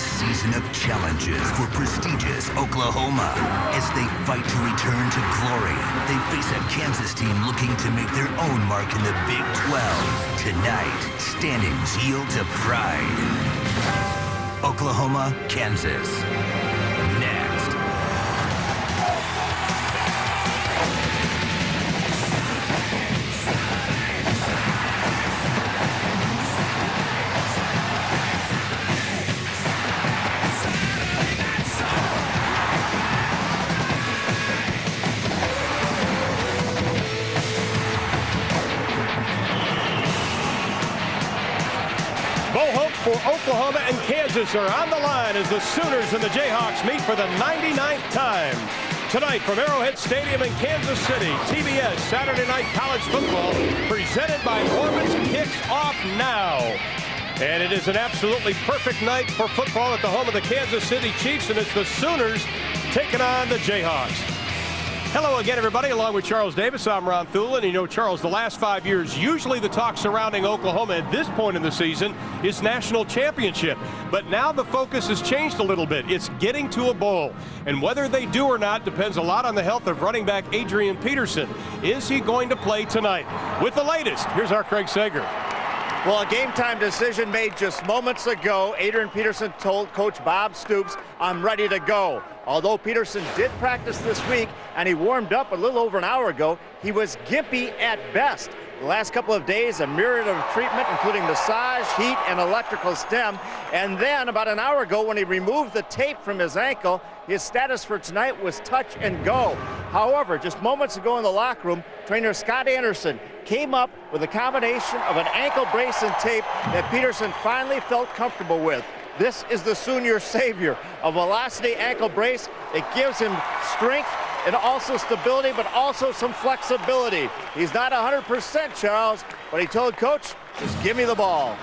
season of challenges for prestigious Oklahoma. As they fight to return to glory, they face a Kansas team looking to make their own mark in the Big 12. Tonight, standings yield to pride. Oklahoma, Kansas. Next. For Oklahoma and Kansas are on the line as the Sooners and the Jayhawks meet for the 99th time. Tonight from Arrowhead Stadium in Kansas City, TBS Saturday Night College Football presented by Orbitz kicks off now. And it is an absolutely perfect night for football at the home of the Kansas City Chiefs, and it's the Sooners taking on the Jayhawks. Hello again, everybody. Along with Charles Davis, I'm Ron Thulin. And you know, Charles, the last 5 years, usually the talk surrounding Oklahoma at this point in the season is national championship. But now the focus has changed a little bit. It's getting to a bowl. And whether they do or not depends a lot on the health of running back Adrian Peterson. Is he going to play tonight? With the latest, here's our Craig Sager. Well, a game-time decision made just moments ago. Adrian Peterson told Coach Bob Stoops, I'm ready to go. Although Peterson did practice this week and he warmed up a little over an hour ago, he was gimpy at best. The last couple of days, a myriad of treatment, including massage, heat, and electrical stem. And then about an hour ago, when he removed the tape from his ankle, his status for tonight was touch and go. However, just moments ago in the locker room, trainer Scott Anderson came up with a combination of an ankle brace and tape that Peterson finally felt comfortable with. This is the Sooner savior, a velocity ankle brace. It gives him strength and also stability, but also some flexibility. He's not 100%, Charles, but he told Coach, just give me the ball.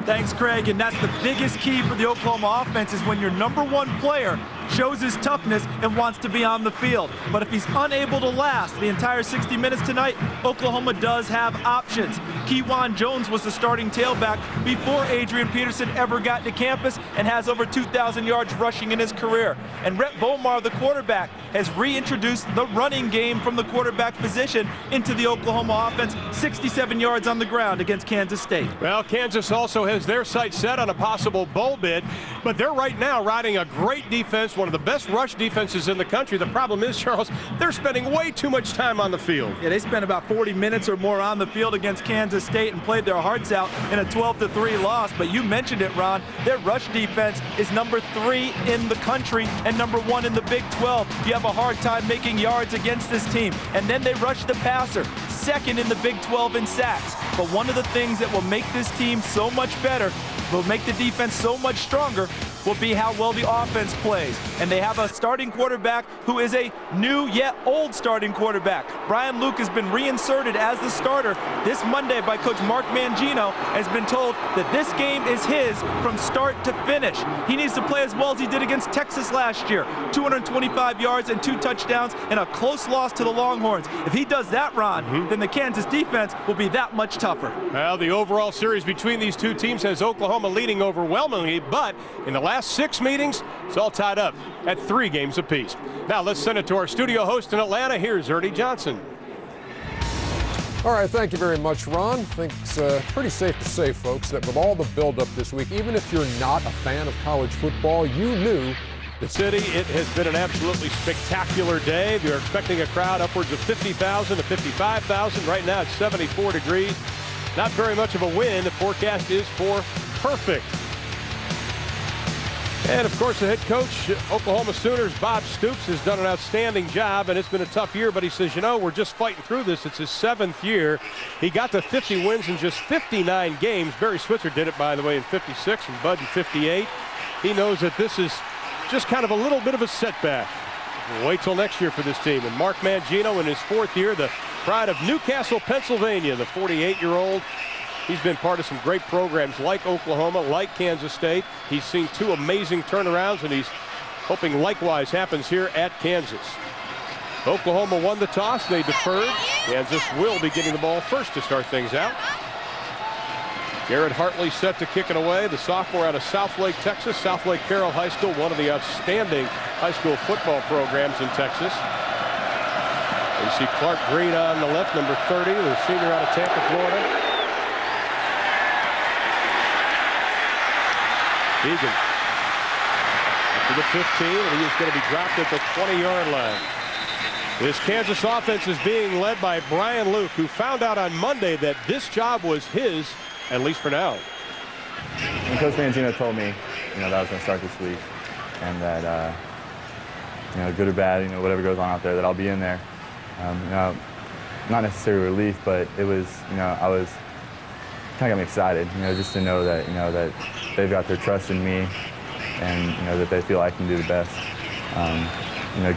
Thanks, Craig, and that's the biggest key for the Oklahoma offense is when your number one player shows his toughness and wants to be on the field. But if he's unable to last the entire 60 minutes tonight, Oklahoma does have options. Kewan Jones was the starting tailback before Adrian Peterson ever got to campus and has over 2,000 yards rushing in his career. And Rhett Bomar, the quarterback, has reintroduced the running game from the quarterback position into the Oklahoma offense, 67 yards on the ground against Kansas State. Well, Kansas also has their sights set on a possible bowl bid, but they're right now riding a great defense, one of the best rush defenses in the country. The problem is, Charles, they're spending way too much time on the field. Yeah, they spent about 40 minutes or more on the field against Kansas State and played their hearts out in a 12-3 loss. But you mentioned it, Ron. Their rush defense is number 3 in the country and number 1 in the Big 12. You have a hard time making yards against this team. And then they rush the passer, second in the Big 12 in sacks. But one of the things that will make this team so much better, will make the defense so much stronger, will be how well the offense plays. And they have a starting quarterback who is a new yet old starting quarterback. Brian Luke has been reinserted as the starter this Monday by Coach Mark Mangino, has been told that this game is his from start to finish. He needs to play as well as he did against Texas last year. 225 yards and 2 touchdowns in a close loss to the Longhorns. If he does that, Ron, then the Kansas defense will be that much tougher. Well, the overall series between these two teams has Oklahoma leading overwhelmingly, but in the last 6 meetings, it's all tied up at 3 games apiece. Now let's send it to our studio host in Atlanta. Here's Ernie Johnson. All right, thank you very much, Ron. I think it's pretty safe to say, folks, that with all the buildup this week, even if you're not a fan of college football, you knew the city, it has been an absolutely spectacular day. We're expecting a crowd upwards of 50,000 to 55,000. Right now it's 74 degrees. Not very much of a wind. The forecast is for perfect. And, of course, the head coach, Oklahoma Sooners, Bob Stoops, has done an outstanding job, and it's been a tough year, but he says, you know, we're just fighting through this. It's his 7th year. He got to 50 wins in just 59 games. Barry Switzer did it, by the way, in 56, and Bud in 58. He knows that this is just kind of a little bit of a setback. We'll wait till next year for this team. And Mark Mangino, in his 4th year, the pride of Newcastle, Pennsylvania, the 48-year-old. He's been part of some great programs like Oklahoma, like Kansas State. He's seen 2 amazing turnarounds, and he's hoping likewise happens here at Kansas. Oklahoma won the toss. They deferred. Kansas will be getting the ball first to start things out. Garrett Hartley set to kick it away. The sophomore out of Southlake, Texas. Southlake Carroll High School, one of the outstanding high school football programs in Texas. You see Clark Green on the left, number 30, the senior out of Tampa, Florida. Egan up to the 15, and he is going to be dropped at the 20-yard line. This Kansas offense is being led by Brian Luke, who found out on Monday that this job was his, at least for now. And Coach Mangino told me, that I was going to start this week, and that, good or bad, whatever goes on out there, that I'll be in there. Not necessarily relief, but it was, I was kind of got me excited, just to know that, that they've got their trust in me, and that they feel I can do the best.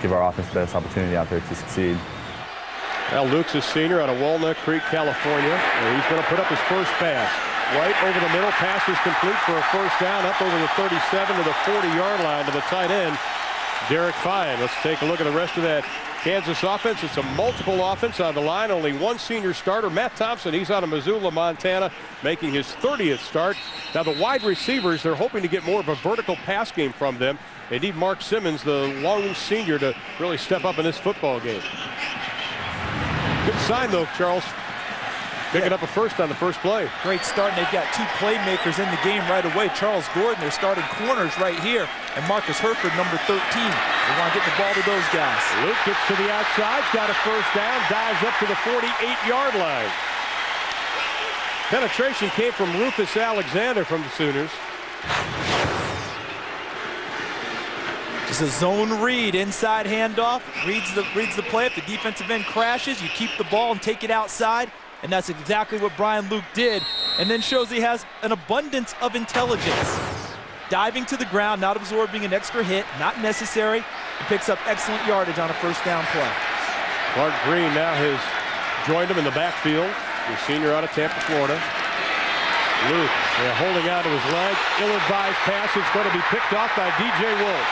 Give our offense the best opportunity out there to succeed. Now Luke's a senior out of Walnut Creek, California, and he's going to put up his first pass. Right over the middle, pass is complete for a first down, up over the 37 to the 40-yard line to the tight end, Derek Fine. Let's take a look at the rest of that Kansas offense. It's a multiple offense on the line. Only one senior starter, Matt Thompson. He's out of Missoula, Montana, making his 30th start. Now the wide receivers, they're hoping to get more of a vertical pass game from them. They need Mark Simmons, the lone senior, to really step up in this football game. Good sign, though, Charles. Picking up a first on the first play. Great start, and they've got two playmakers in the game right away. Charles Gordon, their starting corners right here, and Marcus Herford, number 13. They want to get the ball to those guys. Luke gets to the outside, got a first down, dives up to the 48-yard line. Penetration came from Rufus Alexander from the Sooners. Just a zone read, inside handoff, reads the play. If the defensive end crashes, you keep the ball and take it outside. And that's exactly what Brian Luke did, and then shows he has an abundance of intelligence. Diving to the ground, not absorbing an extra hit, not necessary, and picks up excellent yardage on a first down play. Clark Green now has joined him in the backfield. The senior out of Tampa, Florida. Luke holding out to his leg. Ill-advised pass is going to be picked off by DJ Wolf.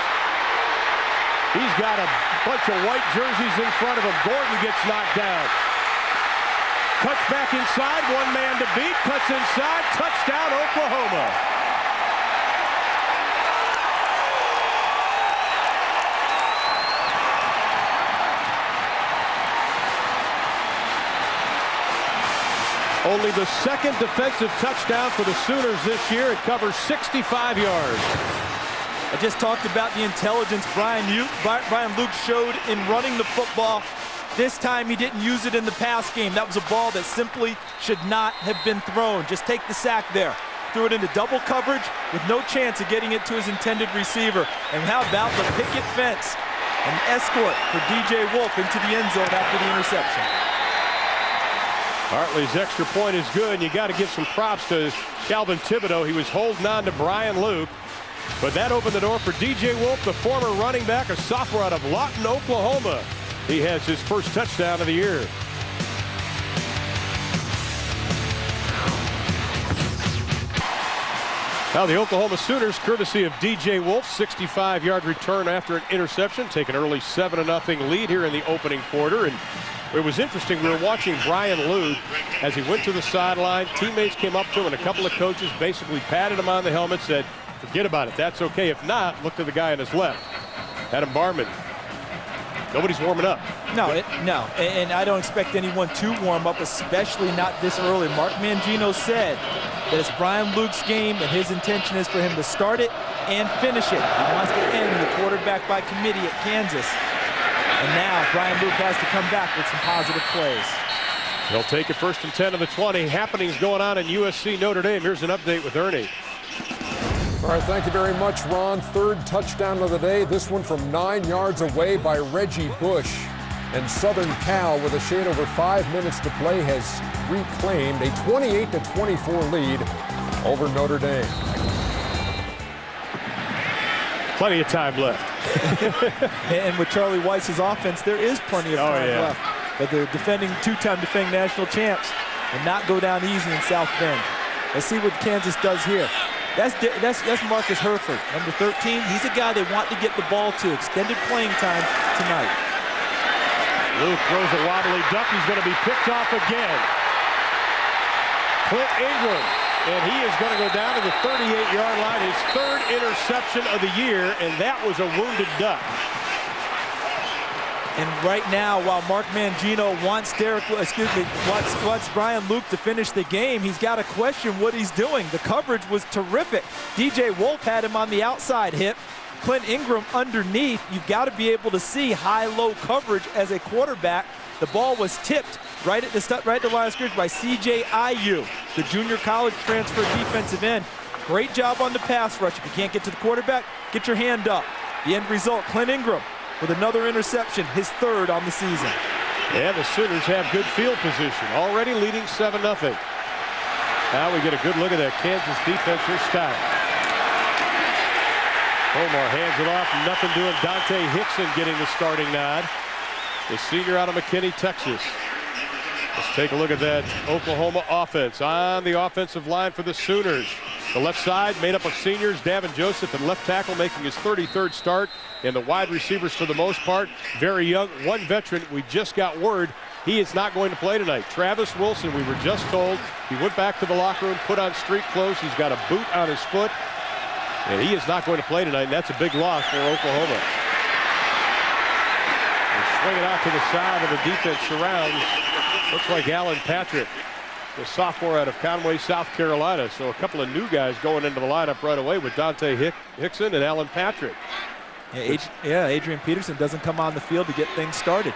He's got a bunch of white jerseys in front of him. Gordon gets knocked down. Cuts back inside, one man to beat, cuts inside, touchdown Oklahoma. Only the second defensive touchdown for the Sooners this year. It covers 65 yards. I just talked about the intelligence Brian Luke showed in running the football. This time he didn't use it in the pass game. That was a ball that simply should not have been thrown. Just take the sack there. Threw it into double coverage with no chance of getting it to his intended receiver. And how about the picket fence? An escort for DJ Wolf into the end zone after the interception. Hartley's extra point is good, and you got to give some props to Calvin Thibodeau. He was holding on to Brian Luke, but that opened the door for DJ Wolf, the former running back, a sophomore out of Lawton, Oklahoma. He has his first touchdown of the year. Now the Oklahoma Sooners, courtesy of DJ Wolf, 65-yard return after an interception, take an early 7-0 lead here in the opening quarter. And it was interesting, we were watching Brian Luke as he went to the sideline. Teammates came up to him, and a couple of coaches basically patted him on the helmet, said, forget about it, that's okay. If not, look to the guy on his left, Adam Barman. Nobody's warming up. No, and I don't expect anyone to warm up, especially not this early. Mark Mangino said that it's Brian Luke's game, and his intention is for him to start it and finish it. He wants to end the quarterback by committee at Kansas. And now Brian Luke has to come back with some positive plays. He'll take it first and 10 of the 20. Happenings going on in USC Notre Dame. Here's an update with Ernie. All right, thank you very much, Ron. Third touchdown of the day. This one from 9 yards away by Reggie Bush. And Southern Cal, with a shade over 5 minutes to play, has reclaimed a 28-24 lead over Notre Dame. Plenty of time left. And with Charlie Weiss's offense, there is plenty of time left. But the two-time defending national champs will not go down easy in South Bend. Let's see what Kansas does here. That's Marcus Herford, number 13. He's a guy they want to get the ball to. Extended playing time tonight. Luke throws a wobbly duck. He's going to be picked off again. Clint Ingram And he is going to go down to the 38-yard line, his third interception of the year, and that was a wounded duck. And right now, while Mark Mangino wants wants Brian Luke to finish the game, he's got to question what he's doing. The coverage was terrific. DJ Wolf had him on the outside hip. Clint Ingram underneath. You've got to be able to see high-low coverage as a quarterback. The ball was tipped right at the line of scrimmage by C.J. Ayu, the junior college transfer defensive end. Great job on the pass rush. If you can't get to the quarterback, get your hand up. The end result, Clint Ingram with another interception, his third on the season. And the Sooners have good field position, already leading 7-0. Now we get a good look at that Kansas defense. Here's Stout. Omar hands it off, nothing doing. Dante Hickson getting the starting nod. The senior out of McKinney, Texas. Let's take a look at that Oklahoma offense. On the offensive line for the Sooners. The left side made up of seniors, Davin Joseph and left tackle making his 33rd start. And the wide receivers for the most part, very young. One veteran, we just got word, he is not going to play tonight. Travis Wilson, we were just told, he went back to the locker room, put on street clothes. He's got a boot on his foot. And he is not going to play tonight, and that's a big loss for Oklahoma. Swing it out to the side of the defense surrounds. Looks like Alan Patrick, the sophomore out of Conway, South Carolina. So a couple of new guys going into the lineup right away with Dante Hickson and Alan Patrick. Adrian Peterson doesn't come on the field to get things started.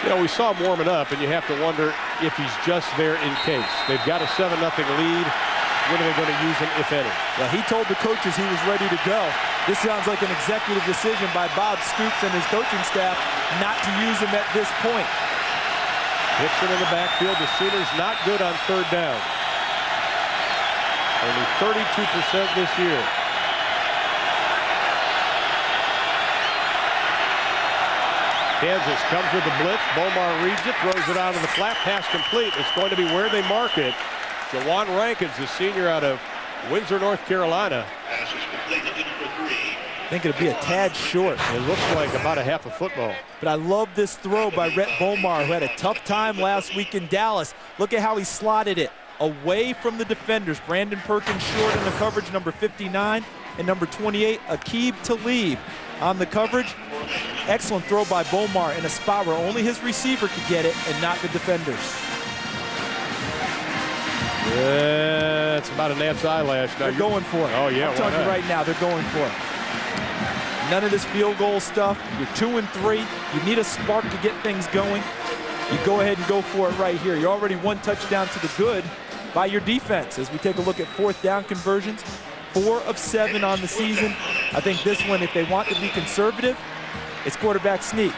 You know, we saw him warming up, and you have to wonder if he's just there in case. They've got a 7-0 lead. When are they going to use him, if any? Well, he told the coaches he was ready to go. This sounds like an executive decision by Bob Stoops and his coaching staff not to use him at this point. Hickson in the backfield. The Sooners not good on third down. Only 32% this year. Kansas comes with the blitz. Bomar reads it, throws it out of the flat. Pass complete. It's going to be where they mark it. Jawan Rankins, the senior out of Windsor, North Carolina. I think it'll be a tad short. It looks like about a half a football. But I love this throw by Rhett Bomar, who had a tough time last week in Dallas. Look at how he slotted it away from the defenders. Brandon Perkins short in the coverage, number 59, and number 28, Aqib Talib on the coverage. Excellent throw by Bomar in a spot where only his receiver could get it and not the defenders. It's about a gnat's eyelash. Now they're going for it. Oh, yeah. I'm telling you right now, they're going for it. None of this field goal stuff. You're 2-3. You need a spark to get things going. You go ahead and go for it right here. You're already one touchdown to the good by your defense. As we take a look at fourth down conversions, 4 of 7 on the season. I think this one, if they want to be conservative, it's quarterback sneak.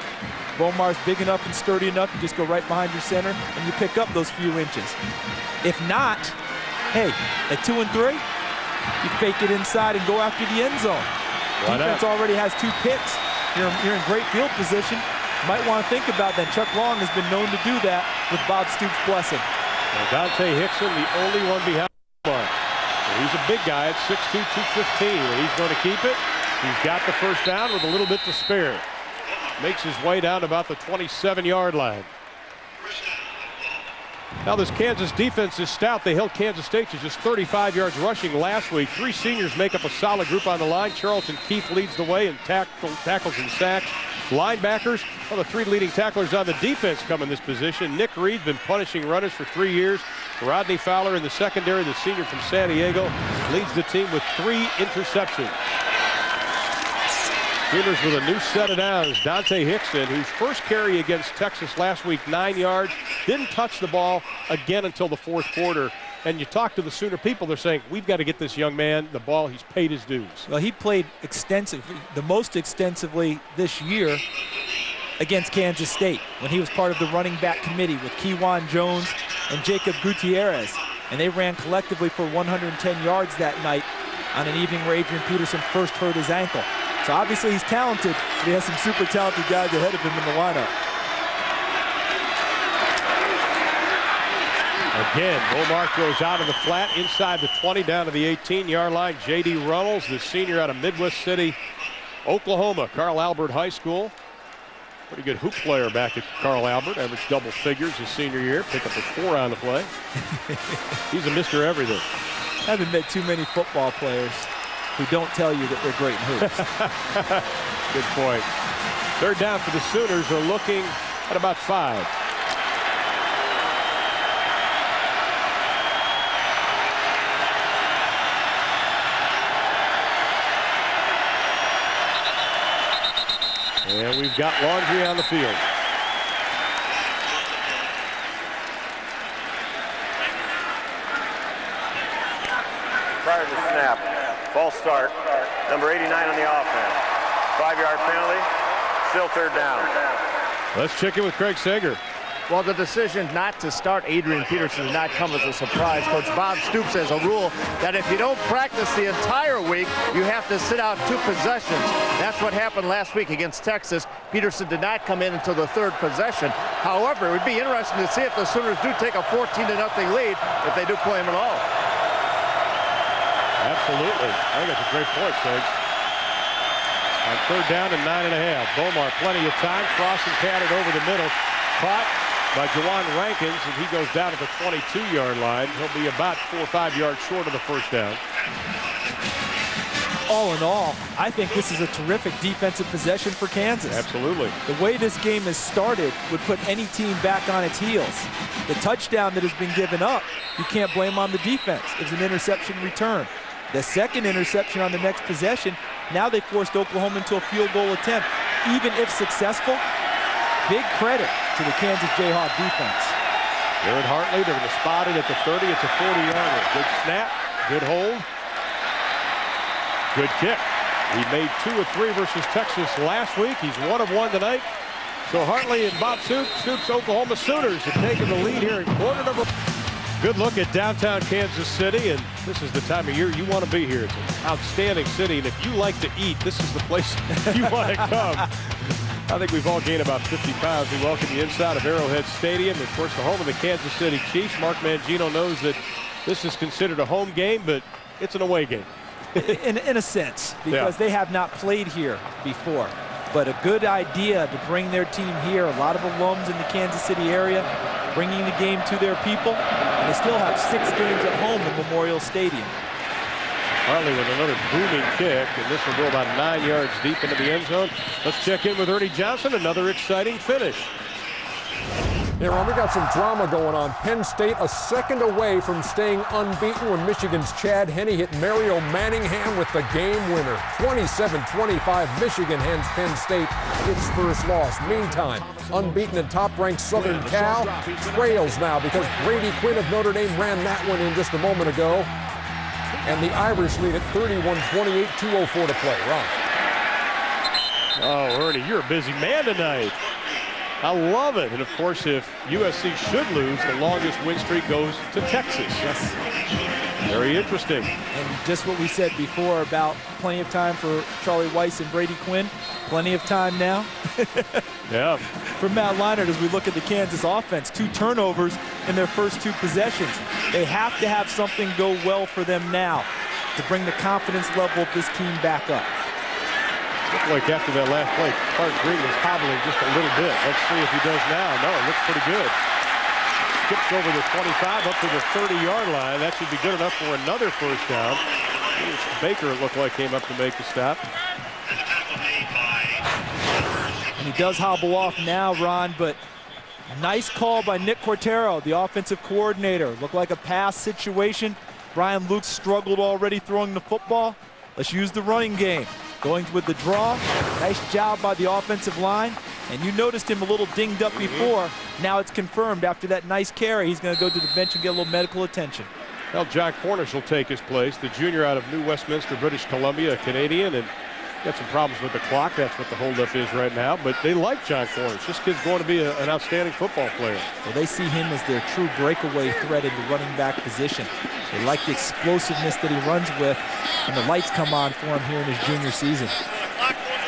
Bomar's big enough and sturdy enough, you just go right behind your center and you pick up those few inches. If not, hey, at 2-3, you fake it inside and go after the end zone. Defense already has 2 picks. You're in great field position. Might want to think about that. Chuck Long has been known to do that with Bob Stoops' blessing. And Dante Hickson, the only one behind Bomar. He's a big guy at 6'2", 215, and he's going to keep it. He's got the first down with a little bit to spare. Makes his way down to about the 27-yard line. Now this Kansas defense is stout. They held Kansas State to just 35 yards rushing last week. 3 seniors make up a solid group on the line. Charlton Keefe leads the way in tackles and sacks. Linebackers, well, the 3 leading tacklers on the defense come in this position. Nick Reed's been punishing runners for 3 years. Rodney Fowler in the secondary, the senior from San Diego, leads the team with 3 interceptions. Sooners with a new set of downs. Dante Hickson, whose first carry against Texas last week, 9 yards, didn't touch the ball again until the 4th quarter. And you talk to the Sooner people, they're saying, we've got to get this young man the ball. He's paid his dues. Well, he played extensively, the most extensively this year against Kansas State when he was part of the running back committee with Kewan Jones and Jacob Gutierrez. And they ran collectively for 110 yards that night on an evening where Adrian Peterson first hurt his ankle. So obviously he's talented, but he has some super talented guys ahead of him in the lineup. Again, Bomar goes out of the flat inside the 20 down to the 18-yard line. J.D. Runnels, the senior out of Midwest City, Oklahoma, Carl Albert High School. Pretty good hoop player back at Carl Albert. Averaged double figures his senior year. Picked up a 4 on the play. He's a Mr. Everything. I haven't met too many football players who don't tell you that they're great in hoops. Good point. Third down for the Sooners. Are looking at about 5. And we've got Laundry on the field. Prior to the snap, false start, number 89 on the offense. 5-yard penalty, still third down. Let's check in with Craig Sager. Well, the decision not to start Adrian Peterson did not come as a surprise. Coach Bob Stoops has a rule that if you don't practice the entire week, you have to sit out 2 possessions. That's what happened last week against Texas. Peterson did not come in until the 3rd possession. However, it would be interesting to see if the Sooners do take a 14-0 lead if they do play him at all. Absolutely. I think that's a great point, Segs. On third down and 9.5. Bomar, plenty of time. Crossing patted over the middle. Caught by Jawan Rankins, and he goes down at the 22-yard line. He'll be about 4 or 5 yards short of the first down. All in all, I think this is a terrific defensive possession for Kansas. Absolutely. The way this game has started would put any team back on its heels. The touchdown that has been given up, you can't blame on the defense. It's an interception return. The second interception on the next possession, now they forced Oklahoma into a field goal attempt. Even if successful, big credit to the Kansas Jayhawk defense. Jared Hartley, they're going to spot it at the 30. It's a 40-yarder. Good snap, good hold, good kick. He made 2 of 3 versus Texas last week. He's 1 of 1 tonight. So Hartley and Bob Stoops, Oklahoma Sooners have taken the lead here in quarter number. Good look at downtown Kansas City, and this is the time of year you want to be here. It's an outstanding city, and if you like to eat, this is the place you want to come. I think we've all gained about 50 pounds. We welcome you inside of Arrowhead Stadium. Of course, the home of the Kansas City Chiefs. Mark Mangino knows that this is considered a home game, but it's an away game. In a sense, because they have not played here before. But a good idea to bring their team here. A lot of alums in the Kansas City area bringing the game to their people. And they still have 6 games at home in Memorial Stadium. Hartley with another booming kick, and this will go about 9 yards deep into the end zone. Let's check in with Ernie Johnson. Another exciting finish. Yeah, Ron, we got some drama going on. Penn State a second away from staying unbeaten when Michigan's Chad Henne hit Mario Manningham with the game winner. 27-25, Michigan hands Penn State its first loss. Meantime, unbeaten and top-ranked Southern Cal trails now because Brady Quinn of Notre Dame ran that one in just a moment ago. And the Irish lead at 31-28, 2:04 to play. Ron. Oh, Ernie, you're a busy man tonight. I love it. And, of course, if USC should lose, the longest win streak goes to Texas. Yes. Very interesting. And just what we said before about plenty of time for Charlie Weiss and Brady Quinn. Plenty of time now. Yeah. For Matt Leinart, as we look at the Kansas offense, 2 turnovers in their first 2 possessions. They have to have something go well for them now to bring the confidence level of this team back up. Looked like after that last play, Clark Green was hobbling just a little bit. Let's see if he does now. No, it looks pretty good. Skips over the 25 up to the 30-yard line. That should be good enough for another first down. Baker, it looked like, came up to make the stop. And he does hobble off now, Ron, but nice call by Nick Cortero, the offensive coordinator. Looked like a pass situation. Brian Luke struggled already throwing the football. Let's use the running game. Going with the draw. Nice job by the offensive line. And you noticed him a little dinged up before. Now it's confirmed after that nice carry. He's going to go to the bench and get a little medical attention. Well, Jack Cornish will take his place, the junior out of New Westminster, British Columbia, a Canadian, and got some problems with the clock. That's what the holdup is right now. But they like John Cornish. This kid's going to be an outstanding football player. Well, they see him as their true breakaway threat in the running back position. They like the explosiveness that he runs with, and the lights come on for him here in his junior season.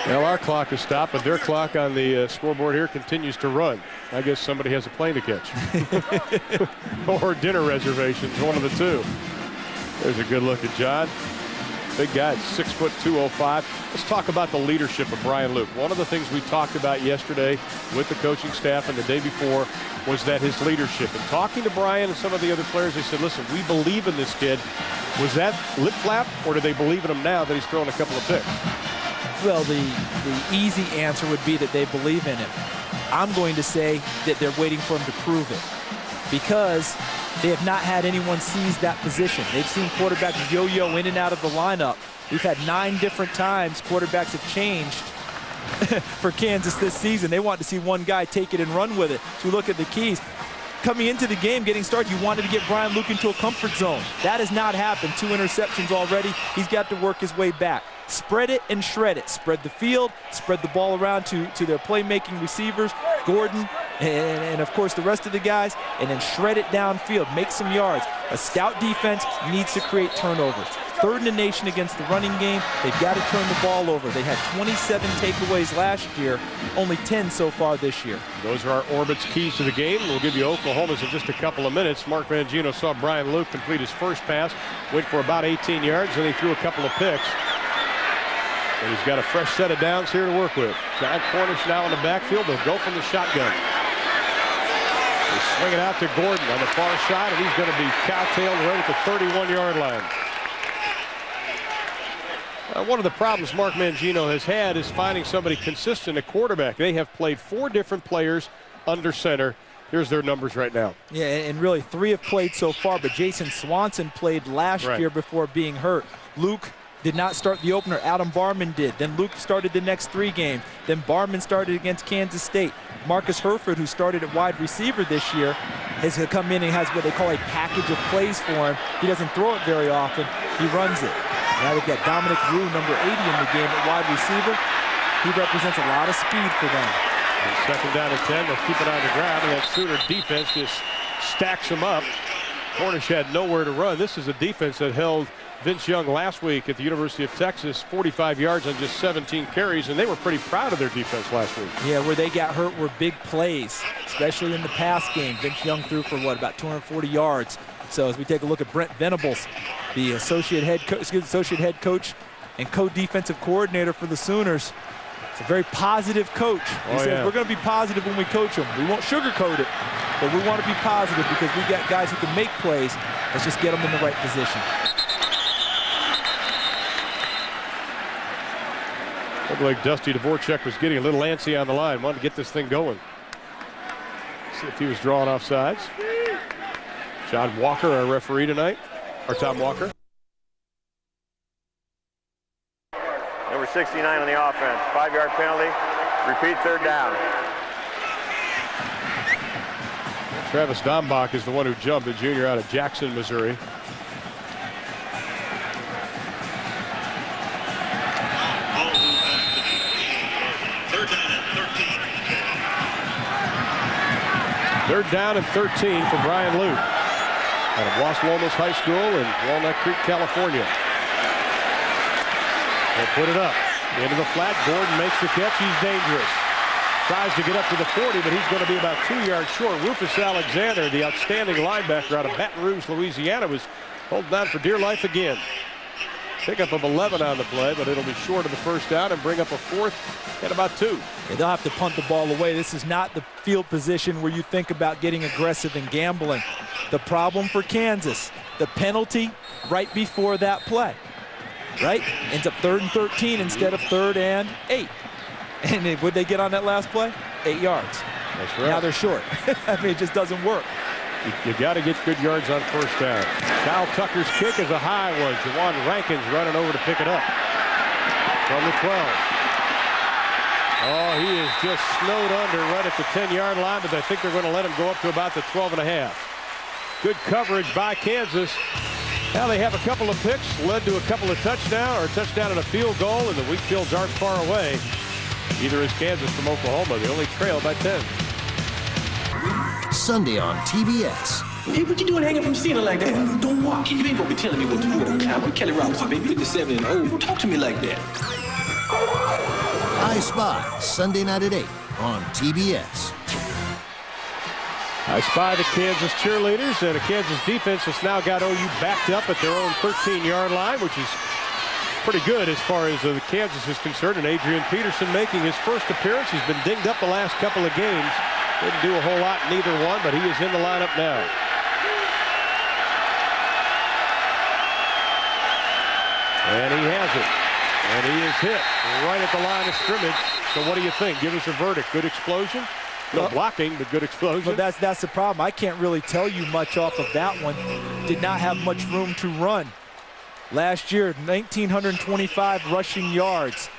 Well, our clock is stopped, but their clock on the scoreboard here continues to run. I guess somebody has a plane to catch. Or dinner reservations, one of the two. There's a good look at John. Big guy, 6 foot 205. Let's talk about the leadership of Brian Luke. One of the things we talked about yesterday with the coaching staff and the day before was that his leadership. And talking to Brian and some of the other players, they said, listen, we believe in this kid. Was that lip flap, or do they believe in him now that he's thrown a couple of picks? Well, the easy answer would be that they believe in him. I'm going to say that they're waiting for him to prove it, because they have not had anyone seize that position. They've seen quarterbacks yo-yo in and out of the lineup. We've had 9 different times quarterbacks have changed for Kansas this season. They want to see one guy take it and run with it. So we look at the keys. Coming into the game, getting started, you wanted to get Brian Luke into a comfort zone. That has not happened. 2 interceptions already. He's got to work his way back. Spread it and shred it. Spread the field, spread the ball around to their playmaking receivers, Gordon, and of course the rest of the guys, and then shred it downfield, make some yards. A stout defense needs to create turnovers. 3rd in the nation against the running game. They've got to turn the ball over. They had 27 takeaways last year, only 10 so far this year. Those are our Orbit's keys to the game. We'll give you Oklahoma's in just a couple of minutes. Mark Mangino saw Brian Luke complete his first pass, went for about 18 yards, and he threw a couple of picks. And he's got a fresh set of downs here to work with. John Cornish now in the backfield. They'll go from the shotgun. They swing it out to Gordon on the far side, and he's going to be cowtailed right at the 31-yard line. One of the problems Mark Mangino has had is finding somebody consistent at quarterback. They have played 4 different players under center. Here's their numbers right now. Yeah, and really 3 have played so far, but Jason Swanson played last year before being hurt. Luke did not start the opener. Adam Barman did. Then Luke started the next 3 games. Then Barman started against Kansas State. Marcus Herford, who started at wide receiver this year, has come in and has what they call a package of plays for him. He doesn't throw it very often. He runs it. Now they've got Dominic Rue, number 80 in the game at wide receiver. He represents a lot of speed for them. And 2nd down and 10. They'll keep it on the ground, and that Sooner defense just stacks them up. Cornish had nowhere to run. This is a defense that held Vince Young last week at the University of Texas 45 yards on just 17 carries, and they were pretty proud of their defense last week. Yeah, where they got hurt were big plays, especially in the pass game. Vince Young threw for about 240 yards. So as we take a look at Brent Venables, the associate head coach and co-defensive coordinator for the Sooners, it's a very positive coach. He says we're going to be positive when we coach them. We won't sugarcoat it, but we want to be positive because we got guys who can make plays. Let's just get them in the right position. Looked like Dusty Dvorak was getting a little antsy on the line. Wanted to get this thing going. See if he was drawing off sides. John Walker, our referee tonight, or Tom Walker. Number 69 on the offense. 5-yard penalty. Repeat 3rd down. Travis Dombach is the one who jumped, a junior out of Jackson, Missouri. Third down and 13 for Brian Luke out of Los Lomos High School in Walnut Creek, California. They'll put it up into the flat. Gordon makes the catch. He's dangerous. Tries to get up to the 40, but he's going to be about 2 yards short. Rufus Alexander, the outstanding linebacker out of Baton Rouge, Louisiana, was holding on for dear life again. Pickup of 11 on the play, but it'll be short of the 1st down and bring up a 4th at about 2. Yeah, they'll have to punt the ball away. This is not the field position where you think about getting aggressive and gambling. The problem for Kansas, the penalty right before that play, right? Ends up 3rd and 13 instead of 3rd and 8. And would they get on that last play? 8 yards. That's right. Now they're short. I mean, it just doesn't work. You got to get good yards on 1st down. Kyle Tucker's kick is a high one. Jawan Rankin's running over to pick it up from the 12. Oh, he is just snowed under right at the 10-yard line, but I think they're going to let him go up to about the 12.5. Good coverage by Kansas. Now they have a couple of picks, led to a couple of touchdowns, or a touchdown and a field goal, and the Wheatfields aren't far away. Either is Kansas from Oklahoma. They only trail by 10. Sunday on TBS. Hey, what you doing hanging from the ceiling like that? Hey, don't walk. You ain't gonna be telling me what to do all the time. I'm Kelly Robinson, baby. You're 7 and 0. Don't talk to me like that. I Spy, Sunday night at 8 on TBS. I Spy the Kansas cheerleaders and a Kansas defense that's now got OU backed up at their own 13-yard line, which is pretty good as far as Kansas is concerned, and Adrian Peterson making his first appearance. He's been dinged up the last couple of games. Didn't do a whole lot in either one, but he is in the lineup now. And he has it. And he is hit right at the line of scrimmage. So what do you think? Give us a verdict. Good explosion? No blocking, but good explosion. But that's the problem. I can't really tell you much off of that one. Did not have much room to run. Last year, 1,925 rushing yards.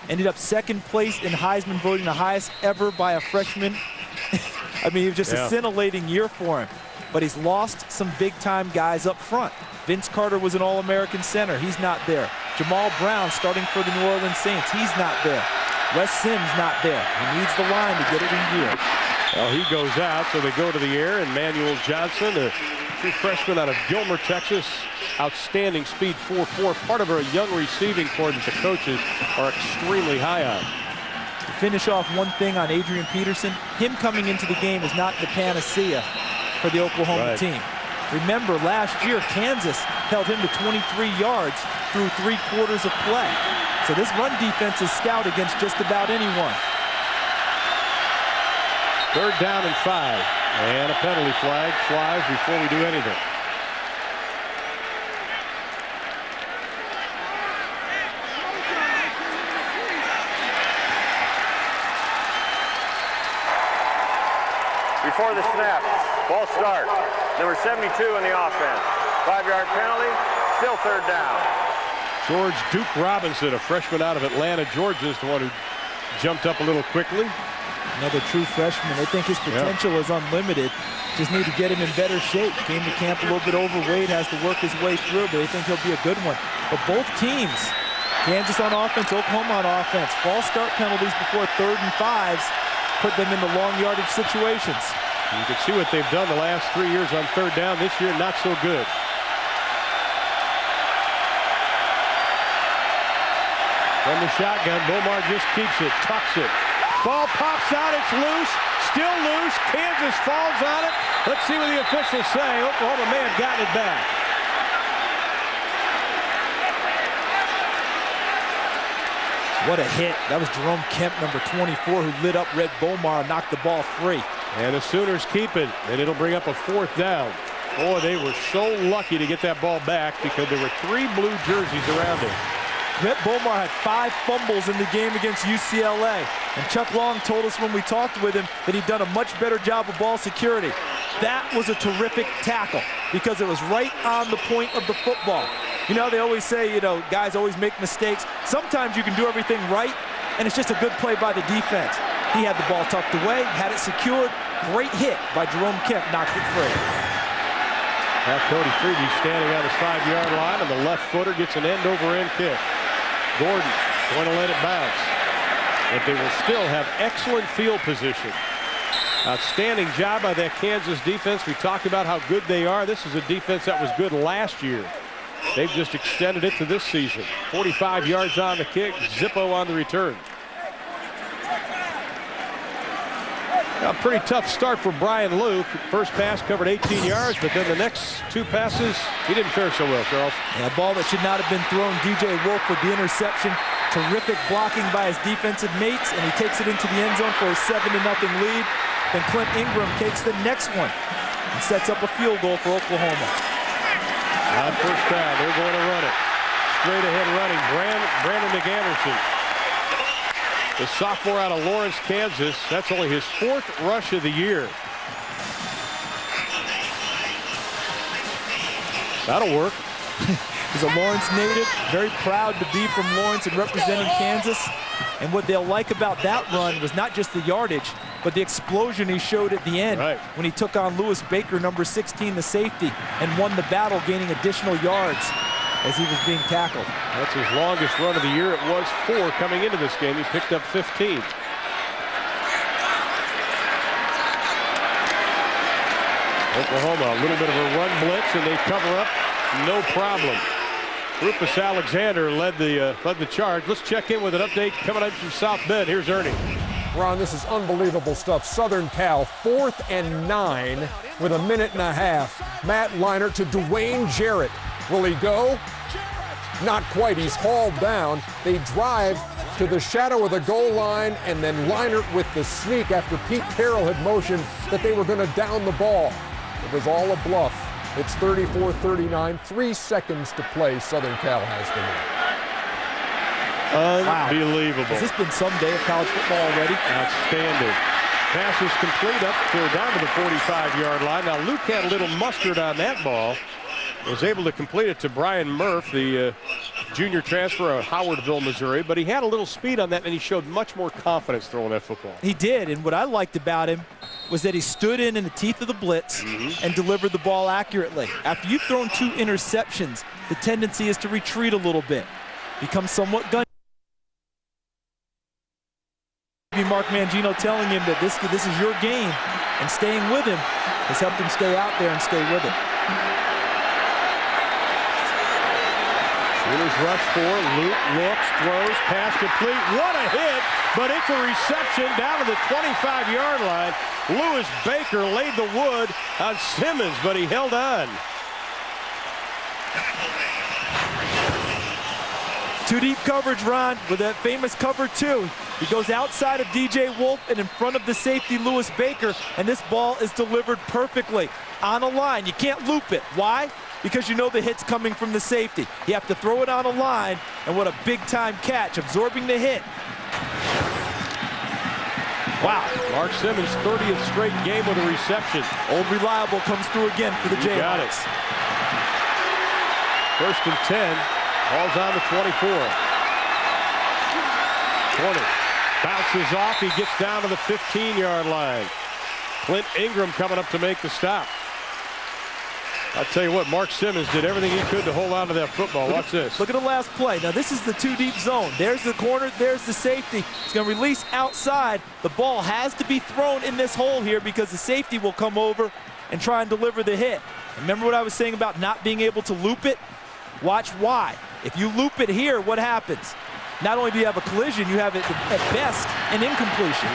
Ended up second place in Heisman voting, the highest ever by a freshman. I mean, it was just a scintillating year for him. But he's lost some big-time guys up front. Vince Carter was an All-American center. He's not there. Jamal Brown starting for the New Orleans Saints. He's not there. Wes Sims not there. He needs the line to get it in gear. Well, he goes out, so they go to the air, and Manuel Johnson, a true freshman out of Gilmer, Texas. Outstanding speed, 4.4. Part of a young receiving corps that the coaches are extremely high on. To finish off one thing on Adrian Peterson, him coming into the game is not the panacea for the Oklahoma team. Remember, last year, Kansas held him to 23 yards through 3 quarters of play. So this run defense is stout against just about anyone. 3rd down and 5. And a penalty flag flies before we do anything. Before the snap, ball start. Number 72 on the offense. 5-yard penalty, still 3rd down. George Duke Robinson, a freshman out of Atlanta, Georgia, is the one who jumped up a little quickly. Another true freshman. They think his potential is unlimited. Just need to get him in better shape. Came to camp a little bit overweight, has to work his way through, but they think he'll be a good one. But both teams, Kansas on offense, Oklahoma on offense, false start penalties before 3rd and 5s put them in the long yardage situations. You can see what they've done the last 3 years on 3rd down. This year, not so good. From the shotgun, Bomar just keeps it, tucks it. Ball pops out, it's loose, still loose. Kansas falls on it. Let's see what the officials say. Oklahoma may have gotten it back. What a hit. That was Jerome Kemp, number 24, who lit up Red Bomar and knocked the ball free. And the Sooners keep it, and it'll bring up a 4th down. Boy, they were so lucky to get that ball back because there were 3 blue jerseys around him. Red Bomar had 5 fumbles in the game against UCLA. And Chuck Long told us when we talked with him that he'd done a much better job of ball security. That was a terrific tackle because it was right on the point of the football. You know, they always say, guys always make mistakes. Sometimes you can do everything right, and it's just a good play by the defense. He had the ball tucked away, had it secured. Great hit by Jerome Kemp, knocked it free. Now Cody Freeby standing on his 5-yard line, and the left footer gets an end-over-end kick. Gordon going to let it bounce. But they will still have excellent field position. Outstanding job by that Kansas defense. We talked about how good they are. This is a defense that was good last year. They've just extended it to this season. 45 yards on the kick, Zippo on the return. A pretty tough start for Brian Luke. First pass covered 18 yards, but then the next 2 passes, he didn't fare so well, Charles. Yeah, a ball that should not have been thrown. DJ Wolf with the interception. Terrific blocking by his defensive mates, and he takes it into the end zone for a 7-0 lead. Then Clint Ingram takes the next one and sets up a field goal for Oklahoma. On 1st down, they're going to run it. Straight ahead running, Brandon McAnderson. The sophomore out of Lawrence, Kansas. That's only his 4th rush of the year. That'll work. He's a Lawrence native, very proud to be from Lawrence and representing Kansas. And what they'll like about that run was not just the yardage, but the explosion he showed at the end when he took on Lewis Baker, number 16, the safety, and won the battle, gaining additional yards as he was being tackled. That's his longest run of the year. It was 4 coming into this game. He picked up 15. Oklahoma, a little bit of a run blitz, and they cover up, no problem. Rufus Alexander led the charge. Let's check in with an update coming up from South Bend. Here's Ernie. Ron, this is unbelievable stuff. Southern Cal, 4th and 9 with 1.5 minutes. Matt Leinart to Dwayne Jarrett. Will he go? Not quite. He's hauled down. They drive to the shadow of the goal line and then Leinart with the sneak after Pete Carroll had motioned that they were going to down the ball. It was all a bluff. It's 34-39, 3 seconds to play. Southern Cal has the lead. Unbelievable. Has this been some day of college football already? Outstanding. Pass is complete up to down to the 45-yard line. Now Luke had a little mustard on that ball. Was able to complete it to Brian Murph, the junior transfer of Howardville, Missouri. But he had a little speed on that, and he showed much more confidence throwing that football. He did, and what I liked about him was that he stood in the teeth of the blitz and delivered the ball accurately. After you've thrown 2 interceptions, the tendency is to retreat a little bit, become somewhat gun. Mark Mangino telling him that this is your game, and staying with him has helped him stay out there and stay with it. Sooners rush 4. Luke looks, throws, pass complete. What a hit, but it's a reception down to the 25-yard line. Lewis Baker laid the wood on Simmons, but he held on. 2 deep coverage, Ron, with that famous cover 2. He goes outside of DJ Wolf and in front of the safety, Lewis Baker, and this ball is delivered perfectly on a line. You can't loop it. Why? Because you know the hit's coming from the safety. You have to throw it on a line, and what a big-time catch, absorbing the hit. Wow. Mark Simmons' 30th straight game with a reception. Old Reliable comes through again for the Jayhawks. First and 10. Ball's on the 24. 20. Bounces off. He gets down to the 15-yard line. Clint Ingram coming up to make the stop. I'll tell you what, Mark Simmons did everything he could to hold on to that football. Watch this. Look at the last play. Now, this is the 2 deep zone. There's the corner. There's the safety. It's going to release outside. The ball has to be thrown in this hole here because the safety will come over and try and deliver the hit. Remember what I was saying about not being able to loop it? Watch why. If you loop it here, what happens? Not only do you have a collision, you have it at best an incompletion.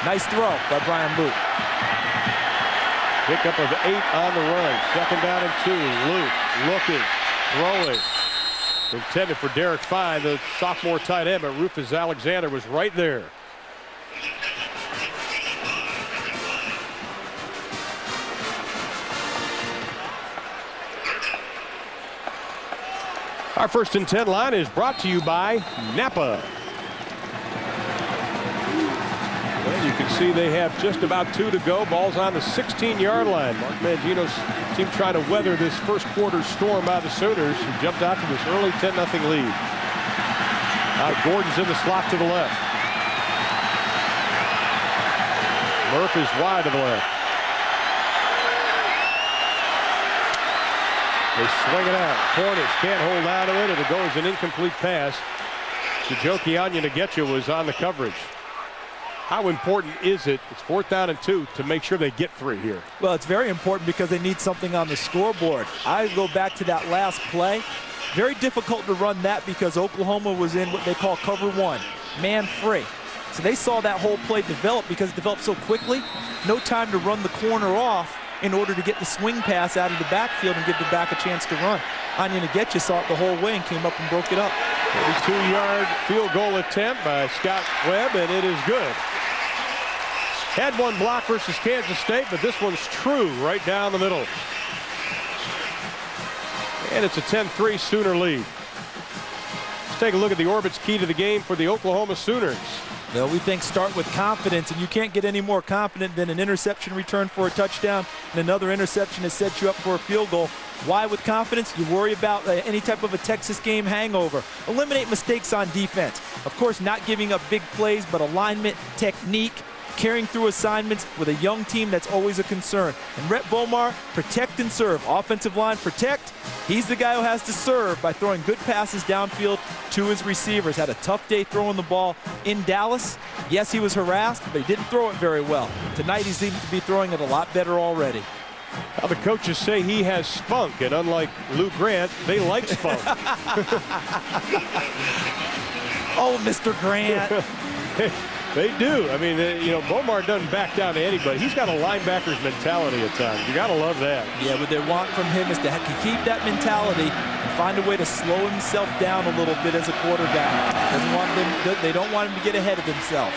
Nice throw by Brian Luke. Pickup of 8 on the run. Second down and 2. Luke looking, throwing. Intended for Derek Fine, the sophomore tight end, but Rufus Alexander was right there. Our first and 10 line is brought to you by Napa. Well, you can see they have just about 2 to go. Ball's on the 16-yard line. Mark Mangino's team trying to weather this first quarter storm by the Sooners, who jumped out to this early 10-0 lead. Now Gordon's in the slot to the left. Murph is wide to the left. They swing it out. Cornish can't hold out of it. It'll go as an incomplete pass. Joki Onyenegetcha was on the coverage. How important is it? It's 4th down and 2 to make sure they get 3 here. Well, it's very important because they need something on the scoreboard. I go back to that last play. Very difficult to run that because Oklahoma was in what they call cover 1, man free. So they saw that whole play develop because it developed so quickly. No time to run the corner off in order to get the swing pass out of the backfield and give the back a chance to run. Onyenegetcha saw it the whole way and came up and broke it up. 32-yard field goal attempt by Scott Webb, and it is good. Had one block versus Kansas State, but this one's true right down the middle. And it's a 10-3 Sooner lead. Let's take a look at the Orbit's key to the game for the Oklahoma Sooners. Well, we think start with confidence, and you can't get any more confident than an interception return for a touchdown and another interception that sets you up for a field goal. Why with confidence? You worry about any type of a Texas game hangover. Eliminate mistakes on defense. Of course, not giving up big plays, but alignment, technique, carrying through assignments with a young team, that's always a concern. And Rhett Bomar, protect and serve. Offensive line, protect. He's the guy who has to serve by throwing good passes downfield to his receivers. Had a tough day throwing the ball in Dallas. Yes, he was harassed, but he didn't throw it very well. Tonight, he seems to be throwing it a lot better already. Well, the coaches say he has spunk, and unlike Lou Grant, they like spunk. Oh, Mr. Grant. They do. I mean, Bomar doesn't back down to anybody. He's got a linebacker's mentality at times. You got to love that. Yeah, what they want from him is to keep that mentality and find a way to slow himself down a little bit as a quarterback. They don't want him to get ahead of himself.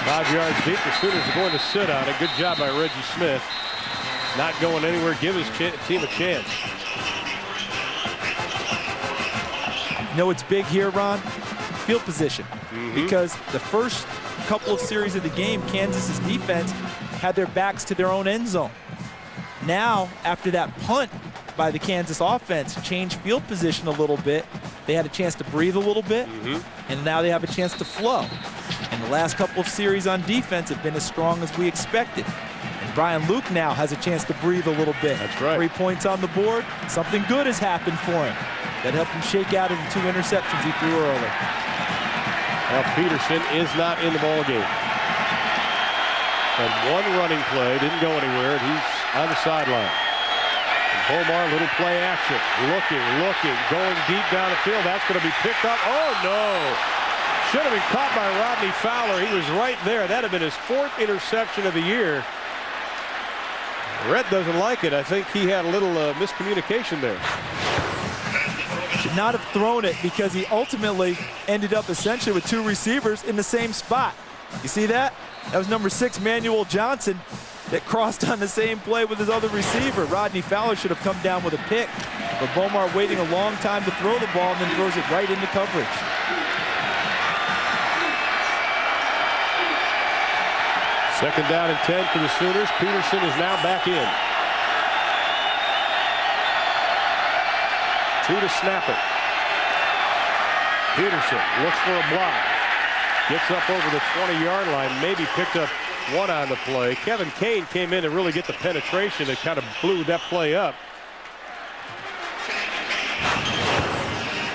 5 yards deep. The Sooners are going to sit on it. Good job by Reggie Smith. Not going anywhere. Give his team a chance. You know what's big here, Ron? Field position. Because the first couple of series of the game, Kansas's defense had their backs to their own end zone. Now, after that punt by the Kansas offense, changed field position a little bit. They had a chance to breathe a little bit, and now they have a chance to flow. And the last couple of series on defense have been as strong as we expected. And Brian Luke now has a chance to breathe a little bit. That's right. 3 points on the board. Something good has happened for him. That helped him shake out of the 2 interceptions he threw early. Now Peterson is not in the ball game. And one running play, didn't go anywhere, and he's on the sideline. Bomar, little play action. Looking, going deep down the field. That's going to be picked up. Oh, no. Should have been caught by Rodney Fowler. He was right there. That had been his 4th interception of the year. Red doesn't like it. I think he had a little miscommunication there. Should not have thrown it because he ultimately ended up essentially with 2 receivers in the same spot. You see that? That was number 6, Manuel Johnson, that crossed on the same play with his other receiver. Rodney Fowler should have come down with a pick, but Bomar waiting a long time to throw the ball and then throws it right into coverage. Second down and 10 for the Sooners. Peterson is now back in. 2 to snap it. Peterson looks for a block. Gets up over the 20-yard line. Maybe picked up 1 on the play. Kevin Kane came in to really get the penetration that kind of blew that play up.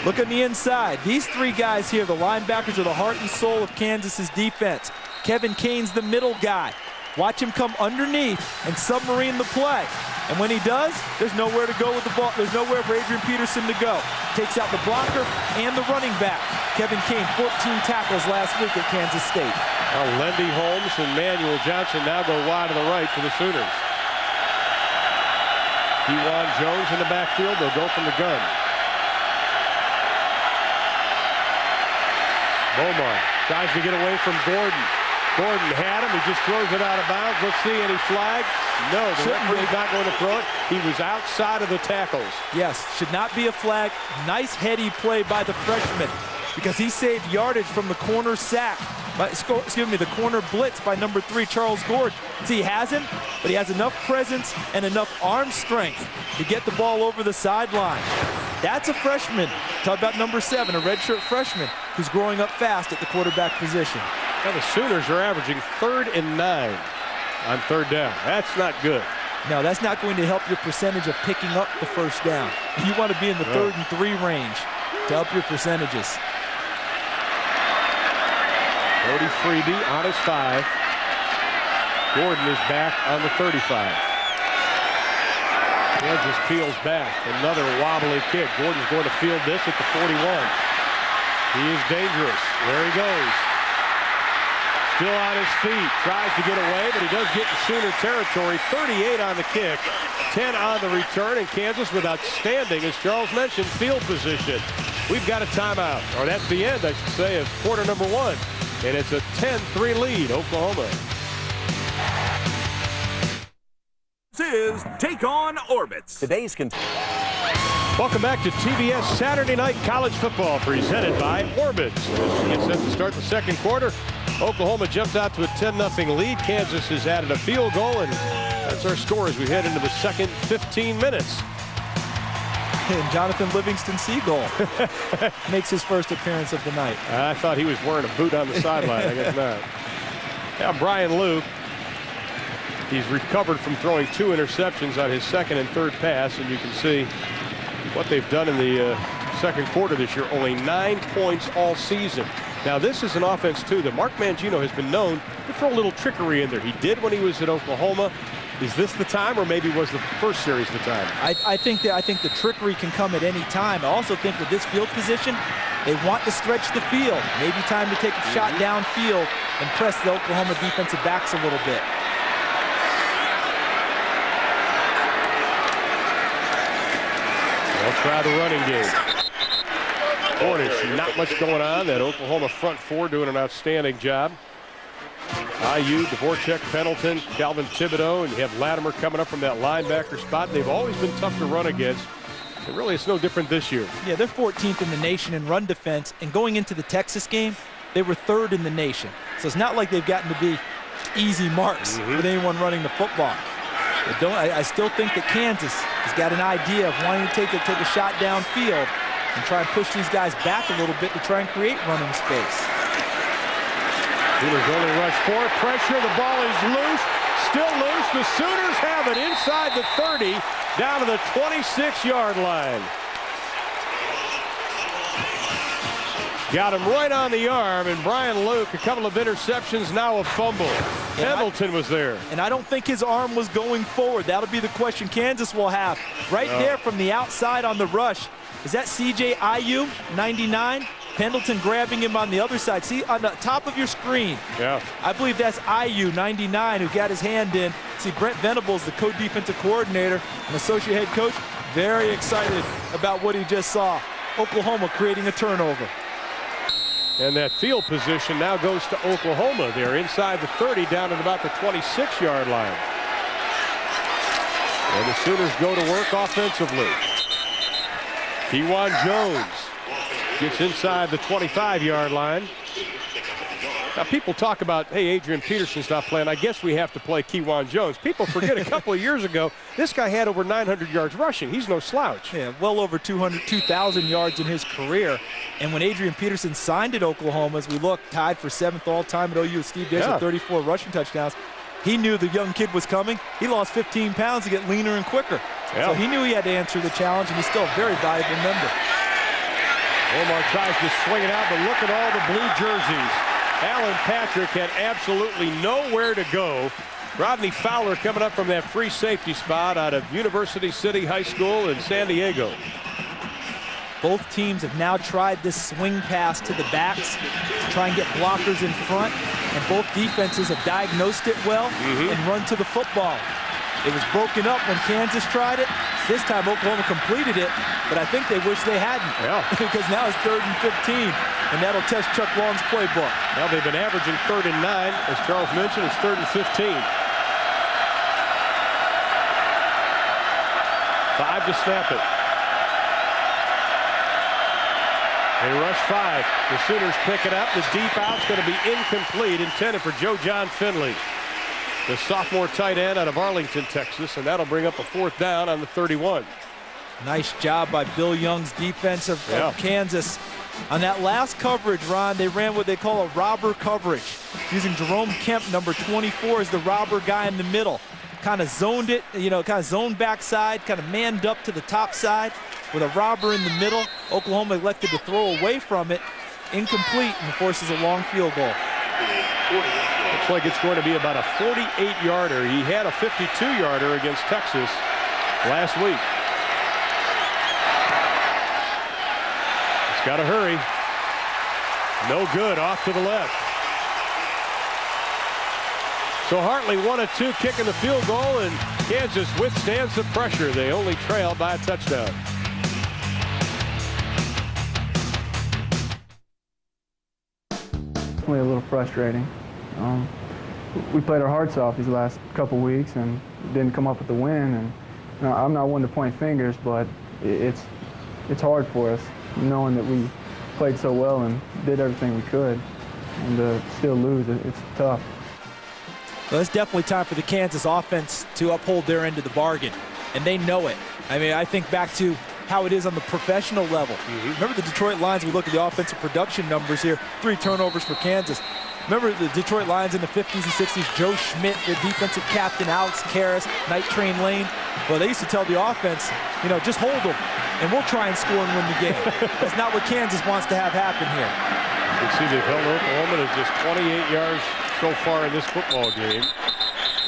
Look on the inside. These 3 guys here, the linebackers, are the heart and soul of Kansas's defense. Kevin Kane's the middle guy. Watch him come underneath and submarine the play. And when he does, there's nowhere to go with the ball. There's nowhere for Adrian Peterson to go. Takes out the blocker and the running back. Kevin Kane, 14 tackles last week at Kansas State. Now Lendy Holmes and Manuel Johnson now go wide to the right for the Sooners. Kewan Jones in the backfield. They'll go from the gun. Bomar tries to get away from Gordon. Gordon had him. He just throws it out of bounds. Let's see, any flag? No, the referee's not going to throw it. He was outside of the tackles. Yes, should not be a flag. Nice heady play by the freshman because he saved yardage from the corner sack. The corner blitz by number 3, Charles Gord. See, he has him, but he has enough presence and enough arm strength to get the ball over the sideline. That's a freshman. Talk about number 7, a redshirt freshman who's growing up fast at the quarterback position. Now the Sooners are averaging 3rd and 9 on 3rd down. That's not good. No, that's not going to help your percentage of picking up the first down. You want to be in the 3rd and 3 range to help your percentages. Cody Freeby on his 5. Gordon is back on the 35. Kansas peels back. Another wobbly kick. Gordon's going to field this at the 41. He is dangerous. There he goes. Still on his feet. Tries to get away, but he does get in Sooner territory. 38 on the kick. 10 on the return. And Kansas with outstanding, as Charles mentioned, field position. We've got a timeout. Or that's the end, I should say, of quarter number 1. And it's a 10-3 lead, Oklahoma. This is Take On Orbits. Today's Welcome back to TBS Saturday Night College Football, presented by Orbits. As we get set to start the second quarter, Oklahoma jumped out to a 10-0 lead. Kansas has added a field goal, and that's our score as we head into the second 15 minutes. And Jonathan Livingston Seagull makes his first appearance of the night. I thought he was wearing a boot on the sideline. I guess not. Now Brian Luke, he's recovered from throwing 2 interceptions on his 2nd and 3rd pass, and you can see what they've done in the second quarter this year. Only 9 points all season. Now this is an offense too that Mark Mangino has been known to throw a little trickery in there. He did when he was at Oklahoma. Is this the time, or maybe was the first series the time? I think the trickery can come at any time. I also think with this field position, they want to stretch the field. Maybe time to take a shot downfield and press the Oklahoma defensive backs a little bit. They'll try the running game. Hornets, not much going on. That Oklahoma front four doing an outstanding job. IU, Dvorak, Pendleton, Calvin Thibodeau, and you have Latimer coming up from that linebacker spot. They've always been tough to run against. And really, it's no different this year. Yeah, they're 14th in the nation in run defense, and going into the Texas game, they were 3rd in the nation. So it's not like they've gotten to be easy marks with anyone running the football. But I still think that Kansas has got an idea of wanting to take a shot downfield and try and push these guys back a little bit to try and create running space. Sooners only rush 4. Pressure. The ball is loose. Still loose. The Sooners have it inside the 30, down to the 26-yard line. Got him right on the arm, and Brian Luke, a couple of interceptions, now a fumble. Pendleton was there. And I don't think his arm was going forward. That'll be the question Kansas will have. Right there from the outside on the rush. Is that C.J. IU, 99? Pendleton grabbing him on the other side. See, on the top of your screen. Yeah. I believe that's IU, 99, who got his hand in. See, Brent Venables, the co-defensive coordinator and associate head coach, very excited about what he just saw. Oklahoma creating a turnover. And that field position now goes to Oklahoma. They're inside the 30, down at about the 26-yard line. And the Sooners go to work offensively. Kewan Jones gets inside the 25-yard line. Now, people talk about, hey, Adrian Peterson's not playing. I guess we have to play Kewan Jones. People forget a couple of years ago, this guy had over 900 yards rushing. He's no slouch. Yeah, well over 2,000 yards in his career. And when Adrian Peterson signed at Oklahoma, as we look, tied for 7th all-time at OU with Steve Dish with 34 rushing touchdowns, he knew the young kid was coming. He lost 15 pounds to get leaner and quicker. Yeah. So he knew he had to answer the challenge, and he's still a very valuable member. Omar tries to swing it out, but look at all the blue jerseys. Alan Patrick had absolutely nowhere to go. Rodney Fowler coming up from that free safety spot out of University City High School in San Diego. Both teams have now tried this swing pass to the backs to try and get blockers in front, and both defenses have diagnosed it well and run to the football. It was broken up when Kansas tried it. This time Oklahoma completed it, but I think they wish they hadn't. Yeah. Because now it's 3rd and 15, and that'll test Chuck Long's playbook. Well, they've been averaging 3rd and 9. As Charles mentioned, it's 3rd and 15. 5 to snap it. They rush 5. The Sooners pick it up. The deep out's going to be incomplete, intended for Joe John Finley, the sophomore tight end out of Arlington, Texas, and that'll bring up a 4th down on the 31. Nice job by Bill Young's defense of Kansas. On that last coverage, Ron, they ran what they call a robber coverage, using Jerome Kemp, number 24, as the robber guy in the middle. Kind of zoned it, kind of zoned backside, kind of manned up to the top side with a robber in the middle. Oklahoma elected to throw away from it. Incomplete, and forces a long field goal. Looks like it's going to be about a 48-yarder. He had a 52-yarder against Texas last week. It's got to hurry. No good, off to the left. So Hartley 1 of 2 kicking the field goal, and Kansas withstands the pressure. They only trail by a touchdown. Definitely a little frustrating. We played our hearts off these last couple weeks and didn't come up with the win. And I'm not one to point fingers, but it's hard for us knowing that we played so well and did everything we could, and to still lose, it's tough. Well, it's definitely time for the Kansas offense to uphold their end of the bargain, and they know it. I mean, I think back to how it is on the professional level. Remember the Detroit Lions, we look at the offensive production numbers here, 3 turnovers for Kansas. Remember the Detroit Lions in the 50s and 60s, Joe Schmidt, the defensive captain, Alex Karras, Night Train Lane. Well, they used to tell the offense, just hold them, and we'll try and score and win the game. That's not what Kansas wants to have happen here. You can see they've held Oklahoma to just 28 yards so far in this football game.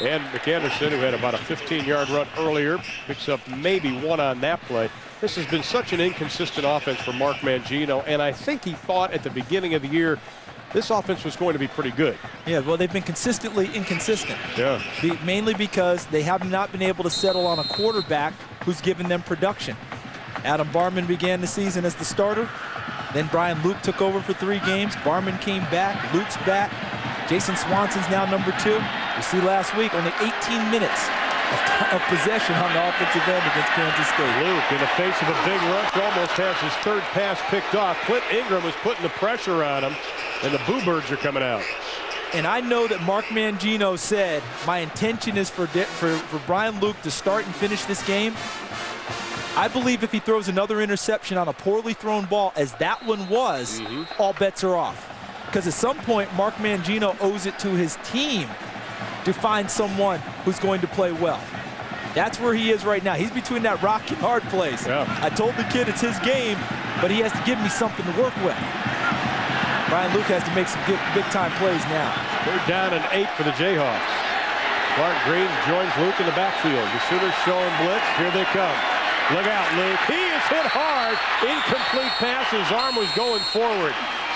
And McAnderson, who had about a 15-yard run earlier, picks up maybe one on that play. This has been such an inconsistent offense for Mark Mangino, and I think he thought at the beginning of the year this offense was going to be pretty good. Yeah, well, they've been consistently inconsistent. Yeah. Mainly because they have not been able to settle on a quarterback who's given them production. Adam Barman began the season as the starter. Then Brian Luke took over for 3 games. Barman came back. Luke's back. Jason Swanson's now number 2. You see last week, only 18 minutes of possession on the offensive end against Kansas State. Luke, in the face of a big rush, almost has his 3rd pass picked off. Clint Ingram was putting the pressure on him, and the Boo Birds are coming out. And I know that Mark Mangino said, my intention is for Brian Luke to start and finish this game. I believe if he throws another interception on a poorly thrown ball, as that one was, all bets are off. Because at some point, Mark Mangino owes it to his team to find someone who's going to play well. That's where he is right now. He's between that rock and hard place. Yeah. I told the kid it's his game, but he has to give me something to work with. Brian Luke has to make some big-time plays now. 3rd down and 8 for the Jayhawks. Clark Green joins Luke in the backfield. The Sooners showing blitz. Here they come. Look out, Luke. He is hit hard. Incomplete pass. His arm was going forward.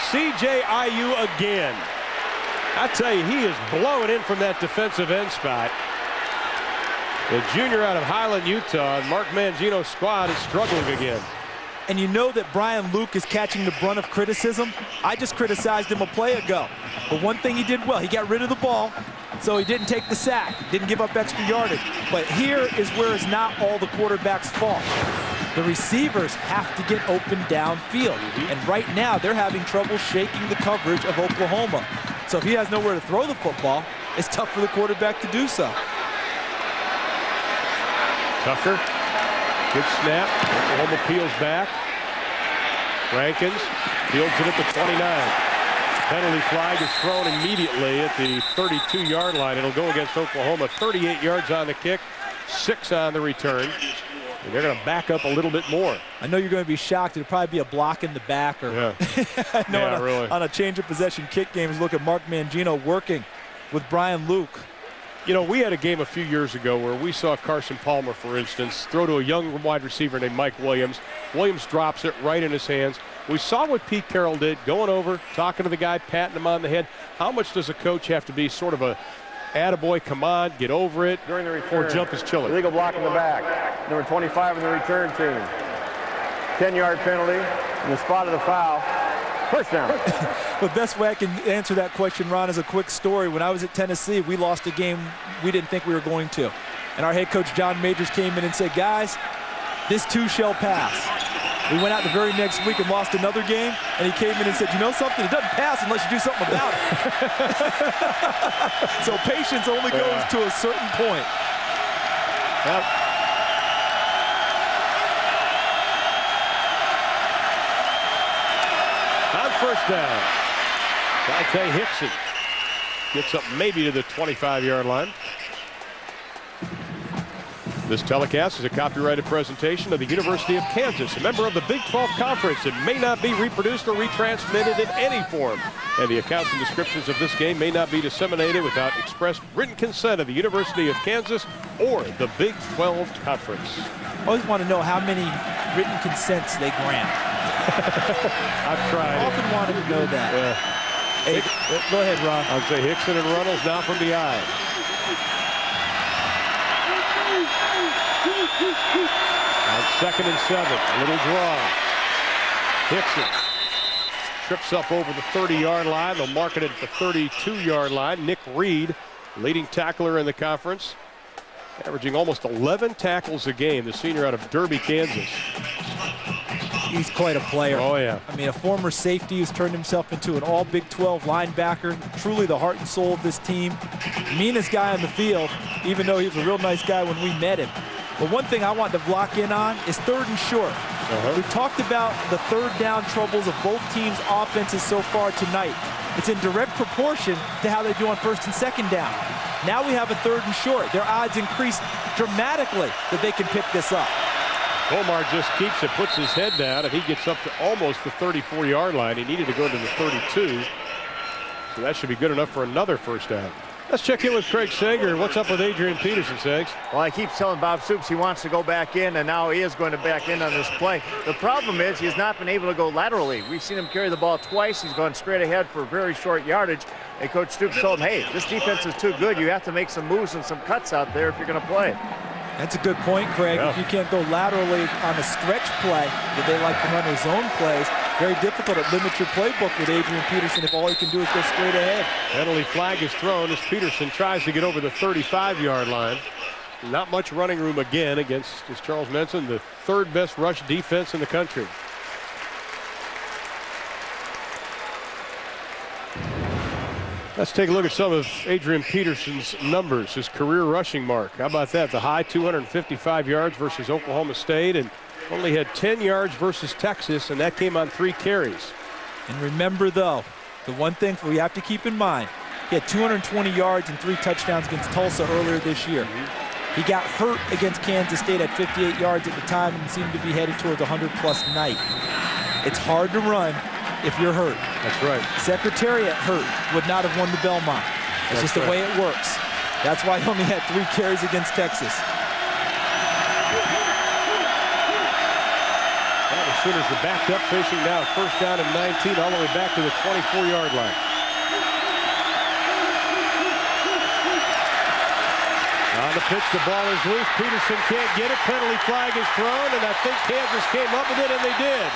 CJIU again. I tell you, he is blowing in from that defensive end spot. The junior out of Highland, Utah, and Mark Mangino's squad is struggling again. And you know that Brian Luke is catching the brunt of criticism. I just criticized him a play ago. But one thing he did well, he got rid of the ball, so he didn't take the sack, didn't give up extra yardage. But here is where it's not all the quarterback's fault. The receivers have to get open downfield. And right now, they're having trouble shaking the coverage of Oklahoma. So if he has nowhere to throw the football, it's tough for the quarterback to do so. Tucker, good snap. Oklahoma peels back. Rankins fields it at the 29. Penalty flag is thrown immediately at the 32-yard line. It'll go against Oklahoma. 38 yards on the kick, 6 on the return. And they're going to back up a little bit more. I know you're going to be shocked. It'll probably be a block in the back. Or really. On a change of possession kick games, look at Mark Mangino working with Brian Luke. You know, we had a game a few years ago where we saw Carson Palmer, for instance, throw to a young wide receiver named Mike Williams. Williams drops it right in his hands. We saw what Pete Carroll did, going over, talking to the guy, patting him on the head. How much does a coach have to be sort of a attaboy, come on, get over it, During the return, or jump his chiller? Illegal block in the back. Number 25 in the return team. 10-yard penalty in the spot of the foul. First down. The best way I can answer that question, Ron, is a quick story. When I was at Tennessee, we lost a game we didn't think we were going to. And our head coach, John Majors, came in and said, guys, this too shall pass. We went out the very next week and lost another game, and he came in and said, you know something, it doesn't pass unless you do something about it. So patience only goes to a certain point. Yep. On first down, Dante Hickson gets up maybe to the 25-yard line. This telecast is a copyrighted presentation of the University of Kansas, a member of the Big 12 Conference. It may not be reproduced or retransmitted in any form. And the accounts and descriptions of this game may not be disseminated without express written consent of the University of Kansas or the Big 12 Conference. I always want to know how many written consents they grant. I've tried. I often wanted to know that. Hey, go ahead, Ron. I'd say Hickson and Runnels now from the eye. On 2nd and 7, a little draw. Hickson trips up over the 30-yard line. They'll mark it at the 32-yard line. Nick Reed, leading tackler in the conference, averaging almost 11 tackles a game, the senior out of Derby, Kansas. He's quite a player. Oh, yeah. I mean, a former safety who's turned himself into an all Big 12 linebacker. Truly the heart and soul of this team. Meanest guy on the field, even though he was a real nice guy when we met him. But one thing I want to block in on is 3rd and short. We've talked about the 3rd down troubles of both teams' offenses so far tonight. It's in direct proportion to how they do on 1st and 2nd down. Now we have a 3rd and short. Their odds increase dramatically that they can pick this up. Omar just keeps it, puts his head down, and he gets up to almost the 34-yard line. He needed to go to the 32, so that should be good enough for another first down. Let's check in with Craig Sager. What's up with Adrian Peterson, Sags? Well, I keep telling Bob Stoops he wants to go back in, and now he is going to back in on this play. The problem is he's not been able to go laterally. We've seen him carry the ball twice. He's gone straight ahead for very short yardage. And Coach Stoops told him, hey, this defense is too good. You have to make some moves and some cuts out there if you're going to play. That's a good point, Craig. Yeah. If you can't go laterally on a stretch play that they like to run their zone plays, very difficult to limit your playbook with Adrian Peterson if all he can do is go straight ahead. Penalty flag is thrown as Peterson tries to get over the 35-yard line. Not much running room again against, as Charles mentioned, the third best rush defense in the country. Let's take a look at some of Adrian Peterson's numbers, his career rushing mark. How about that? The high 255 yards versus Oklahoma State, and only had 10 yards versus Texas, and that came on 3 carries. And remember, though, the one thing we have to keep in mind, he had 220 yards and 3 touchdowns against Tulsa earlier this year. He got hurt against Kansas State at 58 yards at the time and seemed to be headed towards a 100-plus night. It's hard to run if you're hurt. That's right. Secretariat hurt would not have won the Belmont. It's just the way it works. That's why he only had 3 carries against Texas. Well, the Sooners are backed up, facing now first down and 19 all the way back to the 24-yard line. On the pitch, the ball is loose. Peterson can't get it. Penalty flag is thrown, and I think Kansas came up with it, and they did.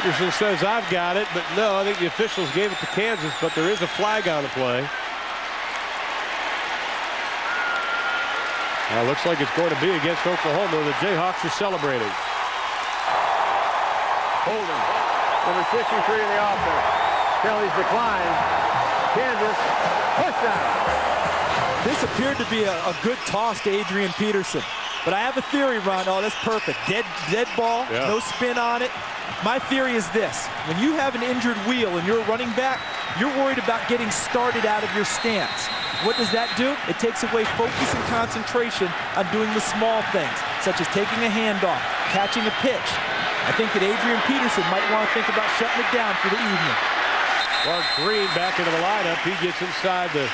Peterson says, I've got it, but no, I think the officials gave it to Kansas, but there is a flag on the play. Now, looks like it's going to be against Oklahoma. The Jayhawks are celebrating. Holding. Number 63 in the offense. Penalties decline. Kansas, touchdown. This appeared to be a good toss to Adrian Peterson. But I have a theory, Ron. Oh, that's perfect. Dead ball, no spin on it. My theory is this. When you have an injured wheel and you're a running back, you're worried about getting started out of your stance. What does that do? It takes away focus and concentration on doing the small things, such as taking a handoff, catching a pitch. I think that Adrian Peterson might want to think about shutting it down for the evening. Clark Green back into the lineup. He gets inside the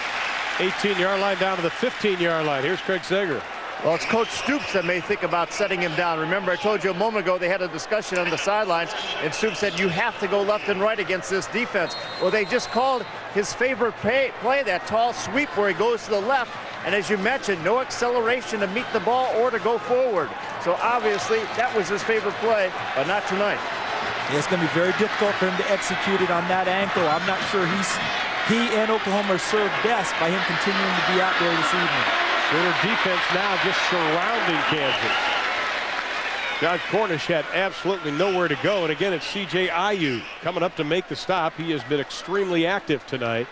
18-yard line down to the 15-yard line. Here's Craig Sager. Well, it's Coach Stoops that may think about setting him down. Remember, I told you a moment ago they had a discussion on the sidelines, and Stoops said, you have to go left and right against this defense. Well, they just called his favorite play, that tall sweep where he goes to the left, and as you mentioned, no acceleration to meet the ball or to go forward. So obviously, that was his favorite play, but not tonight. Yeah, it's going to be very difficult for him to execute it on that ankle. I'm not sure he and Oklahoma are served best by him continuing to be out there this evening. Sooner defense now just surrounding Kansas. John Cornish had absolutely nowhere to go. And again, it's C.J. Ayu coming up to make the stop. He has been extremely active tonight.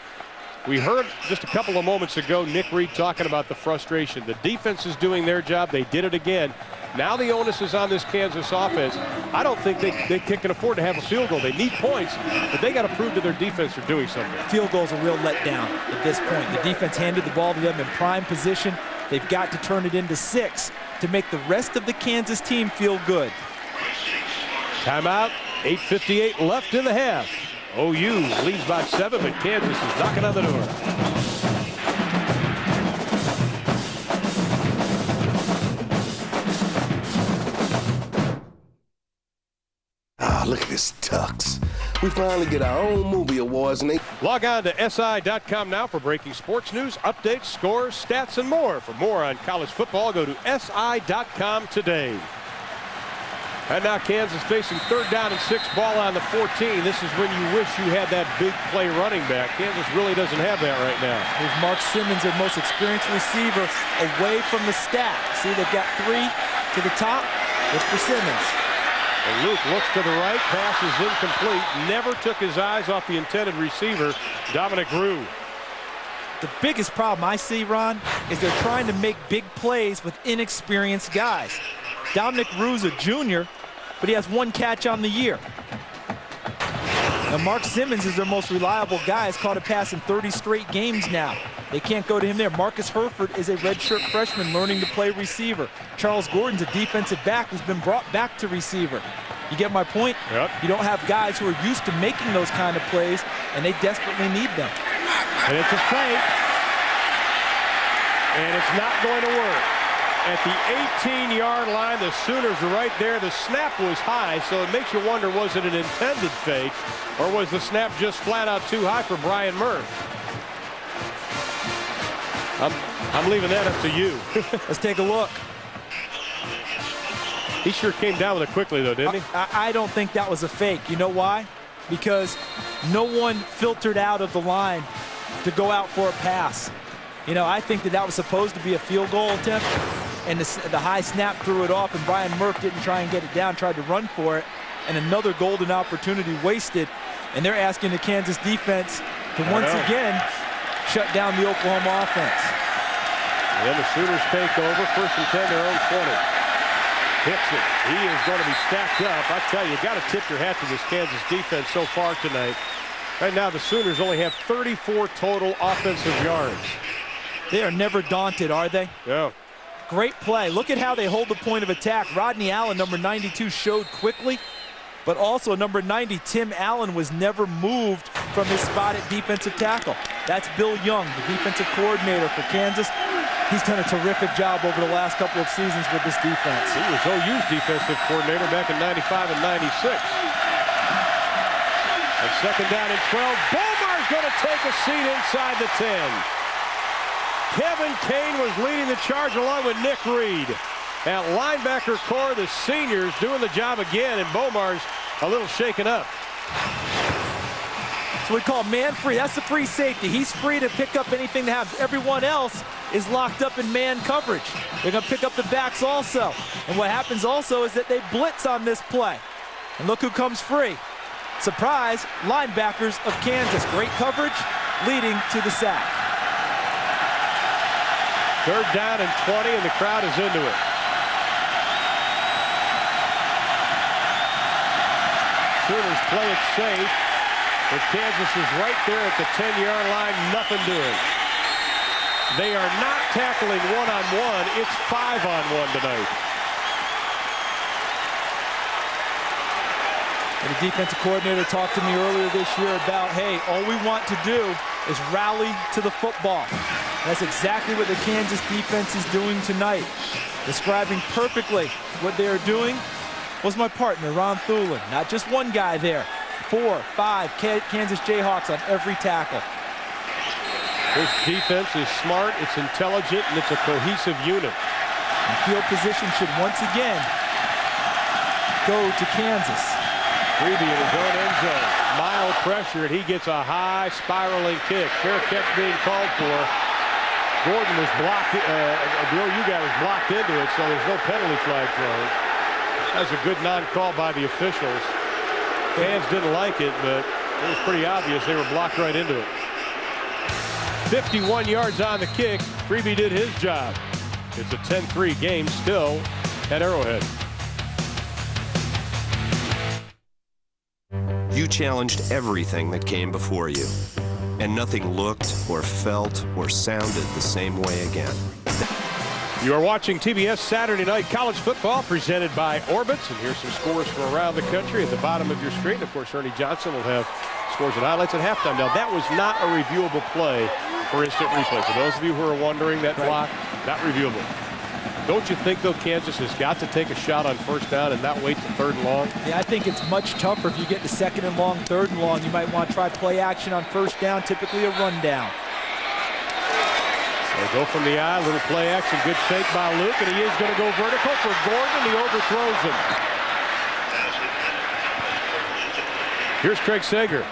We heard just a couple of moments ago Nick Reed talking about the frustration. The defense is doing their job. They did it again. Now the onus is on this Kansas offense. I don't think they can afford to have a field goal. They need points, but they got to prove to their defense they're doing something. Field goal's a real letdown at this point. The defense handed the ball to them in prime position. They've got to turn it into 6 to make the rest of the Kansas team feel good. Timeout, 8:58 left in the half. OU leads by 7, but Kansas is knocking on the door. Look at this tux. We finally get our own movie awards, and they... Log on to SI.com now for breaking sports news, updates, scores, stats, and more. For more on college football, go to SI.com today. And now Kansas facing third down and 6, ball on the 14. This is when you wish you had that big play running back. Kansas really doesn't have that right now. Here's Mark Simmons, their most experienced receiver, away from the stack. See, they've got 3 to the top. It's for Simmons. And Luke looks to the right, pass is incomplete. Never took his eyes off the intended receiver, Dominic Rue. The biggest problem I see, Ron, is they're trying to make big plays with inexperienced guys. Dominic Rue's a junior, but he has 1 catch on the year. Now, Mark Simmons is their most reliable guy. He's caught a pass in 30 straight games now. They can't go to him there. Marcus Herford is a redshirt freshman learning to play receiver. Charles Gordon's a defensive back who's been brought back to receiver. You get my point? Yep. You don't have guys who are used to making those kind of plays, and they desperately need them. And it's a fake. And it's not going to work. At the 18-yard line, the Sooners are right there. The snap was high, so it makes you wonder, was it an intended fake, or was the snap just flat out too high for Brian Murph? I'm leaving that up to you. Let's take a look. He sure came down with it quickly, though, didn't he? I don't think that was a fake. You know why? Because no one filtered out of the line to go out for a pass. You know, I think that was supposed to be a field goal attempt, and the high snap threw it off, and Brian Murph didn't try and get it down, tried to run for it, and another golden opportunity wasted, and they're asking the Kansas defense to once again shut down the Oklahoma offense. And then the Sooners take over, 1st and 10, their own 20. Hits it. He is going to be stacked up. I tell you, you got to tip your hat to this Kansas defense so far tonight. Right now, the Sooners only have 34 total offensive yards. They are never daunted, are they? Yeah. Great play. Look at how they hold the point of attack. Rodney Allen, number 92, showed quickly, but also number 90, Tim Allen, was never moved from his spot at defensive tackle. That's Bill Young, the defensive coordinator for Kansas. He's done a terrific job over the last couple of seasons with this defense. He was OU's defensive coordinator back in 95 and 96. And 2nd down and 12. Bomar's going to take a seat inside the 10. Kevin Kane was leading the charge along with Nick Reed. At linebacker core, the seniors doing the job again, and Bomar's a little shaken up. So we call man free. That's the free safety. He's free to pick up anything that happens. Everyone else is locked up in man coverage. They're going to pick up the backs also. And what happens also is that they blitz on this play. And look who comes free. Surprise, linebackers of Kansas. Great coverage leading to the sack. 3rd down and 20, and the crowd is into it. Sooners play it safe, but Kansas is right there at the 10-yard line, nothing doing. They are not tackling one-on-one. It's 5-on-1 tonight. And the defensive coordinator talked to me earlier this year about, hey, all we want to do is rally to the football. That's exactly what the Kansas defense is doing tonight. Describing perfectly what they are doing was my partner, Ron Thulin. Not just one guy there. 4, 5 Kansas Jayhawks on every tackle. This defense is smart, it's intelligent, and it's a cohesive unit. And field position should once again go to Kansas. Freebie in his own end zone. Mild pressure, and he gets a high spiraling kick. Fair catch being called for. Gordon was blocked. The OU guy was blocked into it, so there's no penalty flag thrown. That's a good non-call by the officials. Fans didn't like it, but it was pretty obvious they were blocked right into it. 51 yards on the kick. Freebie did his job. It's a 10-3 game still at Arrowhead. You challenged everything that came before you, and nothing looked or felt or sounded the same way again. You are watching TBS Saturday Night College Football presented by Orbitz, and here's some scores from around the country at the bottom of your screen. Of course, Ernie Johnson will have scores and highlights at halftime. Now, that was not a reviewable play for instant replay. For those of you who are wondering, that block, not reviewable. Don't you think, though, Kansas has got to take a shot on 1st down and not wait to 3rd and long? Yeah, I think it's much tougher if you get to 2nd and long, 3rd and long. You might want to try play action on 1st down, typically a rundown. They go from the eye, little play action, good fake by Luke, and he is going to go vertical for Gordon. He overthrows him. Here's Craig Sager.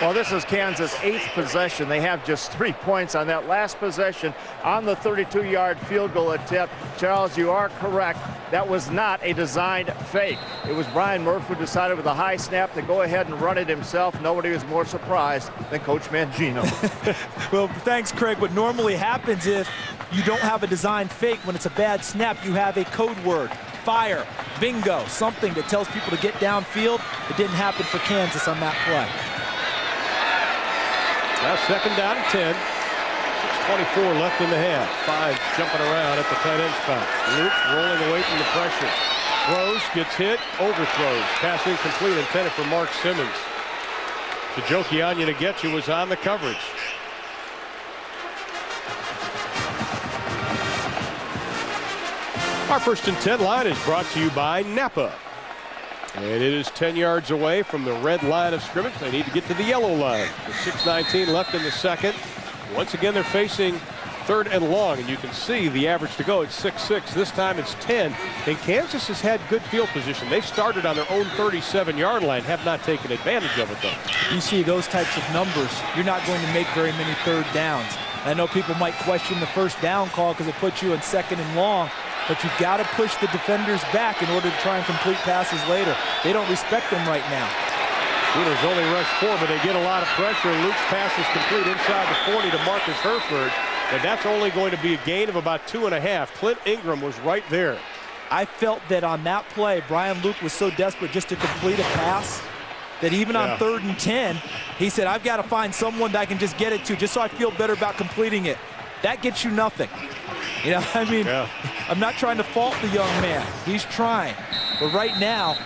Well, this is Kansas' 8th possession. They have just 3 points on that last possession on the 32-yard field goal attempt. Charles, you are correct. That was not a designed fake. It was Brian Murphy who decided with a high snap to go ahead and run it himself. Nobody was more surprised than Coach Mangino. Well, thanks, Craig. What normally happens if you don't have a designed fake, when it's a bad snap, you have a code word. Fire, bingo, something that tells people to get downfield. It didn't happen for Kansas on that play. Now 2nd down and 10. 6:24 left in the half. 5 jumping around at the tight end spot. Luke rolling away from the pressure. throws, gets hit, overthrows. Pass incomplete, intended for Mark Simmons. Jokianya to get you was on the coverage. Our 1st and 10 line is brought to you by Napa. And it is 10 yards away from the red line of scrimmage. They need to get to the yellow line. With 6:19 left in the second. Once again, they're facing 3rd and long, and you can see the average to go. It's 6-6. This time it's 10. And Kansas has had good field position. They've started on their own 37-yard line, have not taken advantage of it, though. You see those types of numbers, you're not going to make very many 3rd downs. I know people might question the 1st down call because it puts you in 2nd and long, but you've got to push the defenders back in order to try and complete passes later. They don't respect them right now. Sooners only rush 4, but they get a lot of pressure. Luke's pass is complete inside the 40 to Marcus Herford, and that's only going to be a gain of about 2.5. Clint Ingram was right there. I felt that on that play, Brian Luke was so desperate just to complete a pass that even on 3rd and 10, he said, I've got to find someone that I can just get it to just so I feel better about completing it. That gets you nothing. You know, I mean, I'm not trying to fault the young man. He's trying. But right now,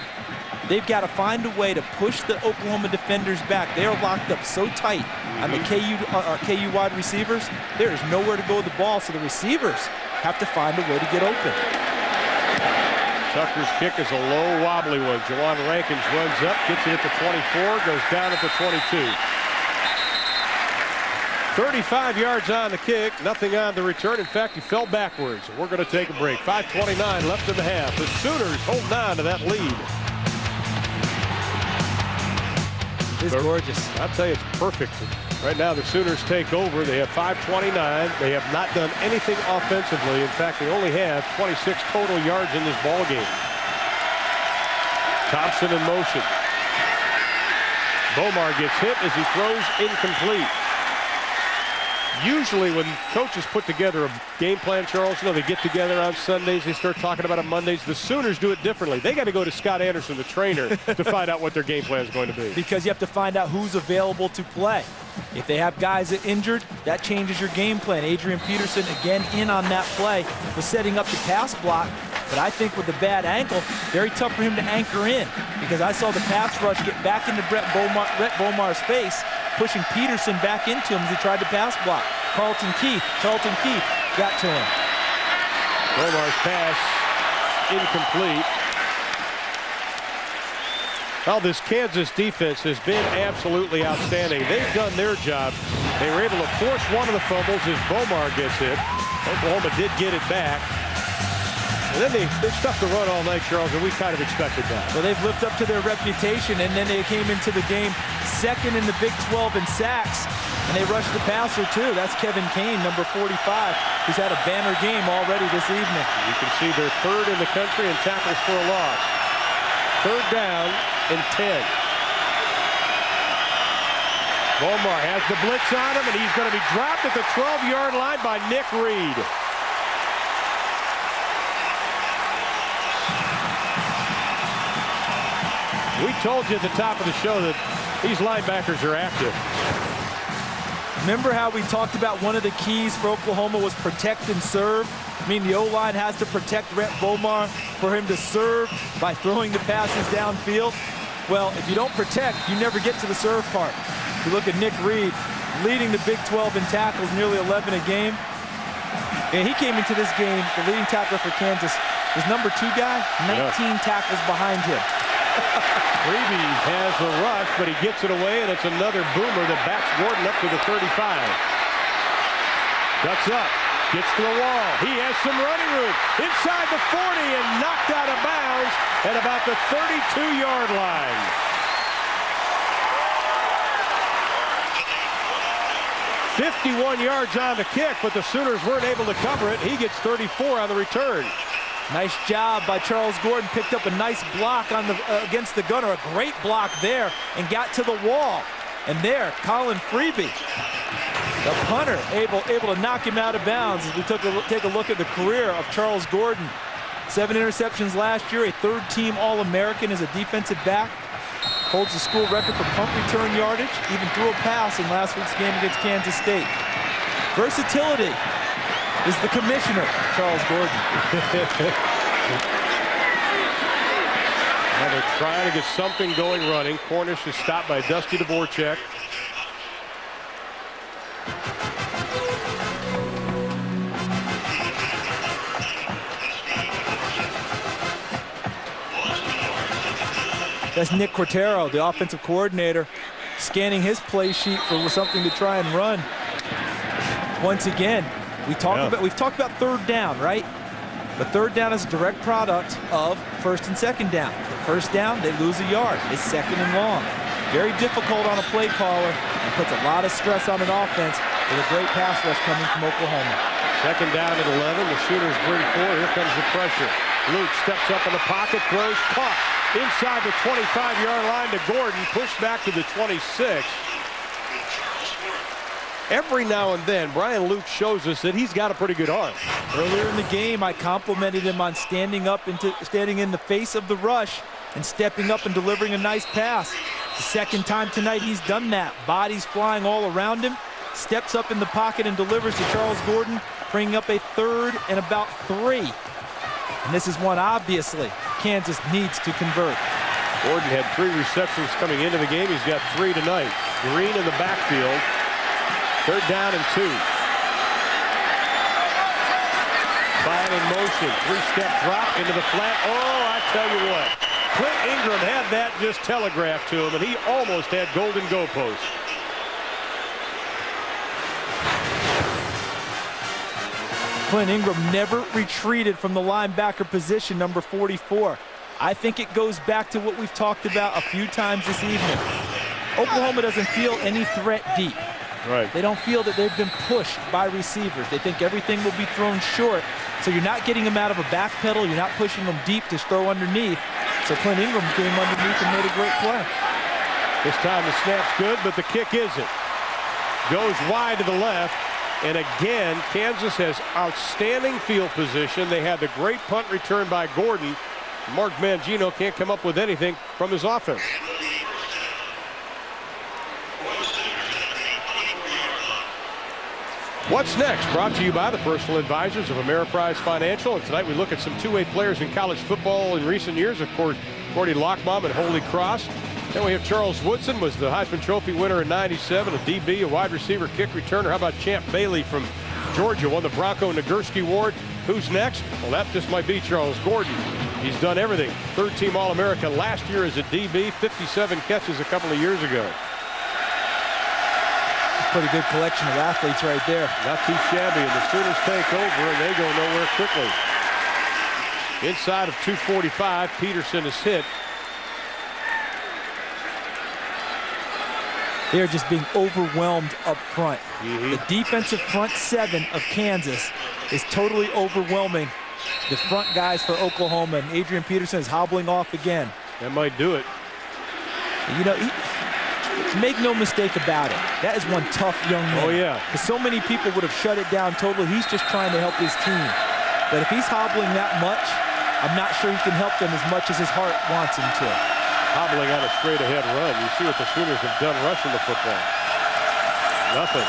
they've got to find a way to push the Oklahoma defenders back. They are locked up so tight on the KU wide receivers. There is nowhere to go with the ball, so the receivers have to find a way to get open. Tucker's kick is a low, wobbly one. Jawan Rankins runs up, gets it at the 24, goes down at the 22. 35 yards on the kick, nothing on the return. In fact, he fell backwards. We're going to take a break. 5:29 left in the half. The Sooners hold on to that lead. It's gorgeous. I'll tell you, it's perfect. Right now, the Sooners take over. They have 5:29. They have not done anything offensively. In fact, they only have 26 total yards in this ball game. Thompson in motion. Bomar gets hit as he throws incomplete. Usually when coaches put together a game plan, Charles, you know, they get together on Sundays, they start talking about it Mondays. The Sooners do it differently. They got to go to Scott Anderson, the trainer, to find out what their game plan is going to be. Because you have to find out who's available to play. If they have guys that injured, that changes your game plan. Adrian Peterson, again, in on that play, was setting up the pass block. But I think with the bad ankle, very tough for him to anchor in, because I saw the pass rush get back into Brett Bomar's face, pushing Peterson back into him as he tried to pass block. Carlton Keith got to him. Bomar's pass incomplete. Well, this Kansas defense has been absolutely outstanding. They've done their job. They were able to force one of the fumbles as Bomar gets hit. Oklahoma did get it back. And then they stuck the run all night, Charles, and we kind of expected that. Well, they've lived up to their reputation, and then they came into the game second in the Big 12 in sacks, and they rushed the passer, too. That's Kevin Kane, number 45, who's had a banner game already this evening. You can see they're 3rd in the country in tackles for a loss. 3rd down and 10. Bomar has the blitz on him, and he's going to be dropped at the 12-yard line by Nick Reed. We told you at the top of the show that these linebackers are active. Remember how we talked about one of the keys for Oklahoma was protect and serve? I mean, the O-line has to protect Brett Bomar for him to serve by throwing the passes downfield. Well, if you don't protect, you never get to the serve part. If you look at Nick Reed, leading the Big 12 in tackles, nearly 11 a game. And he came into this game, the leading tackler for Kansas, his number 2 guy, 19 tackles behind him. Freebie has the rush, but he gets it away, and it's another boomer that backs Gordon up to the 35. Cuts up, gets to the wall. He has some running room inside the 40 and knocked out of bounds at about the 32-yard line. "51 yards on the kick, but the Sooners weren't able to cover it. He gets 34 on the return. Nice job by Charles Gordon. Picked up a nice block on the against the gunner. A great block there, and got to the wall. And there, Colin Freebie, the punter, able to knock him out of bounds. As we take a look at the career of Charles Gordon. 7 interceptions last year, a 3rd-team All-American as a defensive back. Holds the school record for punt return yardage. Even threw a pass in last week's game against Kansas State. Versatility is the commissioner, Charles Gordon. Now they're trying to get something going running. Cornish is stopped by Dusty Dvorak. That's Nick Cortero, the offensive coordinator, scanning his play sheet for something to try and run. Once again, we've talked about third down, right? But third down is a direct product of first and second down. First down, they lose a yard. It's second and long. Very difficult on a play caller and puts a lot of stress on an offense with a great pass rush coming from Oklahoma. Second down at 11. The Sooners bring 4. Here comes the pressure. Luke steps up in the pocket, throws, caught inside the 25-yard line to Gordon, pushed back to the 26. Every now and then, Brian Luke shows us that he's got a pretty good arm. Earlier in the game, I complimented him on standing in the face of the rush and stepping up and delivering a nice pass. The second time tonight he's done that. Bodies flying all around him, steps up in the pocket and delivers to Charles Gordon, bringing up a 3rd and about 3. And this is one, obviously, Kansas needs to convert. Gordon had 3 receptions coming into the game. He's got 3 tonight. Green in the backfield. 3rd down and 2. Fine in motion. 3-step drop into the flat. Oh, I tell you what. Clint Ingram had that just telegraphed to him, and he almost had golden goalposts. Clint Ingram never retreated from the linebacker position, number 44. I think it goes back to what we've talked about a few times this evening. Oklahoma doesn't feel any threat deep. Right. They don't feel that they've been pushed by receivers. They think everything will be thrown short. So you're not getting them out of a back pedal. You're not pushing them deep to throw underneath. So Clint Ingram came underneath and made a great play. This time the snap's good, but the kick isn't. Goes wide to the left. And again, Kansas has outstanding field position. They had the great punt return by Gordon. Mark Mangino can't come up with anything from his offense. What's next? Brought to you by the personal advisors of Ameriprise Financial. And tonight we look at some two-way players in college football in recent years. Of course, Gordy Lockbaum and Holy Cross. Then we have Charles Woodson, was the Heisman Trophy winner in '97, a DB, a wide receiver, kick returner. How about Champ Bailey from Georgia, won the Bronco Nagurski Award. Who's next? Well, that just might be Charles Gordon. He's done everything. Third-team All-America last year as a DB, 57 catches a couple of years ago. Pretty good collection of athletes right there. Not too shabby, and the Sooners take over, and they go nowhere quickly. Inside of 245, Peterson is hit. They're just being overwhelmed up front. The defensive front 7 of Kansas is totally overwhelming the front guys for Oklahoma, and Adrian Peterson is hobbling off again. That might do it. You know, make no mistake about it, that is one tough young man. Oh, yeah. Because so many people would have shut it down totally. He's just trying to help his team. But if he's hobbling that much, I'm not sure he can help them as much as his heart wants him to. Hobbling on a straight-ahead run. You see what the Sooners have done rushing the football. Nothing.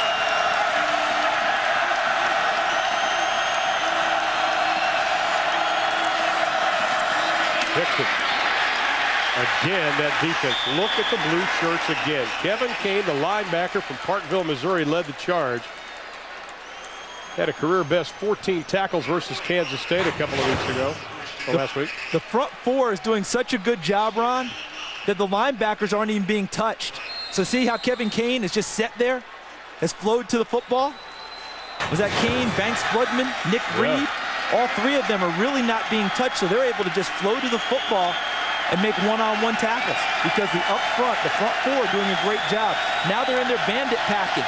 Picks it. Again, that defense. Look at the blue shirts again. Kevin Kane, the linebacker from Parkville, Missouri, led the charge. Had a career best 14 tackles versus Kansas State a couple of weeks ago, or last week. The front 4 is doing such a good job, Ron, that the linebackers aren't even being touched. So see how Kevin Kane is just set there, has flowed to the football? Was that Kane, Banks, Floodman, Nick Reed? All 3 of them are really not being touched, so they're able to just flow to the football and make one-on-one tackles, because the up front, the front 4 are doing a great job. Now they're in their bandit package.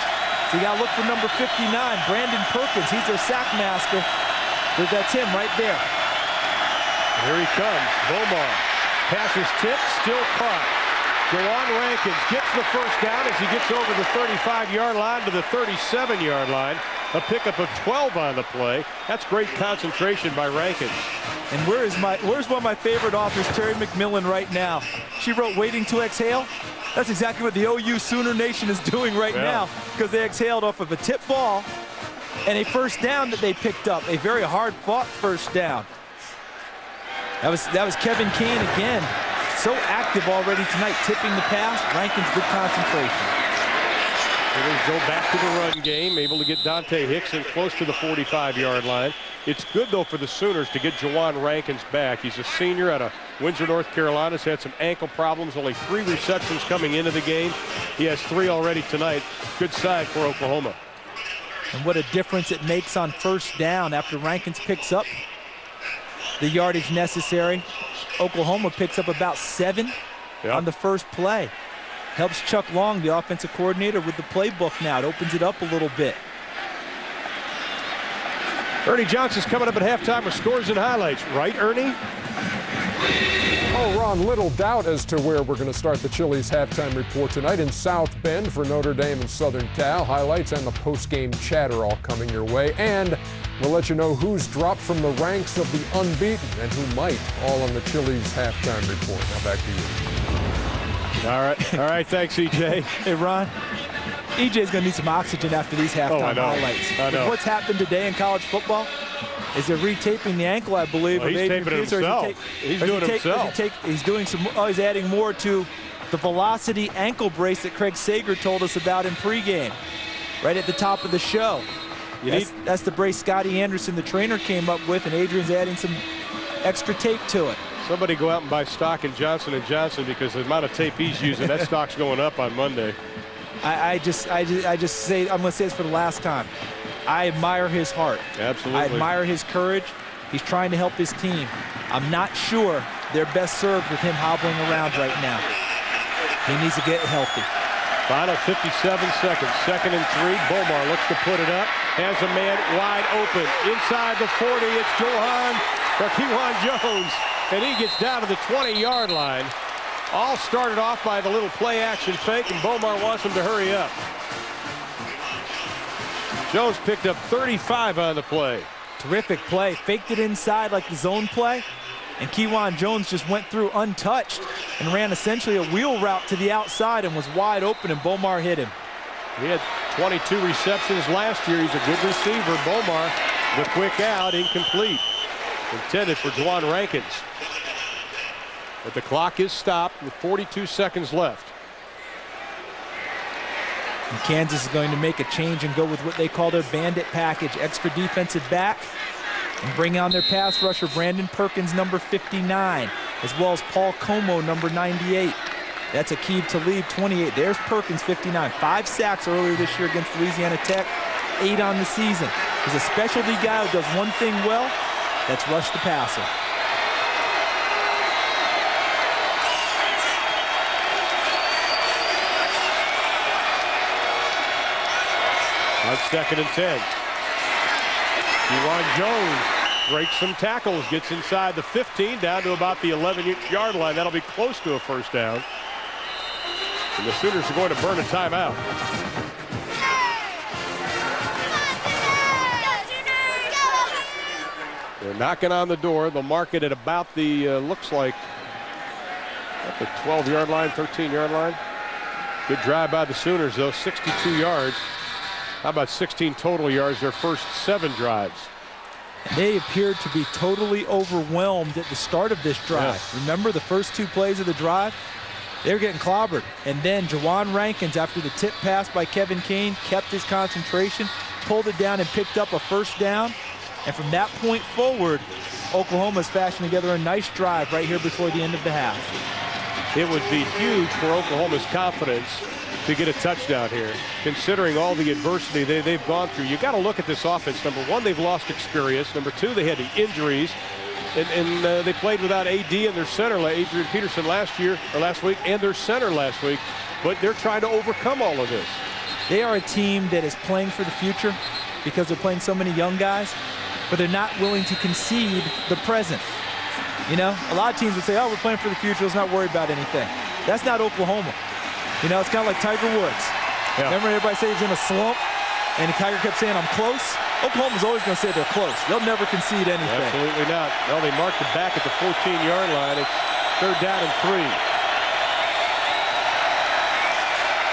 So you got to look for number 59, Brandon Perkins. He's their sack master. That's him right there. Here he comes, Bomar. Passes tipped, still caught. Jawan Rankins gets the first down as he gets over the 35-yard line to the 37-yard line. A pickup of 12 on the play. That's great concentration by Rankins. And where's one of my favorite authors, Terry McMillan, right now? She wrote Waiting to Exhale. That's exactly what the OU Sooner Nation is doing right now, because they exhaled off of a tip ball and a first down that they picked up, a very hard-fought first down. That was Kevin Kane again, so active already tonight, tipping the pass. Rankin's good concentration. They go back to the run game, able to get Dante Hickson close to the 45-yard line. It's good, though, for the Sooners to get Jawan Rankins back. He's a senior out of Windsor, North Carolina. He's had some ankle problems, only 3 receptions coming into the game. He has 3 already tonight. Good side for Oklahoma. And what a difference it makes on first down after Rankins picks up the yardage necessary. Oklahoma picks up about 7 on the first play. Helps Chuck Long, the offensive coordinator, with the playbook now. It opens it up a little bit. Ernie Johnson's coming up at halftime with scores and highlights. Right, Ernie? Oh, Ron, little doubt as to where we're going to start the Chili's halftime report tonight. In South Bend for Notre Dame and Southern Cal. Highlights and the post-game chatter all coming your way. And we'll let you know who's dropped from the ranks of the unbeaten and who might, all on the Chili's halftime report. Now back to you. All right, thanks, EJ. Hey, Ron, EJ's going to need some oxygen after these halftime highlights. I know. What's happened today in college football is they're retaping the ankle, I believe. Well, he's taping it himself. He's doing it himself. He's doing some. Oh, he's adding more to the Velocity ankle brace that Craig Sager told us about in pregame, right at the top of the show. That's the brace Scotty Anderson, the trainer, came up with, and Adrian's adding some extra tape to it. Somebody go out and buy stock in Johnson & Johnson, because the amount of tape he's using, that stock's going up on Monday. I just say, I'm going to say this for the last time. I admire his heart. Absolutely. I admire his courage. He's trying to help his team. I'm not sure they're best served with him hobbling around right now. He needs to get healthy. Final 57 seconds. 2nd and 3. Bomar looks to put it up. Has a man wide open. Inside the 40, it's Kewan Jones. And he gets down to the 20-yard line. All started off by the little play-action fake, and Bomar wants him to hurry up. Jones picked up 35 on the play. Terrific play. Faked it inside like the zone play, and Kewan Jones just went through untouched and ran essentially a wheel route to the outside and was wide open, and Bomar hit him. He had 22 receptions last year. He's a good receiver. Bomar, the quick out, incomplete. Intended for Jawan Rankins. But the clock is stopped with 42 seconds left. And Kansas is going to make a change and go with what they call their bandit package. Extra defensive back, and bring on their pass rusher, Brandon Perkins, number 59, as well as Paul Como, number 98. That's Aqib Talib, 28. There's Perkins, 59. 5 sacks earlier this year against Louisiana Tech, 8 on the season. He's a specialty guy who does one thing well. That's rush the passer. On 2nd and 10. Kewan Jones breaks some tackles, gets inside the 15, down to about the 11-yard line. That'll be close to a first down. And the Sooners are going to burn a timeout. They're knocking on the door. They'll mark it at about the, looks like, at the 12-yard line, 13-yard line. Good drive by the Sooners, though, 62 yards. How about 16 total yards, their first 7 drives? They appeared to be totally overwhelmed at the start of this drive. Yes. Remember the first 2 plays of the drive? They were getting clobbered. And then Jawan Rankins, after the tip pass by Kevin Kane, kept his concentration, pulled it down and picked up a first down. And from that point forward, Oklahoma's fashioned together a nice drive right here before the end of the half. It would be huge for Oklahoma's confidence to get a touchdown here, considering all the adversity they've gone through. You got to look at this offense. Number one, they've lost experience. Number two, they had the injuries, and they played without AD and their center, Adrian Peterson, last week, and their center last week. But they're trying to overcome all of this. They are a team that is playing for the future because they're playing so many young guys, but they're not willing to concede the present. You know, a lot of teams would say, oh, we're playing for the future, let's not worry about anything. That's not Oklahoma. You know, it's kind of like Tiger Woods. Yeah. Remember everybody said he's in a slump, and Tiger kept saying, I'm close? Oklahoma's always going to say they're close. They'll never concede anything. Absolutely not. Well, they marked it back at the 14-yard line. It's 3rd down and 3.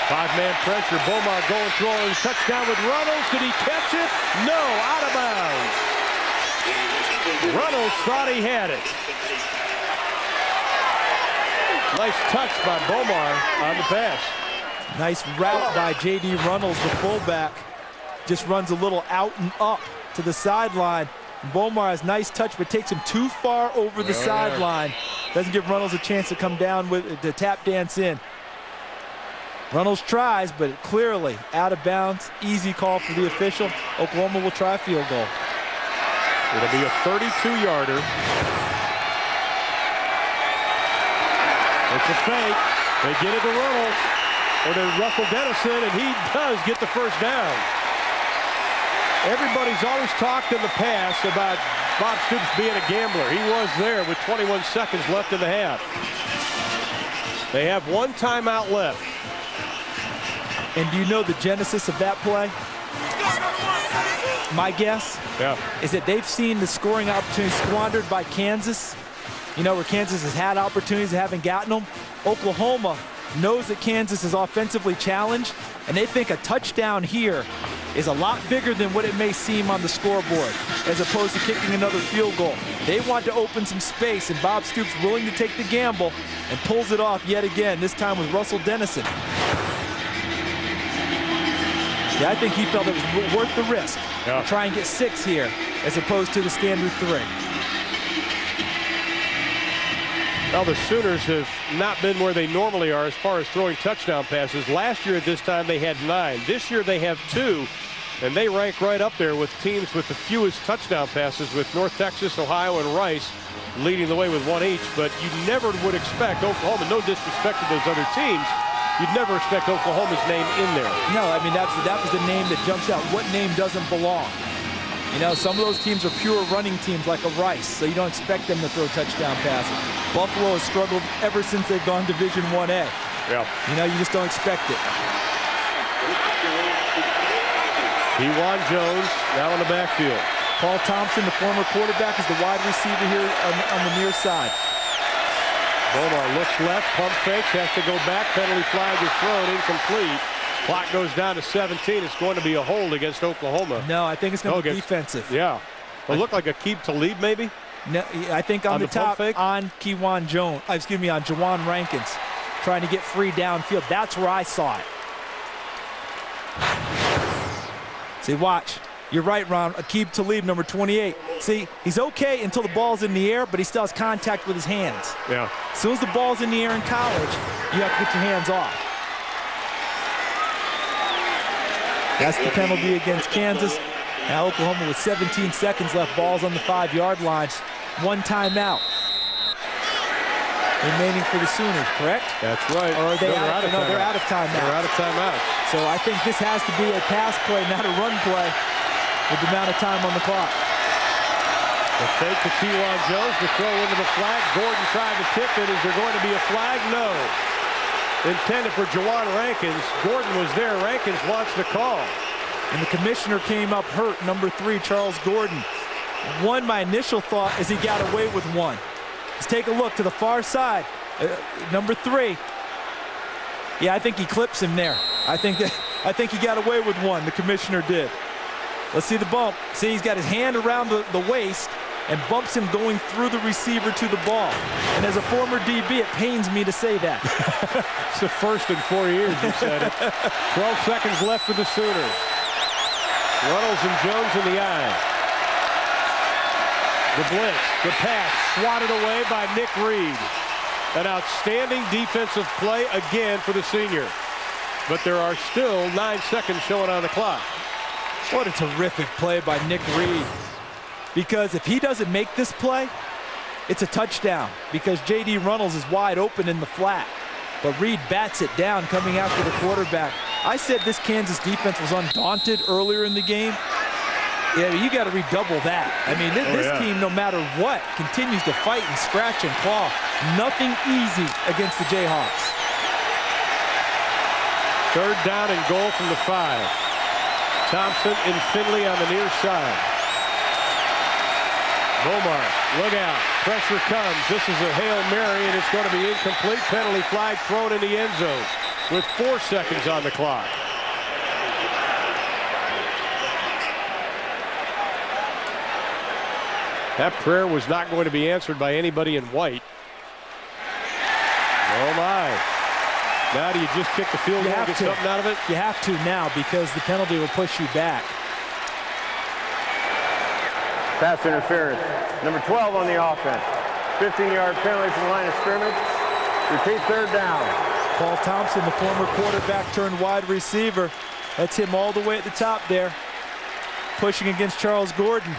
5-man pressure. Bomar going through his touchdown with Runnels. Did he catch it? No, out of bounds. Runnels thought he had it. Nice touch by Bomar on the pass. Nice route by J.D. Runnels, the fullback. Just runs a little out and up to the sideline. Bomar has nice touch, but takes him too far over the sideline. Doesn't give Runnels a chance to come down with the tap dance in. Runnels tries, but clearly out of bounds. Easy call for the official. Oklahoma will try a field goal. It'll be a 32-yarder. It's a fake. They get it to Runnels. Or to Russell Dennison, and he does get the first down. Everybody's always talked in the past about Bob Stoops being a gambler. He was there with 21 seconds left in the half. They have one timeout left. And do you know the genesis of that play? My guess is that they've seen the scoring opportunity squandered by Kansas. You know, where Kansas has had opportunities and haven't gotten them. Oklahoma knows that Kansas is offensively challenged, and they think a touchdown here is a lot bigger than what it may seem on the scoreboard, as opposed to kicking another field goal. They want to open some space, and Bob Stoops willing to take the gamble and pulls it off yet again, this time with Russell Dennison. Yeah, I think he felt it was worth the risk to try and get 6 here, as opposed to the standard 3. Well, the Sooners have not been where they normally are as far as throwing touchdown passes. Last year at this time they had 9. This year they have 2, and they rank right up there with teams with the fewest touchdown passes, with North Texas, Ohio, and Rice leading the way with 1 each. But you never would expect Oklahoma, no disrespect to those other teams, you'd never expect Oklahoma's name in there. No, I mean, that was the name that jumps out. What name doesn't belong? You know, some of those teams are pure running teams like a Rice, so you don't expect them to throw touchdown passes. Buffalo has struggled ever since they've gone Division 1A. Yeah. You know, you just don't expect it. Kewan Jones now in the backfield. Paul Thompson, the former quarterback, is the wide receiver here on the near side. Bomar looks left, pump fakes, has to go back. Penalty flag is thrown, incomplete. Clock goes down to 17. It's going to be a hold against Oklahoma. No, I think it's going to be defensive. Yeah. It looked like Aqib Talib, maybe? No, I think on the top, on Kewan Jones, excuse me, on Jawan Rankins, trying to get free downfield. That's where I saw it. See, watch. You're right, Ron. Aqib Talib, number 28. See, he's okay until the ball's in the air, but he still has contact with his hands. Yeah. As soon as the ball's in the air in college, you have to get your hands off. That's the penalty against Kansas. Now Oklahoma with 17 seconds left. Ball's on the 5-yard line. 1 timeout remaining for the Sooners, correct? That's right. Or are they out of timeout? No, they're out of timeout. They're out of timeout. So I think this has to be a pass play, not a run play, with the amount of time on the clock. The fake to Kewan Jones, the throw into the flag. Gordon tried to tip it. Is there going to be a flag? No. Intended for Jawan Rankins. Gordon was there. Rankins wants the call. And the commissioner came up hurt, number 3, Charles Gordon. My initial thought is he got away with 1. Let's take a look to the far side. Number 3. Yeah, I think he clips him there. I think he got away with 1. The commissioner did. Let's see the bump. See, he's got his hand around the waist and bumps him going through the receiver to the ball. And as a former DB, it pains me to say that. It's the first in 4 years you said it. 12 seconds left for the Sooners. Runnels and Jones in the eye. The blitz, the pass, swatted away by Nick Reed. An outstanding defensive play again for the senior. But there are still 9 seconds showing on the clock. What a terrific play by Nick Reed. Because if he doesn't make this play, it's a touchdown. Because J.D. Runnels is wide open in the flat. But Reed bats it down coming after the quarterback. I said this Kansas defense was undaunted earlier in the game. Yeah, you got to redouble that. I mean, this team, no matter what, continues to fight and scratch and claw. Nothing easy against the Jayhawks. 3rd down and goal from the 5. Thompson and Finley on the near side. Bomar, look out. Pressure comes. This is a Hail Mary, and it's going to be incomplete. Penalty flag thrown in the end zone with 4 seconds on the clock. That prayer was not going to be answered by anybody in white. Oh, my. Now do you just kick the field goal and get something out of it? You have to now because the penalty will push you back. Pass interference. Number 12 on the offense. 15-yard penalty from the line of scrimmage. Repeat third down. Paul Thompson, the former quarterback turned wide receiver. That's him all the way at the top there. Pushing against Charles Gordon.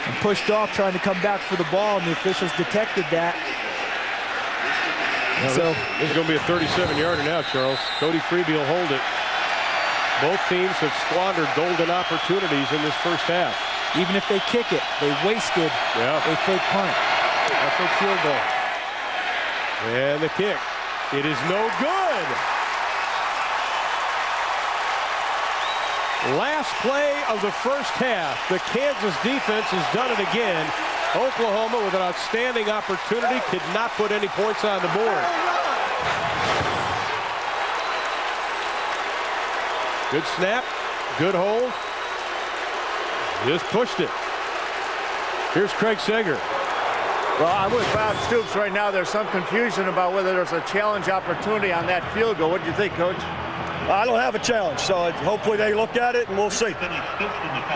And pushed off trying to come back for the ball, and the officials detected that. So this is going to be a 37-yarder now, Charles. Cody Freeby will hold it. Both teams have squandered golden opportunities in this first half. Even if they kick it, they wasted a fake punt. A fake field goal. And the kick. It is no good. Last play of the first half. The Kansas defense has done it again. Oklahoma with an outstanding opportunity could not put any points on the board. Good snap. Good hold. Just pushed it. Here's Craig Sager. Well, I'm with Bob Stoops right now. There's some confusion about whether there's a challenge opportunity on that field goal. What do you think, Coach? I don't have a challenge, so hopefully they look at it and we'll see.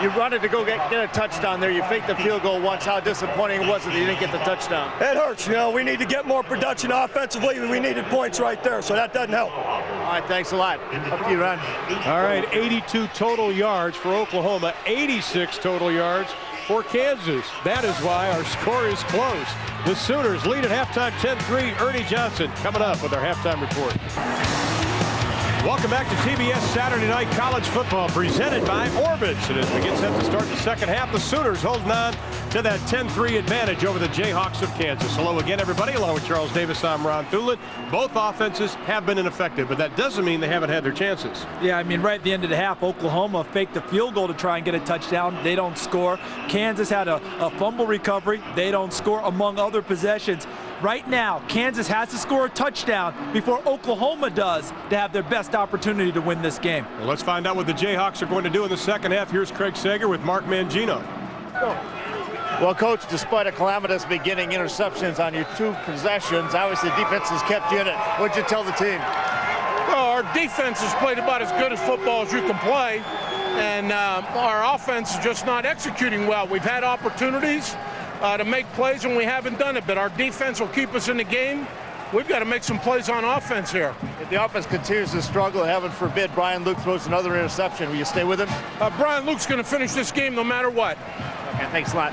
You wanted to go get a touchdown there. You faked the field goal once. How disappointing was it that you didn't get the touchdown? It hurts. You know, we need to get more production offensively. We needed points right there, so that doesn't help. All right, thanks a lot. Up to you, Ron. All right, 82 total yards for Oklahoma, 86 total yards for Kansas. That is why our score is close. The Sooners lead at halftime 10-3. Ernie Johnson coming up with our halftime report. Welcome back to TBS Saturday Night College Football presented by Orbitz. And as we get set to start the second half, the Sooners holding on to that 10-3 advantage over the Jayhawks of Kansas. Hello again, everybody. Along with Charles Davis, I'm Ron Thulin. Both offenses have been ineffective, but that doesn't mean they haven't had their chances. Yeah, I mean, right at the end of the half, Oklahoma faked a field goal to try and get a touchdown. They don't score. Kansas had a fumble recovery. They don't score, among other possessions. Right now, Kansas has to score a touchdown before Oklahoma does to have their best opportunity to win this game. Well, let's find out what the Jayhawks are going to do in the second half. Here's Craig Sager with Mark Mangino. Well, Coach, despite a calamitous beginning, interceptions on your two possessions, obviously the defense has kept you in it. What'd you tell the team? Well, our defense has played about as good as football as you can play, and our offense is just not executing well. We've had opportunities to make plays, and we haven't done it, but our defense will keep us in the game. We've got to make some plays on offense here. If the offense continues to struggle, heaven forbid, Brian Luke throws another interception, will you stay with him? Brian Luke's going to finish this game no matter what. Okay, thanks a lot.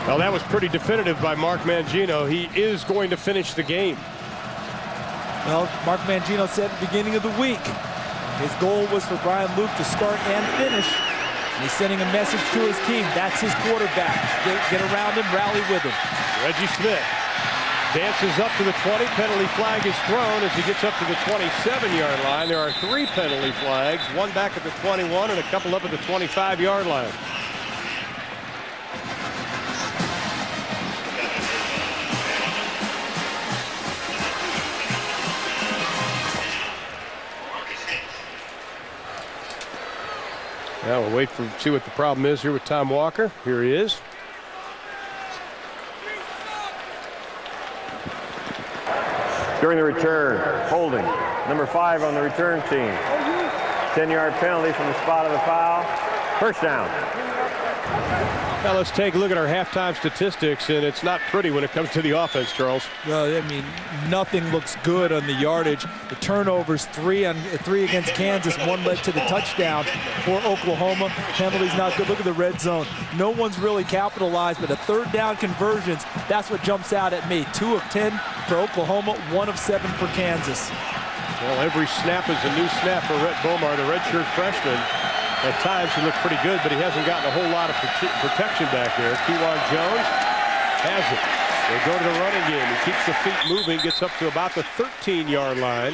Well, that was pretty definitive by Mark Mangino. He is going to finish the game. Well, Mark Mangino said at the beginning of the week, his goal was for Brian Luke to start and finish. And he's sending a message to his team. That's his quarterback. Get around him, rally with him. Reggie Smith dances up to the 20. Penalty flag is thrown as he gets up to the 27-yard line. There are 3 penalty flags, one back at the 21 and a couple up at the 25-yard line. Now we'll wait for see what the problem is here with Tom Walker. Here he is. During the return, holding. Number 5 on the return team. 10-yard penalty from the spot of the foul. First down. Now let's take a look at our halftime statistics, and it's not pretty when it comes to the offense, Charles. Well, I mean, nothing looks good on the yardage. The turnovers, 3 against Kansas, 1 led to the touchdown for Oklahoma. Penalties not good. Look at the red zone. No one's really capitalized, but the third down conversions, that's what jumps out at me. 2 of 10 for Oklahoma, 1 of 7 for Kansas. Well, every snap is a new snap for Rhett Bomar, the redshirt freshman. At times he looked pretty good, but he hasn't gotten a whole lot of protection back there. Kewan Jones has it. They go to the running game. He keeps the feet moving, gets up to about the 13-yard line.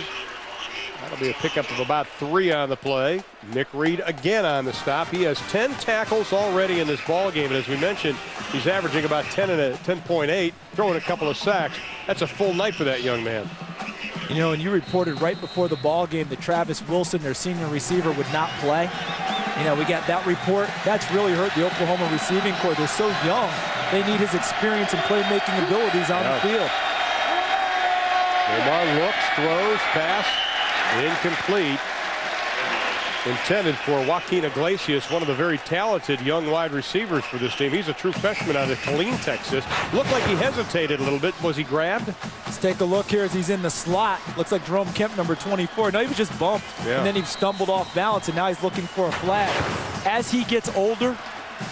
That'll be a pickup of about 3 on the play. Nick Reed again on the stop. He has 10 tackles already in this ball game, and as we mentioned, he's averaging about 10.8, throwing a couple of sacks. That's a full night for that young man. You know, and you reported right before the ball game that Travis Wilson, their senior receiver, would not play. You know, we got that report. That's really hurt the Oklahoma receiving corps. They're so young. They need his experience and playmaking abilities on the field. Omar looks, throws, pass, incomplete. Intended for Joaquin Iglesias, one of the very talented young wide receivers for this team. He's a true freshman out of Killeen, Texas. Looked like he hesitated a little bit. Was he grabbed? Let's take a look here as he's in the slot. Looks like Jerome Kemp, number 24. No, he was just bumped, and then he stumbled off balance, and now he's looking for a flag. As he gets older,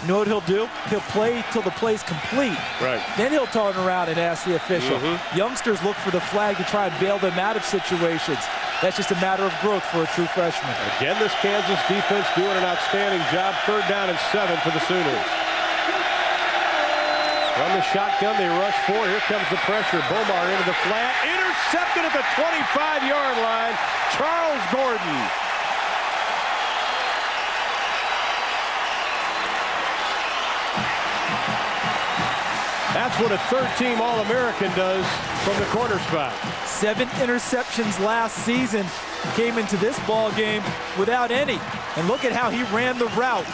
you know what he'll do? He'll play till the play's complete. Right. Then he'll turn around and ask the official. Youngsters look for the flag to try and bail them out of situations. That's just a matter of growth for a true freshman. Again, this Kansas defense doing an outstanding job. 3rd down and 7 for the Sooners. From the shotgun, they rush forward. Here comes the pressure. Bomar into the flat. Intercepted at the 25-yard line. Charles Gordon. That's what a third-team All-American does from the corner spot. 7 interceptions last season. Came into this ball game without any. And look at how he ran the route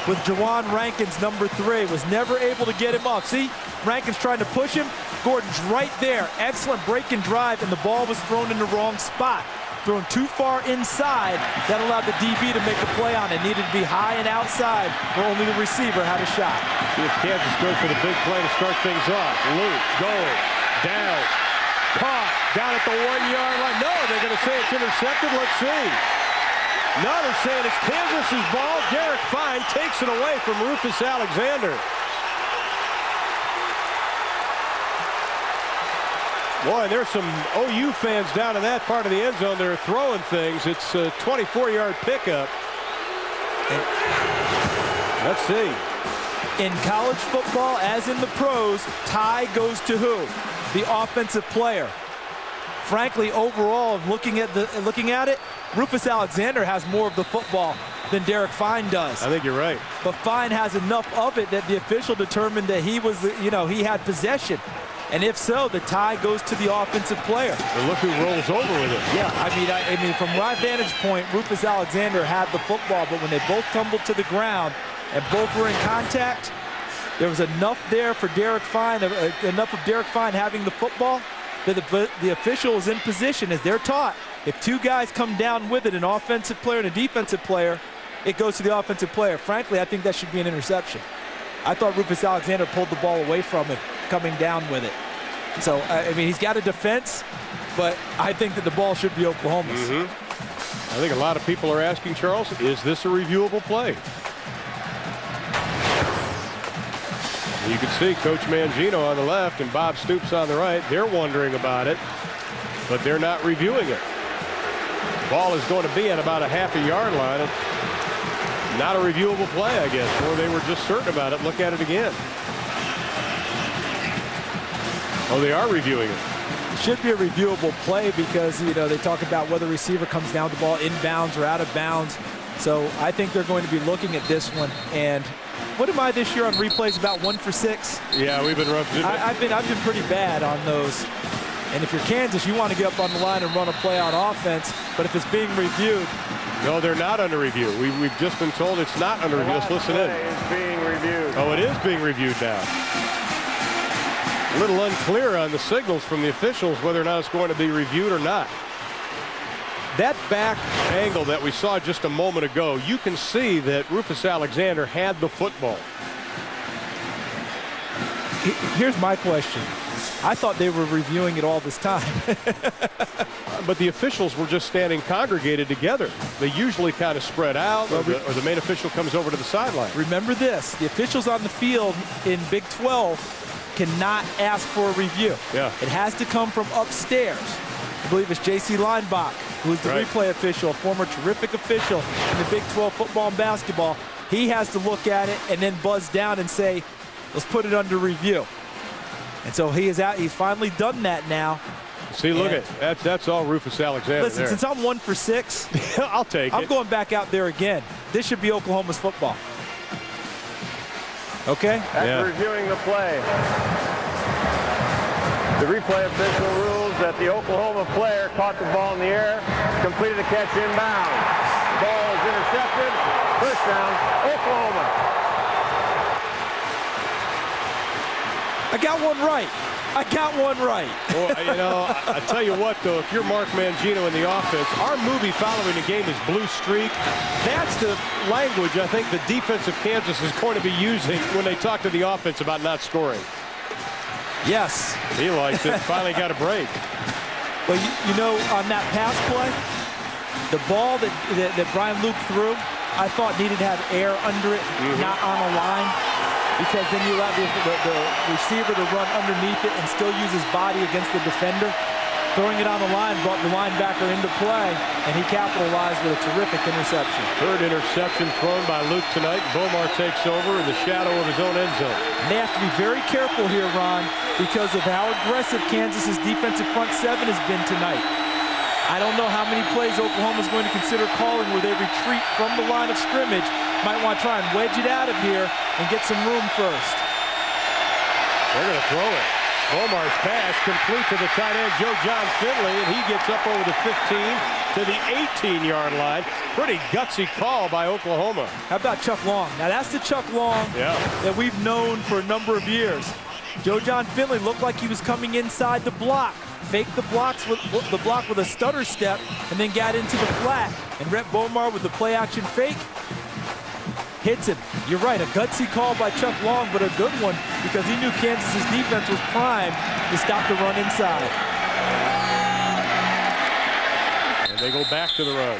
with Jawan Rankins, number 3. Was never able to get him off. See, Rankins trying to push him. Gordon's right there. Excellent break and drive, and the ball was thrown in the wrong spot. Thrown too far inside. That allowed the DB to make a play on it. Needed to be high and outside where only the receiver had a shot. See if Kansas goes for the big play to start things off. Luke going down. Caught down at the 1-yard line. No, they're going to say it's intercepted. Let's see. No, they're saying it's Kansas's ball. Derek Fine takes it away from Rufus Alexander. Boy, there's some OU fans down in that part of the end zone. They're throwing things. It's a 24-yard pickup. Let's see. In college football, as in the pros, tie goes to who? The offensive player. Frankly, overall, looking at it, Rufus Alexander has more of the football than Derek Fine does. I think you're right. But Fine has enough of it that the official determined that he was, he had possession. And if so, the tie goes to the offensive player. And look who rolls over with it. Yeah, I mean, from my vantage point, Rufus Alexander had the football, but when they both tumbled to the ground and both were in contact, there was enough there for Derek Fine, enough of Derek Fine having the football that the official is in position, as they're taught. If 2 guys come down with it, an offensive player and a defensive player, it goes to the offensive player. Frankly, I think that should be an interception. I thought Rufus Alexander pulled the ball away from him coming down with it. So, I mean, he's got a defense, but I think that the ball should be Oklahoma's. I think a lot of people are asking, Charles, is this a reviewable play? You can see Coach Mangino on the left and Bob Stoops on the right. They're wondering about it, but they're not reviewing it. The ball is going to be at about a half-a-yard line. It's not a reviewable play, I guess, or they were just certain about it. Look at it again. Oh, they are reviewing it. It should be a reviewable play because, they talk about whether the receiver comes down with the ball inbounds or out of bounds. So I think they're going to be looking at this one. And what am I this year on replays, about 1 for 6? Yeah, we've been rough. I've been pretty bad on those. And if you're Kansas, you want to get up on the line and run a play on offense. But if it's being reviewed. No, they're not under review. We've just been told it's not under review. Let's listen in. It's being reviewed. Oh, it is being reviewed now. A little unclear on the signals from the officials whether or not it's going to be reviewed or not. That back angle that we saw just a moment ago, you can see that Rufus Alexander had the football. Here's my question. I thought they were reviewing it all this time. But the officials were just standing congregated together. They usually kind of spread out, or the main official comes over to the sideline. Remember this, the officials on the field in Big 12 cannot ask for a review. Yeah. It has to come from upstairs. I believe it's J.C. Leinbach, who's the replay official, a former terrific official in the Big 12 football and basketball. He has to look at it and then buzz down and say, let's put it under review. And so he is out. He's finally done that now. See, look at that's all Rufus Alexander. Listen, since I'm 1 for 6, I'll take it. I'm going back out there again. This should be Oklahoma's football. Okay? After reviewing the play, the replay official rules that the Oklahoma player caught the ball in the air, completed a catch inbound. The ball is intercepted. First down, Oklahoma. I got one right. I got one right. Well, you know, I tell you what, though, if you're Mark Mangino in the offense, our movie following the game is Blue Streak. That's the language I think the defense of Kansas is going to be using when they talk to the offense about not scoring. Yes. He likes it. Finally got a break. Well, you know, on that pass play, the ball that Brian Luke threw, I thought needed to have air under it, not on a line. Because then you allow the receiver to run underneath it and still use his body against the defender. Throwing it on the line brought the linebacker into play, and he capitalized with a terrific interception. Third interception thrown by Luke tonight. Bomar takes over in the shadow of his own end zone. And they have to be very careful here, Ron, because of how aggressive Kansas's defensive front seven has been tonight. I don't know how many plays Oklahoma's going to consider calling where they retreat from the line of scrimmage. Might want to try and wedge it out of here and get some room first. They're going to throw it. Bomar's pass complete to the tight end, John Finley, and he gets up over the 15 to the 18-yard line. Pretty gutsy call by Oklahoma. How about Chuck Long? Now that's the Chuck Long that we've known for a number of years. John Finley looked like he was coming inside the block. Faked the block with a stutter step and then got into the flat. And Rhett Bomar with the play-action fake hits him. You're right, a gutsy call by Chuck Long, but a good one because he knew Kansas's defense was primed to stop the run inside. And they go back to the run.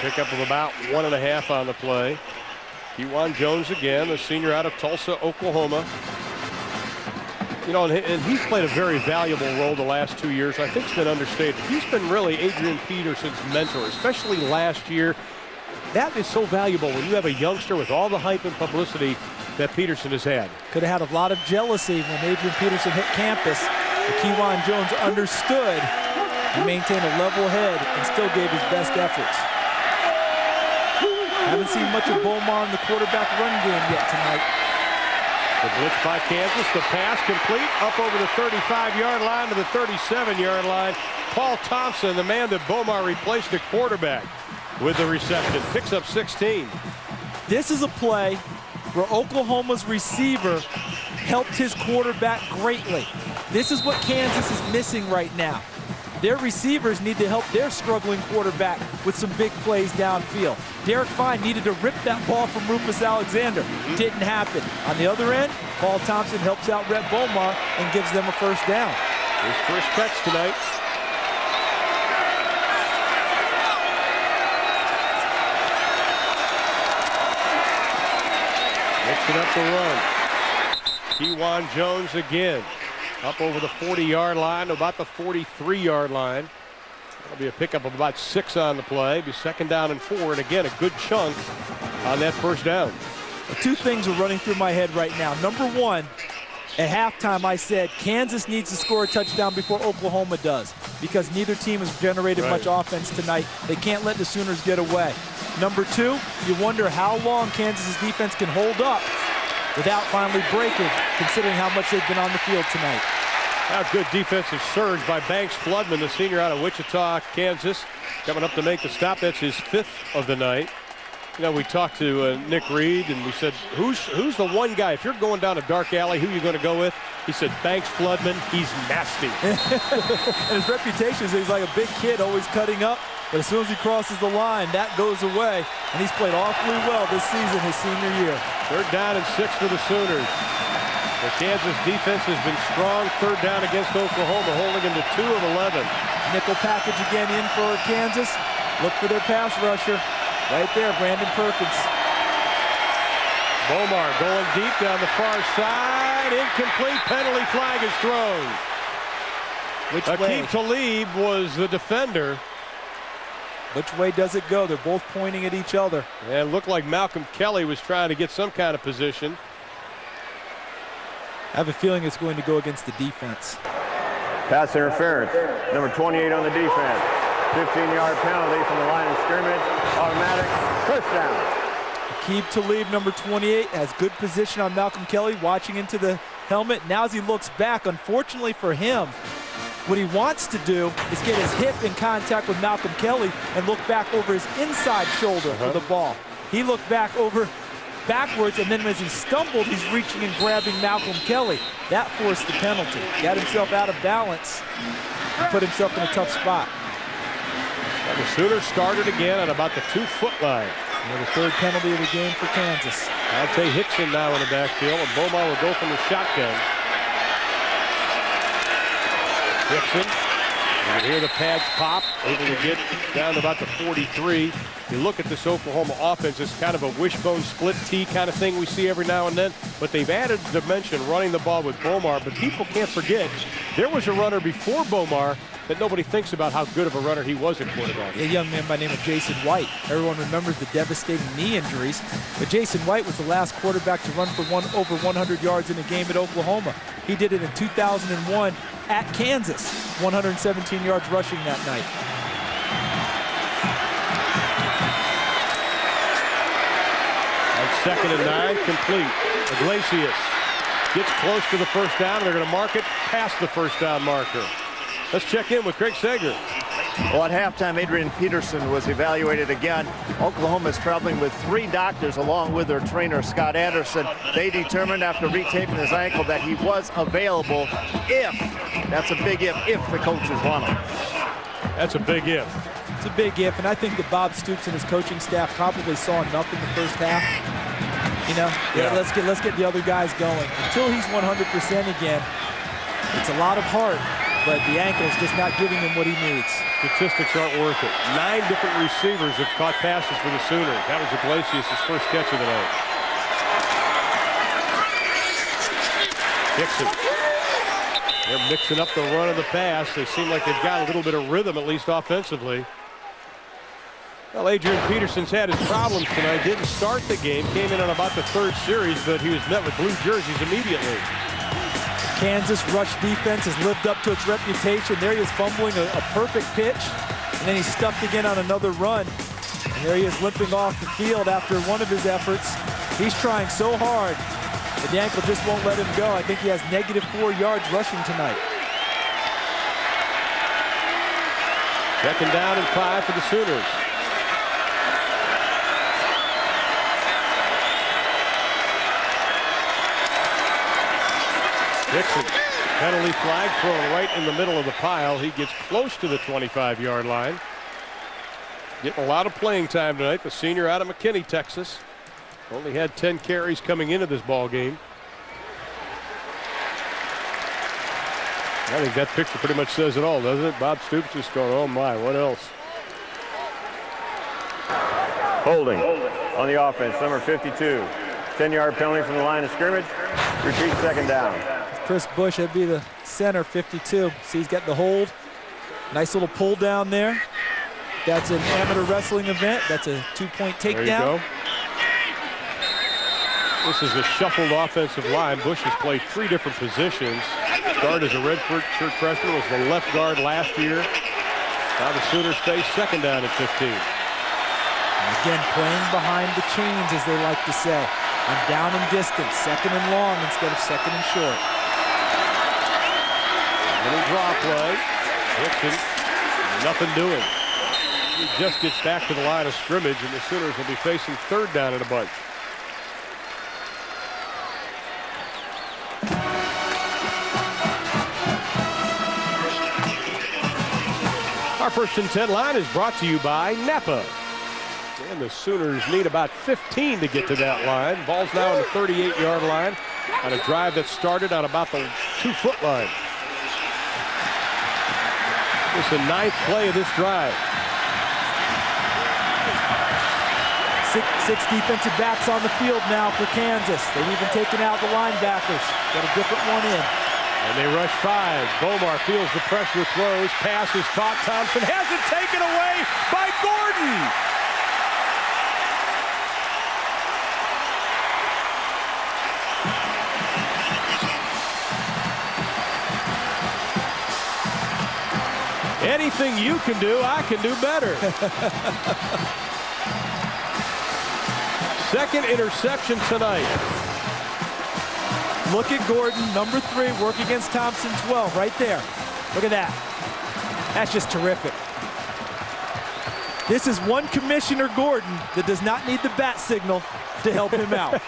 Pickup of about 1.5 on the play. Kewan Jones again, the senior out of Tulsa, Oklahoma. You know, and he's played a very valuable role the last 2 years. I think it's been understated. He's been really Adrian Peterson's mentor, especially last year. That is so valuable when you have a youngster with all the hype and publicity that Peterson has had. Could have had a lot of jealousy when Adrian Peterson hit campus. But Kewan Jones understood and maintained a level head and still gave his best efforts. Haven't seen much of Bomar in the quarterback run game yet tonight. The blitz by Kansas, the pass complete up over the 35-yard line to the 37-yard line. Paul Thompson, the man that Bomar replaced at quarterback, with the reception, picks up 16. This is a play where Oklahoma's receiver helped his quarterback greatly. This is what Kansas is missing right now. Their receivers need to help their struggling quarterback with some big plays downfield. Derek Fine needed to rip that ball from Rufus Alexander. Didn't happen. On the other end, Paul Thompson helps out Rhett Bomar and gives them a first down. His first catch tonight. Mixing up the run. Kewan Jones again. Up over the 40-yard line to about the 43-yard line. That'll be a pickup of about 6 on the play. Be second down and 4, and again, a good chunk on that first down. Two things are running through my head right now. Number one, at halftime I said Kansas needs to score a touchdown before Oklahoma does because neither team has generated much offense tonight. They can't let the Sooners get away. Number two, you wonder how long Kansas's defense can hold up without finally breaking, considering how much they've been on the field tonight. A good defensive surge by Banks Floodman, the senior out of Wichita, Kansas, coming up to make the stop. That's his 5th of the night. You know, we talked to Nick Reed, and we said, who's the one guy? If you're going down a dark alley, who are you going to go with? He said, Banks Floodman. He's nasty. And his reputation is he's like a big kid, always cutting up. But as soon as he crosses the line, that goes away. And he's played awfully well this season, his senior year. Third down and 6 for the Sooners. The Kansas defense has been strong. Third down against Oklahoma, holding them to 2 of 11. Nickel package again in for Kansas. Look for their pass rusher. Right there, Brandon Perkins. Bomar going deep down the far side. Incomplete. Penalty flag is thrown. Which way? Aqib Talib was the defender. Which way does it go? They're both pointing at each other. And it looked like Malcolm Kelly was trying to get some kind of position. I have a feeling it's going to go against the defense. Pass interference. Number 28 on the defense. 15-yard penalty from the line of scrimmage. Automatic first down. Aqib Talib, number 28, has good position on Malcolm Kelly, watching into the helmet. Now as he looks back, unfortunately for him, what he wants to do is get his hip in contact with Malcolm Kelly and look back over his inside shoulder for the ball. He looked backwards, and then as he stumbled, he's reaching and grabbing Malcolm Kelly. That forced the penalty. Got himself out of balance and put himself in a tough spot. And the Sooners started again at about the 2-foot line. The third penalty of the game for Kansas. Dante Hickson now in the backfield, and Bomar will go from the shotgun. Hickson, you can hear the pads pop, able to get down to about the 43. You look at this Oklahoma offense, it's kind of a wishbone split T kind of thing we see every now and then, but they've added dimension running the ball with Bomar, but people can't forget, there was a runner before Bomar that nobody thinks about how good of a runner he was at quarterback. A young man by the name of Jason White. Everyone remembers the devastating knee injuries, but Jason White was the last quarterback to run for over 100 yards in a game at Oklahoma. He did it in 2001 at Kansas, 117 yards rushing that night. And 2nd and 9, complete. Iglesias gets close to the first down. They're going to mark it past the first down marker. Let's check in with Craig Sager. Well, at halftime, Adrian Peterson was evaluated again. Oklahoma is traveling with 3 doctors along with their trainer, Scott Anderson. They determined after retaping his ankle that he was available if, that's a big if the coaches want him. That's a big if. It's a big if, and I think that Bob Stoops and his coaching staff probably saw enough in the first half. You know, let's get the other guys going. Until he's 100% again, it's a lot of heart. But the ankle's just not giving him what he needs. Statistics aren't worth it. 9 different receivers have caught passes for the Sooners. That was Iglesias' first catch of the night. Hickson. They're mixing up the run and the pass. They seem like they've got a little bit of rhythm, at least offensively. Well, Adrian Peterson's had his problems tonight. Didn't start the game. Came in on about the 3rd series, but he was met with blue jerseys immediately. Kansas rush defense has lived up to its reputation. There he is fumbling a perfect pitch, and then he's stuffed again on another run. And there he is limping off the field after one of his efforts. He's trying so hard, but the ankle just won't let him go. I think he has -4 yards rushing tonight. 2nd down and 5 for the Sooners. Hickson, penalty flag thrown right in the middle of the pile. He gets close to the 25-yard line. Getting a lot of playing time tonight. The senior out of McKinney, Texas. Only had 10 carries coming into this ball game. I think that picture pretty much says it all, doesn't it? Bob Stoops just going, oh my, what else? Holding on the offense, number 52. 10-yard penalty from the line of scrimmage. Repeat 2nd down. Chris Bush, that'd be the center, 52. See, he's got the hold. Nice little pull down there. That's an amateur wrestling event. That's a 2-point takedown. There you go. This is a shuffled offensive line. Bush has played 3 different positions. Started as a redshirt freshman, was the left guard last year. Now the Sooners face 2nd down at 15. And again, playing behind the chains, as they like to say. On down and distance, 2nd and long instead of 2nd and short. Little draw play. Hickson, nothing doing. He just gets back to the line of scrimmage, and the Sooners will be facing 3rd down in a bunch. Our 1st and 10 line is brought to you by Napa. And the Sooners need about 15 to get to that line. Ball's now on the 38-yard line on a drive that started on about the 2-foot line. This is the 9th play of this drive. Six defensive backs on the field now for Kansas. They've even taken out the linebackers. Got a different one in. And they rush 5. Bomar feels the pressure, throws. Pass is caught. Thompson has it taken away by Gordon. Anything you can do, I can do better. 2nd interception tonight. Look at Gordon, number 3, work against Thompson 12, right there. Look at that. That's just terrific. This is one Commissioner Gordon that does not need the bat signal to help him out.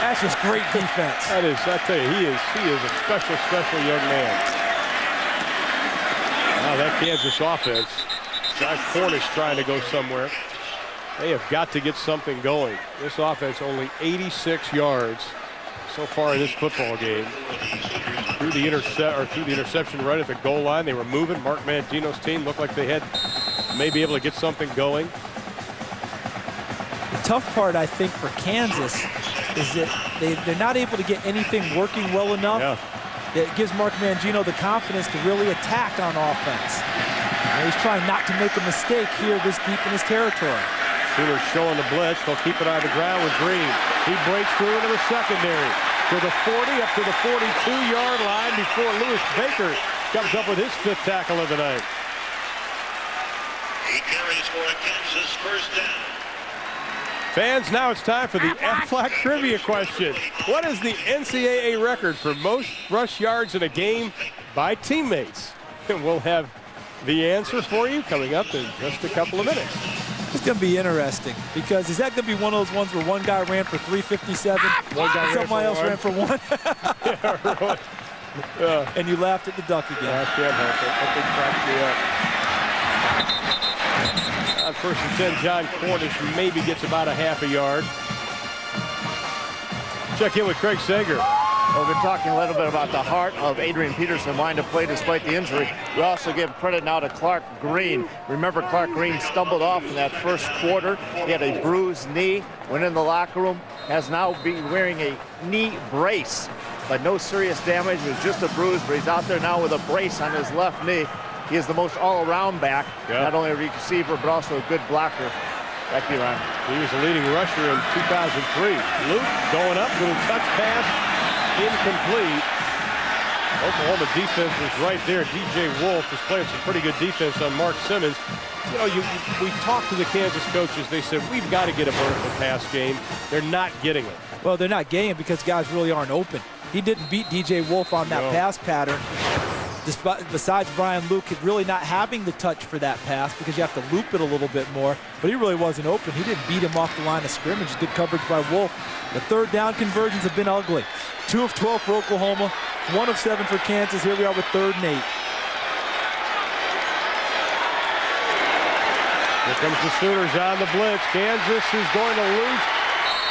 That's just great defense. That is, I tell you, he is a special, special young man. Now that Kansas offense, Josh Cornish trying to go somewhere. They have got to get something going. This offense only 86 yards so far in this football game. Through the interception right at the goal line. They were moving. Mark Mangino's team looked like they had may be able to get something going. The tough part, I think, for Kansas is that they're not able to get anything working well enough. Yeah. That gives Mark Mangino the confidence to really attack on offense. And he's trying not to make a mistake here this deep in his territory. Sooners showing the blitz. They'll keep it on the ground with Green. He breaks through into the secondary. To the 40, up to the 42-yard line before Lewis Baker comes up with his 5th tackle of the night. He carries for a Kansas first down. Fans, now it's time for the Aflac Trivia question. What is the NCAA record for most rush yards in a game by teammates? And we'll have the answer for you coming up in just a couple of minutes. It's going to be interesting because is that going to be one of those ones where one guy ran for 357, one guy somebody else ran for 1? Yeah, really. Yeah. And you laughed at the duck again. I can't help it. That thing cracks me up. First and 10, John Cornish maybe gets about a half a yard. Check in with Craig Sager. Well, we've been talking a little bit about the heart of Adrian Peterson wanting to play despite the injury. We also give credit now to Clark Green. Remember, Clark Green stumbled off in that first quarter. He had a bruised knee, went in the locker room, has now been wearing a knee brace, but no serious damage. It was just a bruise, but he's out there now with a brace on his left knee. He is the most all-around back, not only a receiver, but also a good blocker. Back to you, Ryan. He was the leading rusher in 2003. Luke going up, little touch pass. Incomplete. Oklahoma defense was right there. DJ Wolf was playing some pretty good defense on Mark Simmons. You know, we talked to the Kansas coaches. They said, we've got to get a vertical pass game. They're not getting it. Well, they're not getting it because guys really aren't open. He didn't beat DJ Wolf on that pass pattern. Besides Brian Luke really not having the touch for that pass because you have to loop it a little bit more, but he really wasn't open. He didn't beat him off the line of scrimmage. Good coverage by Wolf. The third down conversions have been ugly. 2 of 12 for Oklahoma, 1 of 7 for Kansas. Here we are with 3rd and 8. Here comes the Sooners on the blitz. Kansas is going to lose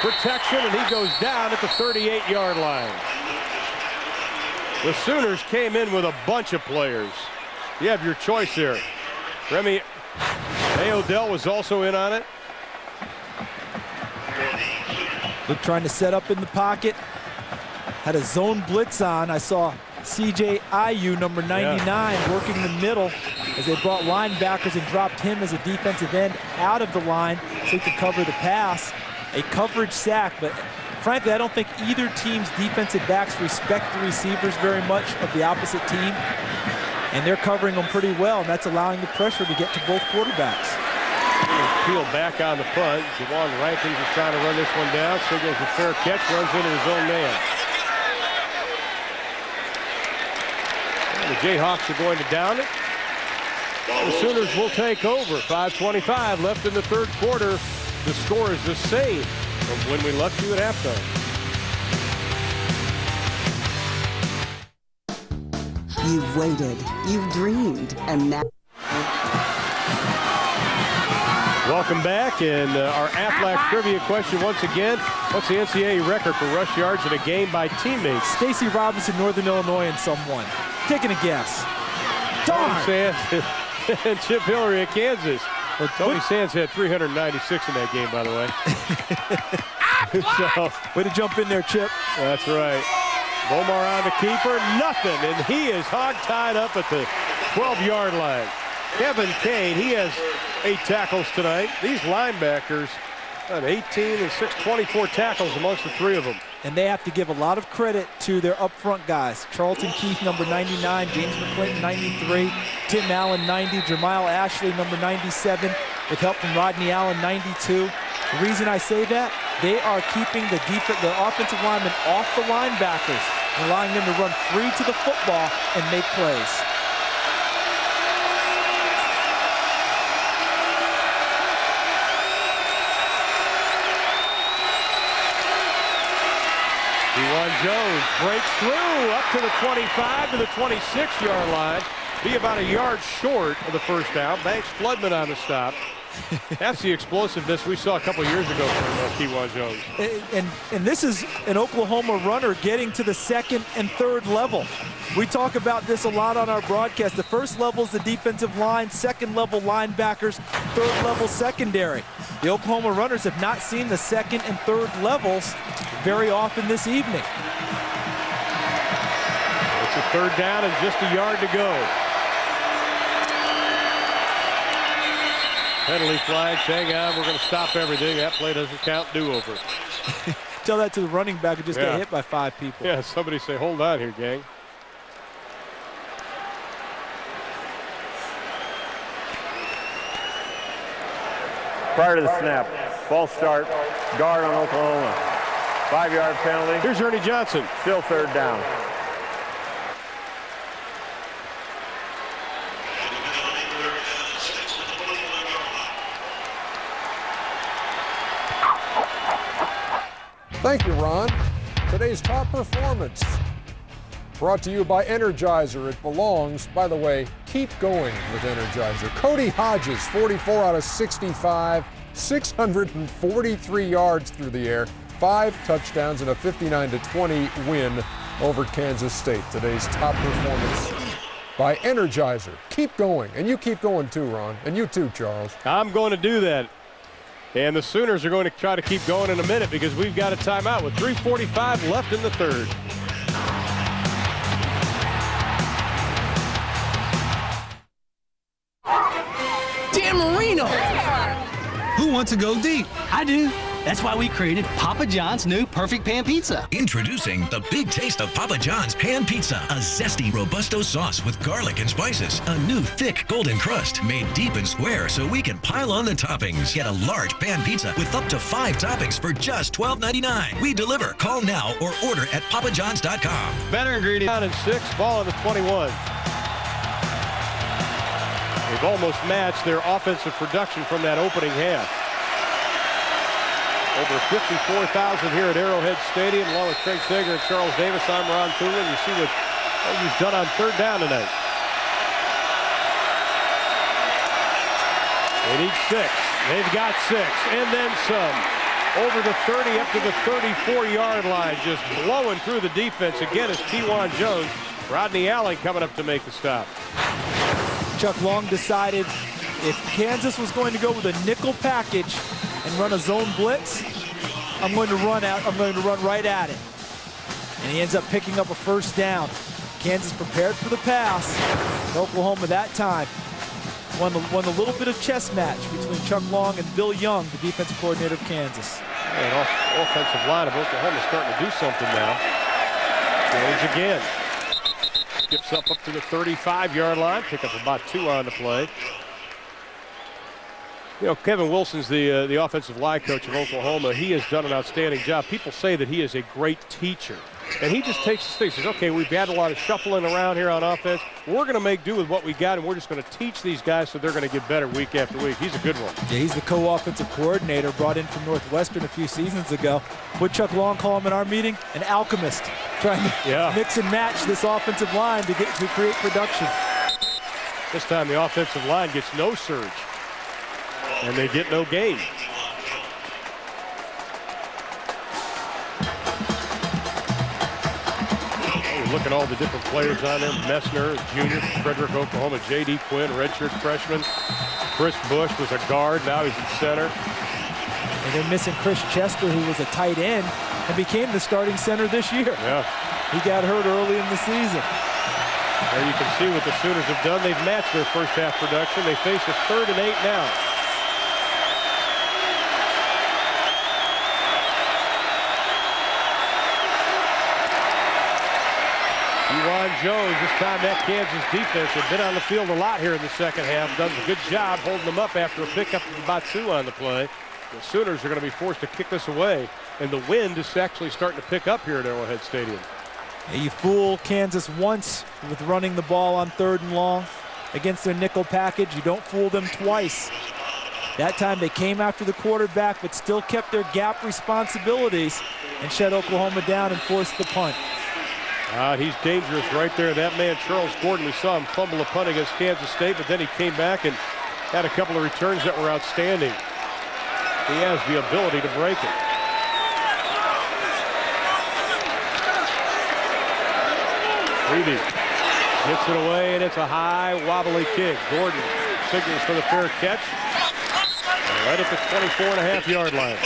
protection, and he goes down at the 38-yard line. The Sooners came in with a bunch of players. You have your choice here. Remy Odell was also in on it. Luke trying to set up in the pocket. Had a zone blitz on. I saw CJ Ayu, number 99, working the middle as they brought linebackers and dropped him as a defensive end out of the line so he could cover the pass. A coverage sack, but frankly, I don't think either team's defensive backs respect the receivers very much of the opposite team, and they're covering them pretty well, and that's allowing the pressure to get to both quarterbacks. Peel back on the punt. Javon Rankins is trying to run this one down. Signals a fair catch, runs into his own man. And the Jayhawks are going to down it. The Sooners will take over. 5:25 left in the 3rd quarter. The score is the same from when we left you at halftime. You've waited, you've dreamed, and now... Welcome back, and our Aflac trivia question once again. What's the NCAA record for rush yards in a game by teammates? Stacy Robinson, Northern Illinois, and someone. Taking a guess. Tony Sands and Chip Hillary at Kansas. Well, Tony Sands had 396 in that game, by the way. So, way to jump in there, Chip. That's right. Bomar on the keeper, nothing, and he is hog-tied up at the 12-yard line. Kevin Kane, he has 8 tackles tonight. These linebackers have 18 and 6, 24 tackles amongst the 3 of them. And they have to give a lot of credit to their up-front guys. Charlton Keith, number 99, James McClinton, 93, Tim Allen, 90, Jermiles Ashley, number 97, with help from Rodney Allen, 92. The reason I say that, they are keeping the offensive linemen off the linebackers and allowing them to run free to the football and make plays. Kewan Jones breaks through up to the 25 to the 26-yard line. Be about a yard short of the first down. Banks Floodman on the stop. That's the explosiveness we saw a couple years ago from Kewan Jones. And this is an Oklahoma runner getting to the second and third level. We talk about this a lot on our broadcast. The first level is the defensive line, second level linebackers, third level secondary. The Oklahoma runners have not seen the second and third levels very often this evening. It's a third down and just a yard to go. Penalty flag, hang on, we're going to stop everything. That play doesn't count, do-over. Tell that to the running back who just got hit by 5 people. Yeah, somebody say, hold on here, gang. Prior to the snap, false start, guard on Oklahoma. 5-yard penalty. Here's Ernie Johnson. Still third down. Thank you, Ron. Today's top performance brought to you by Energizer. It belongs. By the way, keep going with Energizer. Cody Hodges, 44 out of 65, 643 yards through the air, 5 touchdowns, and a 59-20 win over Kansas State. Today's top performance by Energizer. Keep going. And you keep going too, Ron. And you too, Charles. I'm going to do that. And the Sooners are going to try to keep going in a minute because we've got a timeout with 3:45 left in the third. Dan Marino! Who wants to go deep? I do. That's why we created Papa John's new Perfect Pan Pizza. Introducing the big taste of Papa John's Pan Pizza. A zesty Robusto sauce with garlic and spices. A new thick golden crust made deep and square so we can pile on the toppings. Get a large pan pizza with up to 5 toppings for just $12.99. We deliver. Call now or order at papajohns.com. Better ingredient. 9 and 6, ball on the 21. They've almost matched their offensive production from that opening half. Over 54,000 here at Arrowhead Stadium, along with Craig Sager and Charles Davis. I'm Ron Thulin. You see what he's done on third down tonight. They need 6. They've got 6, and then some. Over the 30, up to the 34-yard line, just blowing through the defense. Again, is Kewan Jones. Rodney Allen coming up to make the stop. Chuck Long decided if Kansas was going to go with a nickel package and run a zone blitz, I'm going to run right at it. And he ends up picking up a first down. Kansas prepared for the pass. Oklahoma that time won a little bit of chess match between Chuck Long and Bill Young, the defensive coordinator of Kansas. And offensive line of Oklahoma starting to do something now. Jones again. Skips up to the 35-yard line. Pick up about 2 on the play. You know, Kevin Wilson's the offensive line coach of Oklahoma. He has done an outstanding job. People say that he is a great teacher. And he just takes his things. He says, okay, we've had a lot of shuffling around here on offense. We're going to make do with what we got, and we're just going to teach these guys so they're going to get better week after week. He's a good one. Yeah, he's the co-offensive coordinator brought in from Northwestern a few seasons ago. What Chuck Long call him in our meeting? An alchemist, trying to mix and match this offensive line to create production. This time the offensive line gets no surge, and they get no gain. Look at all the different players on there. Messner, junior, Frederick, Oklahoma. J.D. Quinn, redshirt freshman. Chris Bush was a guard. Now he's at center. And they're missing Chris Chester, who was a tight end and became the starting center this year. Yeah. He got hurt early in the season. There you can see what the Sooners have done. They've matched their first half production. They face a 3rd and 8 now. Kewan Jones, this time that Kansas defense had been on the field a lot here in the second half. Does a good job holding them up after a pickup of about 2 on the play. The Sooners are going to be forced to kick this away, and the wind is actually starting to pick up here at Arrowhead Stadium. Yeah, you fool Kansas once with running the ball on 3rd and long against their nickel package. You don't fool them twice. That time they came after the quarterback but still kept their gap responsibilities. and shut Oklahoma down and force the punt. He's dangerous right there. That man, Charles Gordon, we saw him fumble a punt against Kansas State, but then he came back and had a couple of returns that were outstanding. He has the ability to break it. Reedy gets it away, and it's a high, wobbly kick. Gordon signals for the fair catch. Right at the 24.5-yard line.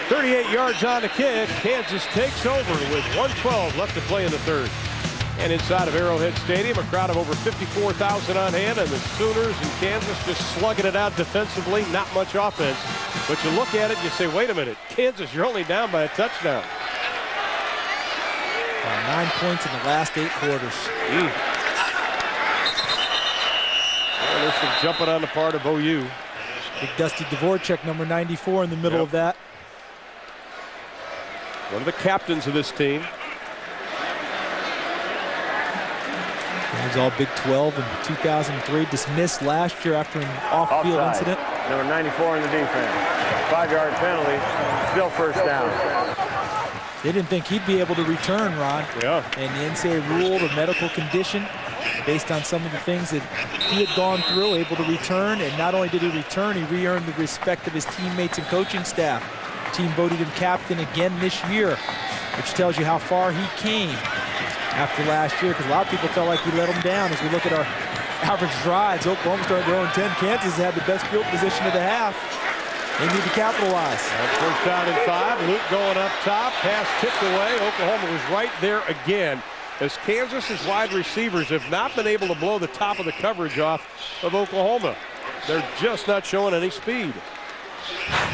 38 yards on the kick. Kansas takes over with 1:12 left to play in the third. And inside of Arrowhead Stadium, a crowd of over 54,000 on hand, and the Sooners in Kansas just slugging it out defensively. Not much offense. But you look at it and you say, wait a minute, Kansas, you're only down by a touchdown. 9 points in the last 8 quarters. Well, there's some jumping on the part of OU. Big Dusty Dvorak, number 94, in the middle of that. One of the captains of this team. He was all Big 12 in 2003. Dismissed last year after an off-field incident. Number 94 in the defense. 5-yard penalty. Still first down. They didn't think he'd be able to return, Ron. Yeah. And the NCAA ruled a medical condition based on some of the things that he had gone through, able to return. And not only did he return, he re-earned the respect of his teammates and coaching staff. The team voted him captain again this year, which tells you how far he came after last year, because a lot of people felt like he let them down. As we look at our average drives, Oklahoma started their own 10. Kansas had the best field position of the half. They need to capitalize. First down and 5. Luke going up top. Pass tipped away. Oklahoma was right there again, as Kansas's wide receivers have not been able to blow the top of the coverage off of Oklahoma. They're just not showing any speed.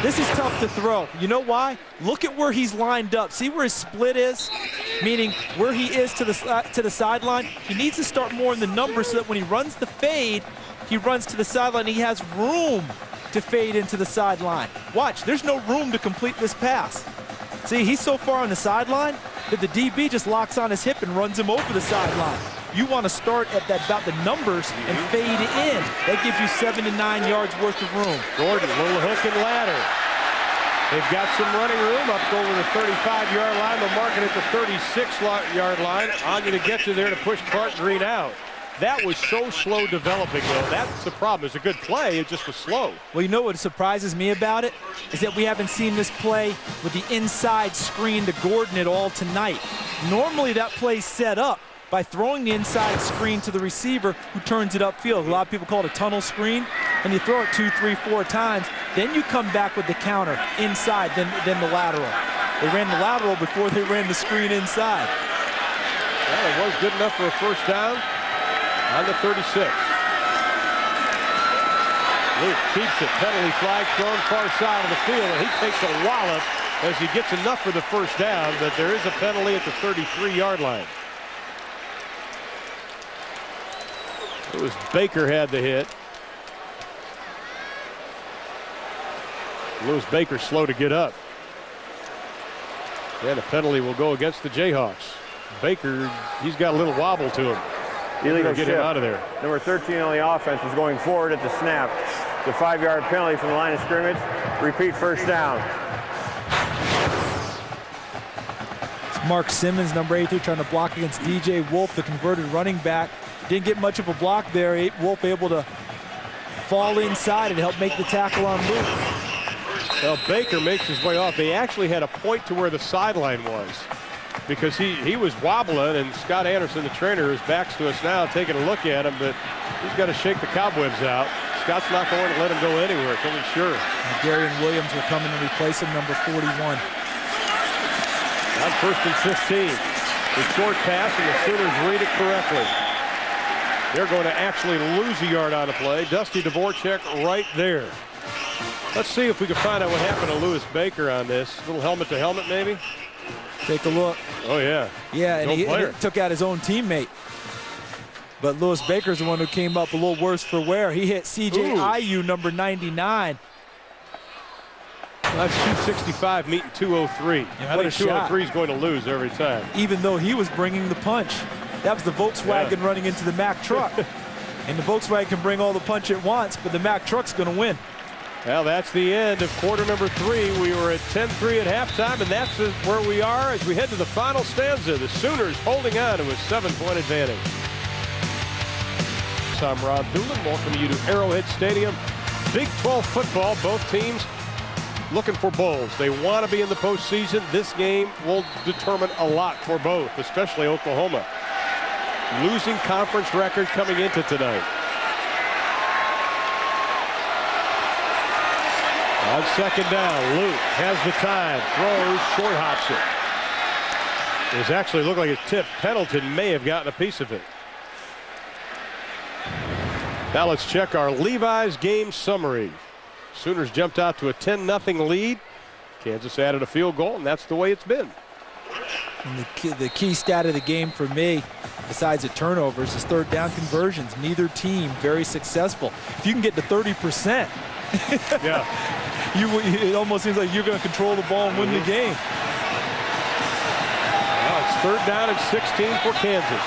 This is tough to throw. You know why? Look at where he's lined up. See where his split is? Meaning where he is to the sideline. He needs to start more in the numbers so that when he runs the fade, he runs to the sideline. He has room to fade into the sideline. Watch, there's no room to complete this pass. See, he's so far on the sideline that the DB just locks on his hip and runs him over the sideline. You want to start at about the numbers and fade in. That gives you 7 to 9 yards worth of room. Gordon, little hook and ladder. They've got some running room up over the 35-yard line. They'll mark it at the 36-yard line. On you to get to there to push Clark Green out. That was so slow developing, though. That's the problem. It's a good play. It just was slow. Well, you know what surprises me about it is that we haven't seen this play with the inside screen to Gordon at all tonight. Normally that play's set up by throwing the inside screen to the receiver who turns it upfield. A lot of people call it a tunnel screen, and you throw it 2, 3, 4 times. Then you come back with the counter inside, then the lateral. They ran the lateral before they ran the screen inside. Well, it was good enough for a first down on the 36. Luke keeps it. Penalty flag thrown far side of the field, and he takes a wallop as he gets enough for the first down, but there is a penalty at the 33-yard line. It was Baker had the hit. Lewis Baker slow to get up. And a penalty will go against the Jayhawks. Baker, he's got a little wobble to him. Illegal get shift. him out of there. Number 13 on the offense is going forward at the snap. It's a 5-yard penalty from the line of scrimmage. Repeat first down. It's Mark Simmons, number 83, trying to block against DJ Wolf, the converted running back. Didn't get much of a block there. Wolf able to fall inside and help make the tackle on Luke. Well, Baker makes his way off. They actually had a point to where the sideline was, because he was wobbling, and Scott Anderson, the trainer, is back to us now taking a look at him, but he's got to shake the cobwebs out. Scott's not going to let him go anywhere, it's only sure. And Darian Williams will come in and replace him, number 41. On 1st and 15. The short pass, and the Sooners read it correctly. They're going to actually lose a yard on the play. Dusty Dvorak right there. Let's see if we can find out what happened to Lewis Baker on this. Little helmet to helmet, maybe? Take a look. Oh, yeah. Yeah, and he took out his own teammate. But Lewis Baker's the one who came up a little worse for wear. He hit C.J. Ayu, number 99. That's 265 meeting 203. Yeah, what a 203 is going to lose every time. Even though he was bringing the punch. That was the Volkswagen running into the Mack truck. And the Volkswagen can bring all the punch it wants, but the Mack truck's going to win. Well, that's the end of quarter number 3. We were at 10-3 at halftime, and that's where we are as we head to the final stanza. The Sooners holding on to a 7-point advantage. I'm Ron Doolin, welcoming you to Arrowhead Stadium. Big 12 football, both teams looking for bowls. They want to be in the postseason. This game will determine a lot for both, especially Oklahoma. Losing conference record coming into tonight. On second down, Luke has the time, throws, short hops it. It actually looked like his tip. Pendleton may have gotten a piece of it. Now let's check our Levi's game summary. Sooners jumped out to a 10-0 lead. Kansas added a field goal, and that's the way it's been. And the key stat of the game for me, besides the turnovers, is third down conversions. Neither team very successful. If you can get to 30%, yeah, it almost seems like you're going to control the ball and win the game. Well, it's third down and 16 for Kansas.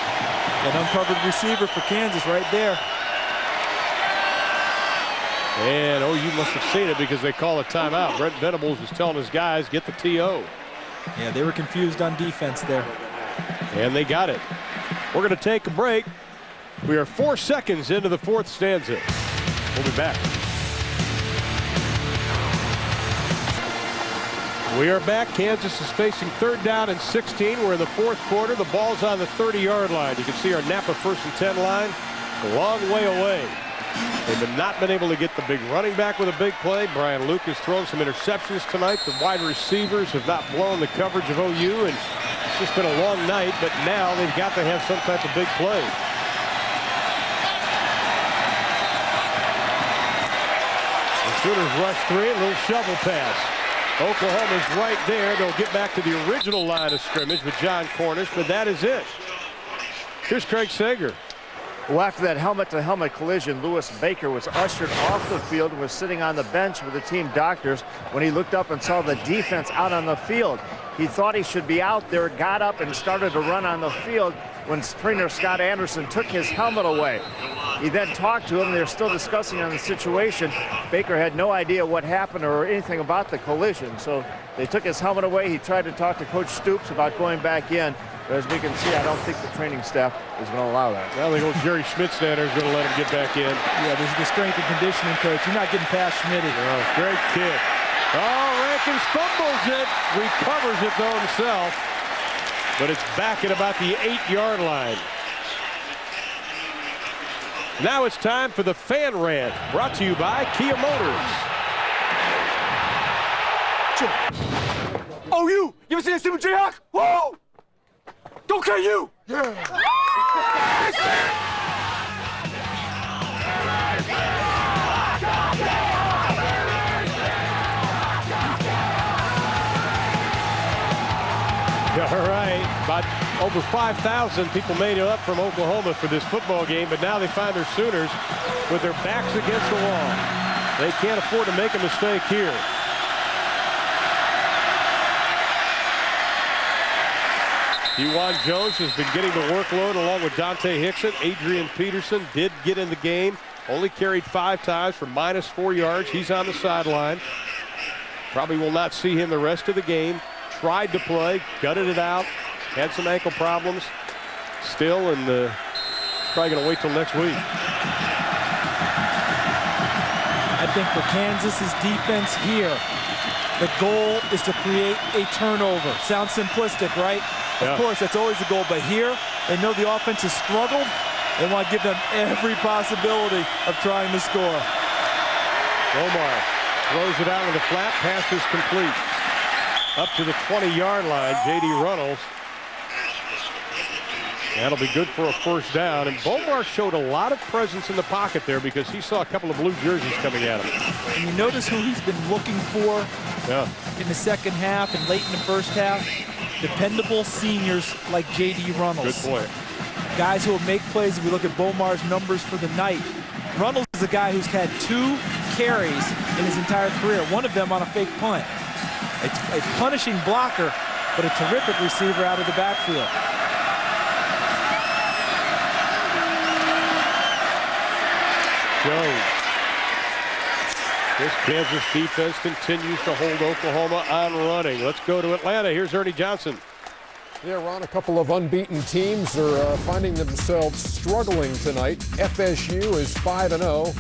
An uncovered receiver for Kansas right there. And, oh, you must have seen it because they call a timeout. Brent Venables was telling his guys, get the TO. Yeah, they were confused on defense there. And they got it. We're going to take a break. We are 4 seconds into the fourth stanza. We'll be back. We are back. Kansas is facing third down and 16. We're in the fourth quarter. The ball's on the 30-yard line. You can see our Napa 1st and 10 line a long way away. They've not been able to get the big running back with a big play. Brian Luke has thrown some interceptions tonight. The wide receivers have not blown the coverage of OU, and it's just been a long night, but now they've got to have some type of big play. The Sooners rush 3, a little shovel pass. Oklahoma's right there. They'll get back to the original line of scrimmage with John Cornish, but that is it. Here's Craig Sager. Well, after that helmet-to-helmet collision, Lewis Baker was ushered off the field and was sitting on the bench with the team doctors when he looked up and saw the defense out on the field. He thought he should be out there, got up and started to run on the field when trainer Scott Anderson took his helmet away. He then talked to him. They're still discussing on the situation. Baker had no idea what happened or anything about the collision, so they took his helmet away. He tried to talk to Coach Stoops about going back in. But as we can see, I don't think the training staff is going to allow that. Well, I think old Jerry Schmidtstander is going to let him get back in. Yeah, this is the strength and conditioning coach. You're not getting past Schmitty. Oh, great kick. Oh, Rankins fumbles it. Recovers it, though, himself. But it's back at about the 8-yard line. Now it's time for the Fan Rant, brought to you by Kia Motors. Oh, you ever seen that stupid Jayhawks? Whoa! Go KU! Yeah! All right, about over 5,000 people made it up from Oklahoma for this football game, but now they find their Sooners with their backs against the wall. They can't afford to make a mistake here. Dewan Jones has been getting the workload along with Dante Hickson. Adrian Peterson did get in the game, only carried 5 times for -4 yards. He's on the sideline. Probably will not see him the rest of the game. Tried to play, gutted it out, had some ankle problems still, and probably going to wait till next week. I think for Kansas's defense here, the goal is to create a turnover. Sounds simplistic, right? Of course, that's always the goal, but here, they know the offense has struggled. They want to give them every possibility of trying to score. Omar throws it out with a flat, pass is complete. Up to the 20-yard line, J.D. Runnels. That'll be good for a first down, and Bomar showed a lot of presence in the pocket there because he saw a couple of blue jerseys coming at him. And you notice who he's been looking for in the second half and late in the first half? Dependable seniors like J.D. Runnels. Good point. Guys who will make plays. If we look at Bomar's numbers for the night, Runnels is a guy who's had 2 carries in his entire career, one of them on a fake punt. It's a punishing blocker, but a terrific receiver out of the backfield. Jones This Kansas defense continues to hold Oklahoma on running. Let's go to Atlanta. Here's Ernie Johnson. Yeah, Ron, a couple of unbeaten teams are finding themselves struggling tonight. FSU is 5-0,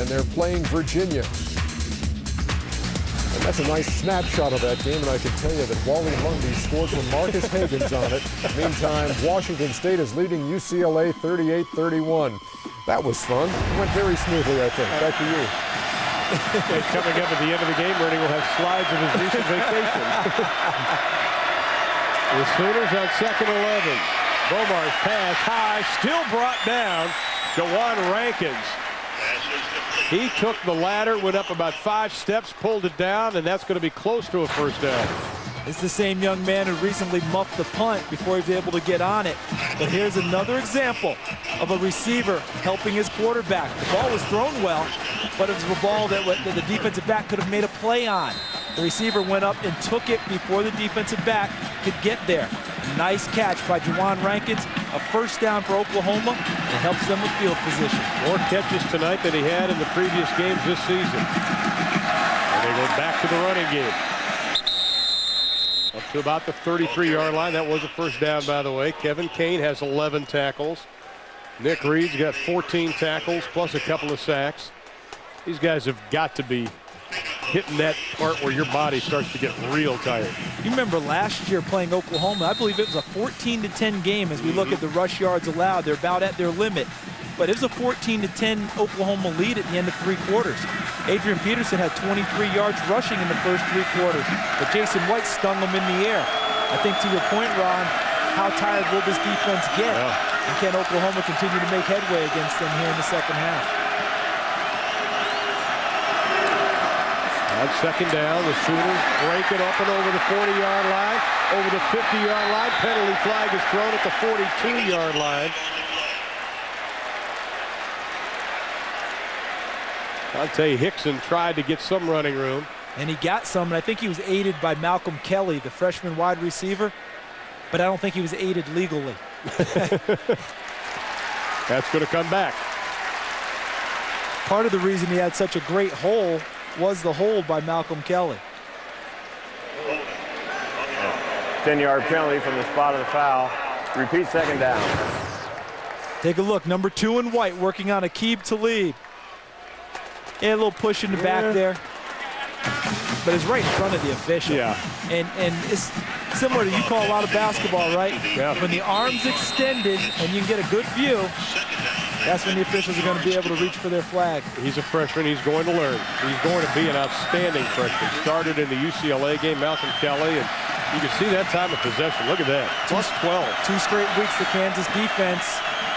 and they're playing Virginia. And that's a nice snapshot of that game, and I can tell you that Wally Lundy scored when Marcus Hagan's on it. Meantime, Washington State is leading UCLA 38-31. That was fun. It went very smoothly, I think. Back to you. Coming up at the end of the game, Ernie will have slides of his recent vacation. The Sooners on 2nd 11. Bomar's pass high, still brought down. Jawan Rankins. He took the ladder, went up about 5 steps, pulled it down, and that's going to be close to a first down. It's the same young man who recently muffed the punt before he was able to get on it. But here's another example of a receiver helping his quarterback. The ball was thrown well, but it was a ball that the defensive back could have made a play on. The receiver went up and took it before the defensive back could get there. Nice catch by Jawan Rankins. A first down for Oklahoma. It helps them with field position. More catches tonight than he had in the previous games this season. And they go back to the running game. Up to about the 33-yard line. That was a first down, by the way. Kevin Kane has 11 tackles. Nick Reed's got 14 tackles plus a couple of sacks. These guys have got to be hitting that part where your body starts to get real tired. You remember last year playing Oklahoma, I believe it was a 14-10 game as we look at the rush yards allowed. They're about at their limit. But it was a 14-10 Oklahoma lead at the end of 3 quarters. Adrian Peterson had 23 yards rushing in the first 3 quarters, but Jason White stung him in the air. I think to your point, Ron, how tired will this defense get? And can Oklahoma continue to make headway against them here in the second half? On 2nd down, the Sooners break it up and over the 40-yard line, over the 50-yard line. Penalty flag is thrown at the 42-yard line. Dante Hickson tried to get some running room. And he got some, and I think he was aided by Malcolm Kelly, the freshman wide receiver, but I don't think he was aided legally. That's going to come back. Part of the reason he had such a great hole was the hold by Malcolm Kelly. 10-yard penalty from the spot of the foul. Repeat 2nd down. Take a look. Number 2 and White working on Aqib Talib. And a little push in the back there. But it's right in front of the official. Yeah. And it's similar to, you call a lot of basketball, right? Yeah. When the arm's extended and you can get a good view, that's when the officials are going to be able to reach for their flag. He's a freshman. He's going to learn. He's going to be an outstanding freshman. Started in the UCLA game, Malcolm Kelly, and you can see that time of possession. Look at that. Plus 12. 2 straight weeks the Kansas defense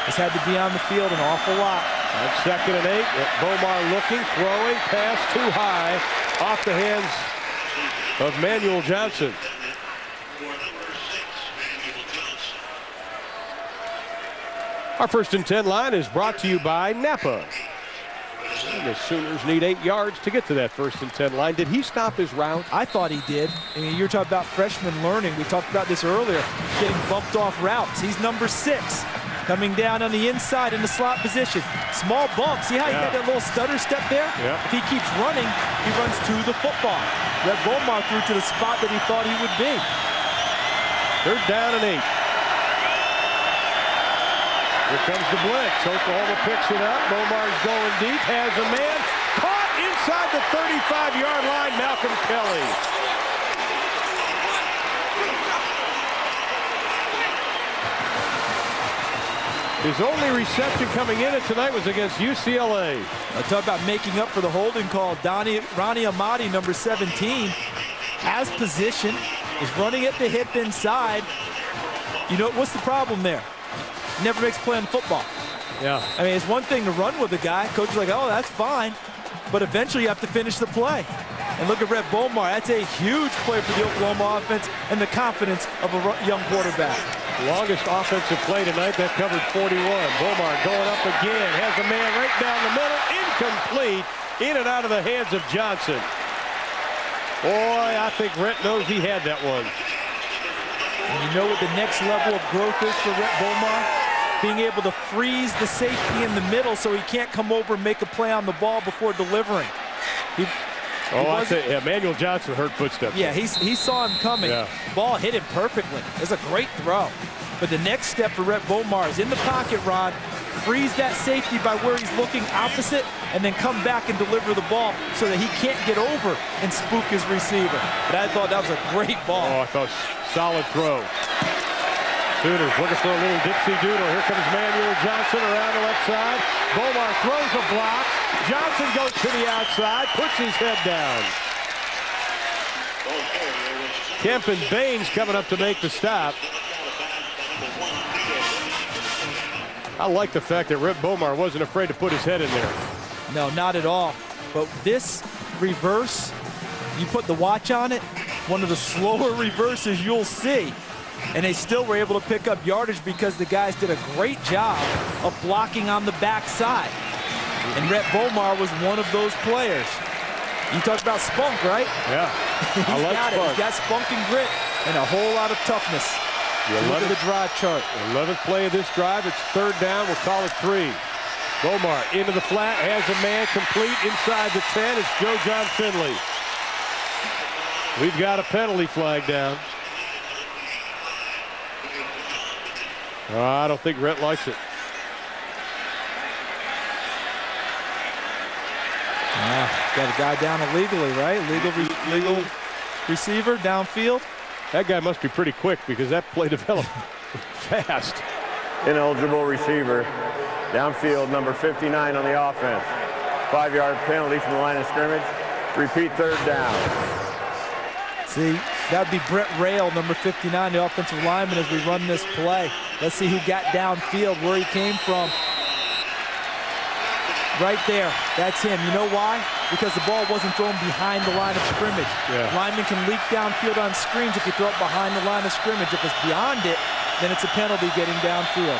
has had to be on the field an awful lot. On 2nd and 8, Bomar looking, throwing, pass too high, off the hands of Manuel Johnson. Our 1st and 10 line is brought to you by Napa. And the Sooners need 8 yards to get to that 1st and 10 line. Did he stop his route? I thought he did. I mean, you're talking about freshmen learning. We talked about this earlier, getting bumped off routes. He's number 6. Coming down on the inside in the slot position. Small bump. See how he got that little stutter step there? Yeah. If he keeps running, he runs to the football. Red Bomar threw to the spot that he thought he would be. 3rd down and 8. Here comes the blitz. Oklahoma picks it up. Bomar's going deep. Has a man. Caught inside the 35-yard line. Malcolm Kelly. His only reception coming in tonight was against UCLA. I talk about making up for the holding call. Ronnie Amadi, number 17, has position, is running at the hip inside. You know, what's the problem there? Never makes a play on football. Yeah. I mean, it's one thing to run with a guy. Coach is like, oh, that's fine. But eventually you have to finish the play. And look at Red Bomar. That's a huge play for the Oklahoma offense and the confidence of a young quarterback. Longest offensive play tonight, that covered 41. Bomar going up again, has a man right down the middle, incomplete, in and out of the hands of Johnson. Boy, I think Rhett knows he had that one. And you know what the next level of growth is for Rhett Bomar? being able to freeze the safety in the middle so he can't come over and make a play on the ball before delivering. I say, Emmanuel Johnson heard footsteps. Yeah, he saw him coming. Yeah. Ball hit him perfectly. It was a great throw. But the next step for Rhett Bomar is in the pocket, Ron, freeze that safety by where he's looking opposite, and then come back and deliver the ball so that he can't get over and spook his receiver. But I thought that was a great ball. I thought solid throw. Sooners looking for a little dipsy doodle. Here comes Manuel Johnson around the left side. Bomar throws a block. Johnson goes to the outside, puts his head down. Kemp and Baines coming up to make the stop. I like the fact that Rhett Bomar wasn't afraid to put his head in there. No, not at all. But this reverse, you put the watch on it, one of the slower reverses you'll see. And they still were able to pick up yardage because the guys did a great job of blocking on the backside. And Rhett Bomar was one of those players. You talked about spunk, right? Yeah, I like spunk. He's got spunk and grit and a whole lot of toughness. Look at the drive chart. 11th play of this drive. It's third down. We'll call it 3. Bomar into the flat, has a man complete inside the 10. It's Joe John Finley. We've got a penalty flag down. I don't think Rhett likes it. Got a guy down illegally, right? Legal receiver downfield. That guy must be pretty quick because that play developed fast. Ineligible receiver. Downfield, number 59 on the offense. 5-yard penalty from the line of scrimmage. Repeat third down. See, that would be Brett Rail, number 59, the offensive lineman, as we run this play. Let's see who got downfield, where he came from. Right there, that's him. You know why? Because the ball wasn't thrown behind the line of scrimmage. Yeah. Lineman can leak downfield on screens if you throw it behind the line of scrimmage. If it's beyond it, then it's a penalty getting downfield.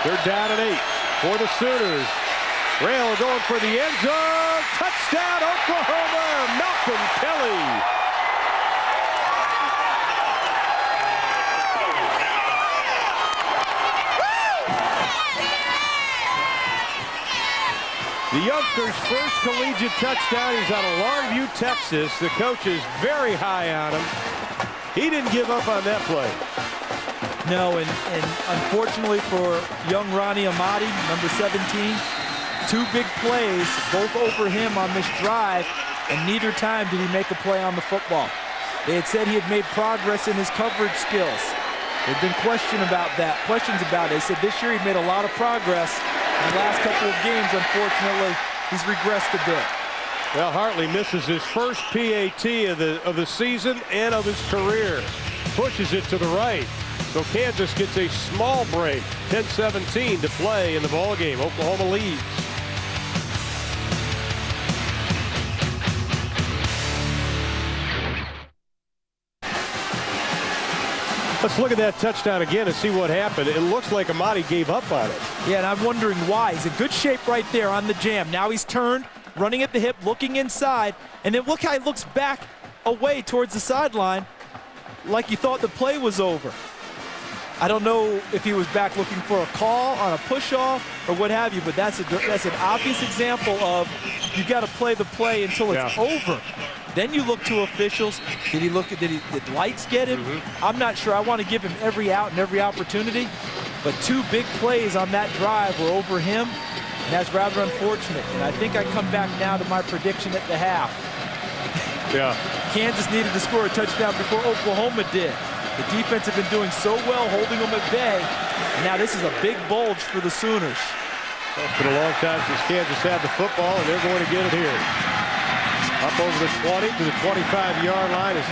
They're down at 8 for the Sooners. Rail going for the end zone. Touchdown, Oklahoma. Malcolm Kelly. The youngster's first collegiate touchdown. He's out of Longview, Texas. The coach is very high on him. He didn't give up on that play. No, and unfortunately for young Ronnie Amati, number 17, 2 big plays, both over him on this drive, and neither time did he make a play on the football. They had said he had made progress in his coverage skills. There'd been questions about it. They said this year he made a lot of progress. In the last couple of games, unfortunately, he's regressed a bit. Well, Hartley misses his first PAT of the season and of his career. Pushes it to the right. So Kansas gets a small break. 10-17 to play in the ballgame. Oklahoma leads. Let's look at that touchdown again and see what happened. It looks like Amati gave up on it. Yeah, and I'm wondering why. He's in good shape right there on the jam. Now he's turned, running at the hip, looking inside, and then look how he looks back away towards the sideline like he thought the play was over. I don't know if he was back looking for a call on a push-off or what have you, but that's an obvious example of you got to play the play until it's over. Then you look to officials. Did lights get him? I'm not sure. I want to give him every out and every opportunity, but 2 big plays on that drive were over him, and that's rather unfortunate. And I think I come back now to my prediction at the half. Yeah. Kansas needed to score a touchdown before Oklahoma did. The defense had been doing so well, holding them at bay, and now this is a big bulge for the Sooners. It's been a long time since Kansas had the football, and they're going to get it here. Up over the 20 to the 25-yard line is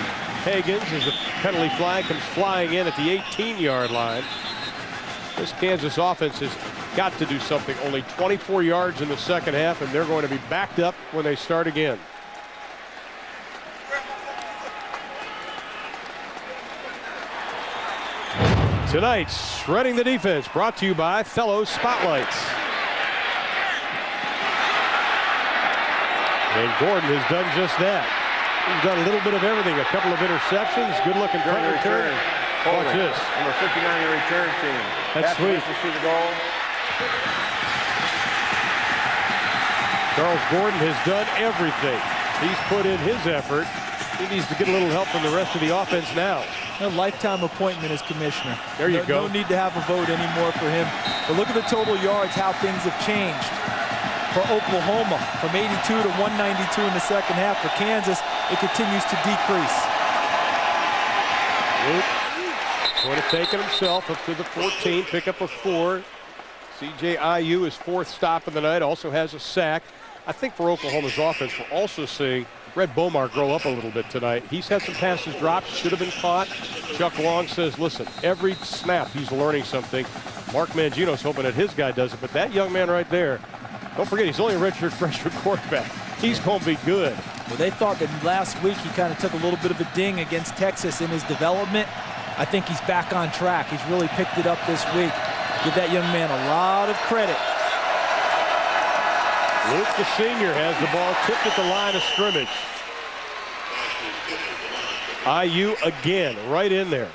Higgins as the penalty flag comes flying in at the 18-yard line. This Kansas offense has got to do something. Only 24 yards in the second half, and they're going to be backed up when they start again. Tonight's Shredding the Defense brought to you by Fellows Spotlights. And Gordon has done just that. He's done a little bit of everything. A couple of interceptions, good-looking punt return. Watch this. Number 59 on the return team. That's sweet. To see the goal. Charles Gordon has done everything. He's put in his effort. He needs to get a little help from the rest of the offense now. A lifetime appointment as commissioner. There you go. No need to have a vote anymore for him. But look at the total yards, how things have changed. For Oklahoma, from 82 to 192 in the second half. For Kansas, it continues to decrease. Luke going to take it himself up to the 14, pick up a 4. C.J. Ayu, his 4th stop of the night, also has a sack. I think for Oklahoma's offense, we're also seeing Red Bomar grow up a little bit tonight. He's had some passes dropped, should have been caught. Chuck Long says, listen, every snap he's learning something. Mark Mangino's hoping that his guy does it, but that young man right there, don't forget, he's only a redshirt freshman quarterback. He's going to be good. Well, they thought that last week he kind of took a little bit of a ding against Texas in his development. I think he's back on track. He's really picked it up this week. Give that young man a lot of credit. Luke, the senior, has the ball tipped at the line of scrimmage. Ayu again, right in there.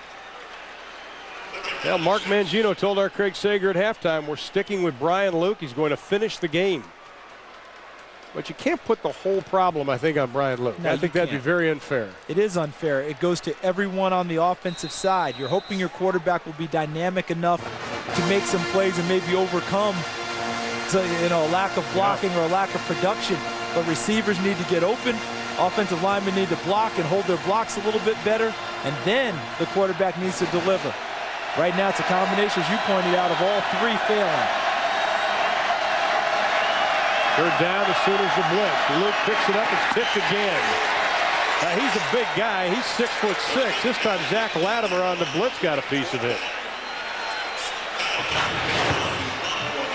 Well, Mark Mangino told our Craig Sager at halftime, we're sticking with Brian Luke. He's going to finish the game. But you can't put the whole problem, I think, on Brian Luke. No, I think that'd be very unfair. It is unfair. It goes to everyone on the offensive side. You're hoping your quarterback will be dynamic enough to make some plays and maybe overcome a lack of blocking or a lack of production. But receivers need to get open. Offensive linemen need to block and hold their blocks a little bit better. And then the quarterback needs to deliver. Right now, it's a combination, as you pointed out, of all three failing. Third down, the Sooners are blitz. Luke picks it up, it's tipped again. He's a big guy. He's 6'6". This time, Zach Latimer on the blitz got a piece of it.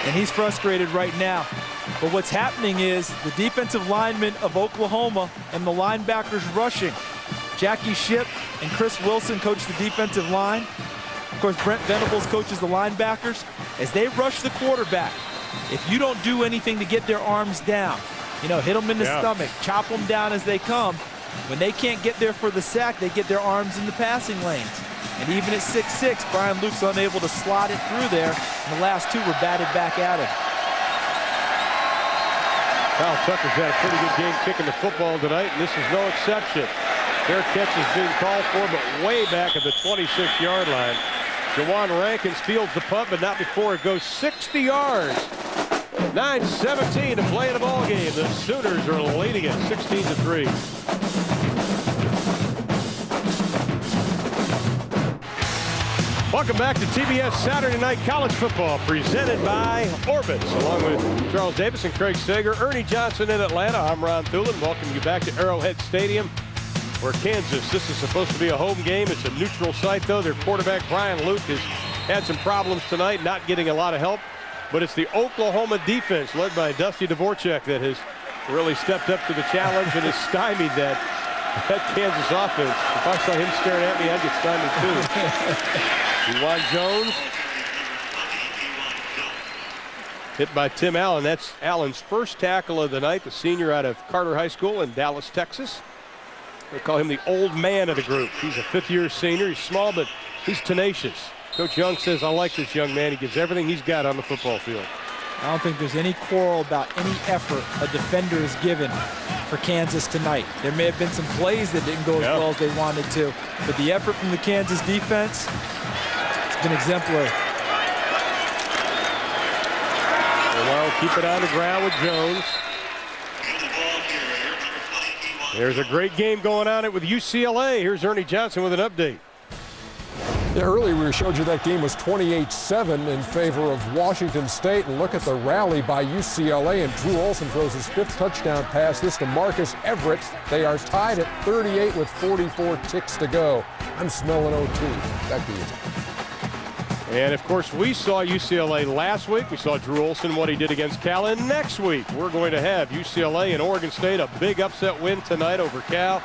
And he's frustrated right now. But what's happening is the defensive linemen of Oklahoma and the linebackers rushing. Jackie Shipp and Chris Wilson coach the defensive line. Of course, Brent Venables coaches the linebackers. As they rush the quarterback, if you don't do anything to get their arms down, hit them in the stomach, chop them down as they come, when they can't get there for the sack, they get their arms in the passing lanes. And even at 6'6", Brian Luke's unable to slot it through there. And the last two were batted back at him. Kyle Tucker's had a pretty good game kicking the football tonight, and this is no exception. Fair catch is being called for, but way back at the 26-yard line. Jawan Rankins fields the punt, but not before it goes 60 yards. 9:17 to play in the ball game. The Sooners are leading it 16-3. Welcome back to TBS Saturday Night College Football, presented by Orbitz, along with Charles Davis and Craig Sager. Ernie Johnson in Atlanta. I'm Ron Thulin. Welcome you back to Arrowhead Stadium, where Kansas, this is supposed to be a home game. It's a neutral site, though. Their quarterback, Brian Luke, has had some problems tonight, not getting a lot of help. But it's the Oklahoma defense, led by Dusty Dvorak, that has really stepped up to the challenge and has stymied that Kansas offense. If I saw him staring at me, I'd get stymied too. Juwan Jones hit by Tim Allen. That's Allen's first tackle of the night, the senior out of Carter High School in Dallas, Texas. They call him the old man of the group. He's a fifth-year senior. He's small, but he's tenacious. Coach Young says, I like this young man. He gives everything he's got on the football field. I don't think there's any quarrel about any effort a defender is given for Kansas tonight. There may have been some plays that didn't go as well as they wanted to, but the effort from the Kansas defense has been exemplary. Well, keep it on the ground with Jones. There's a great game going on with UCLA. Here's Ernie Johnson with an update. Yeah, earlier we showed you that game was 28-7 in favor of Washington State. And look at the rally by UCLA. And Drew Olson throws his 5th touchdown pass. This to Marcus Everett. They are tied at 38 with 44 ticks to go. I'm smelling OT. That be it. And, of course, we saw UCLA last week. We saw Drew Olson, what he did against Cal. And next week, we're going to have UCLA and Oregon State, a big upset win tonight over Cal.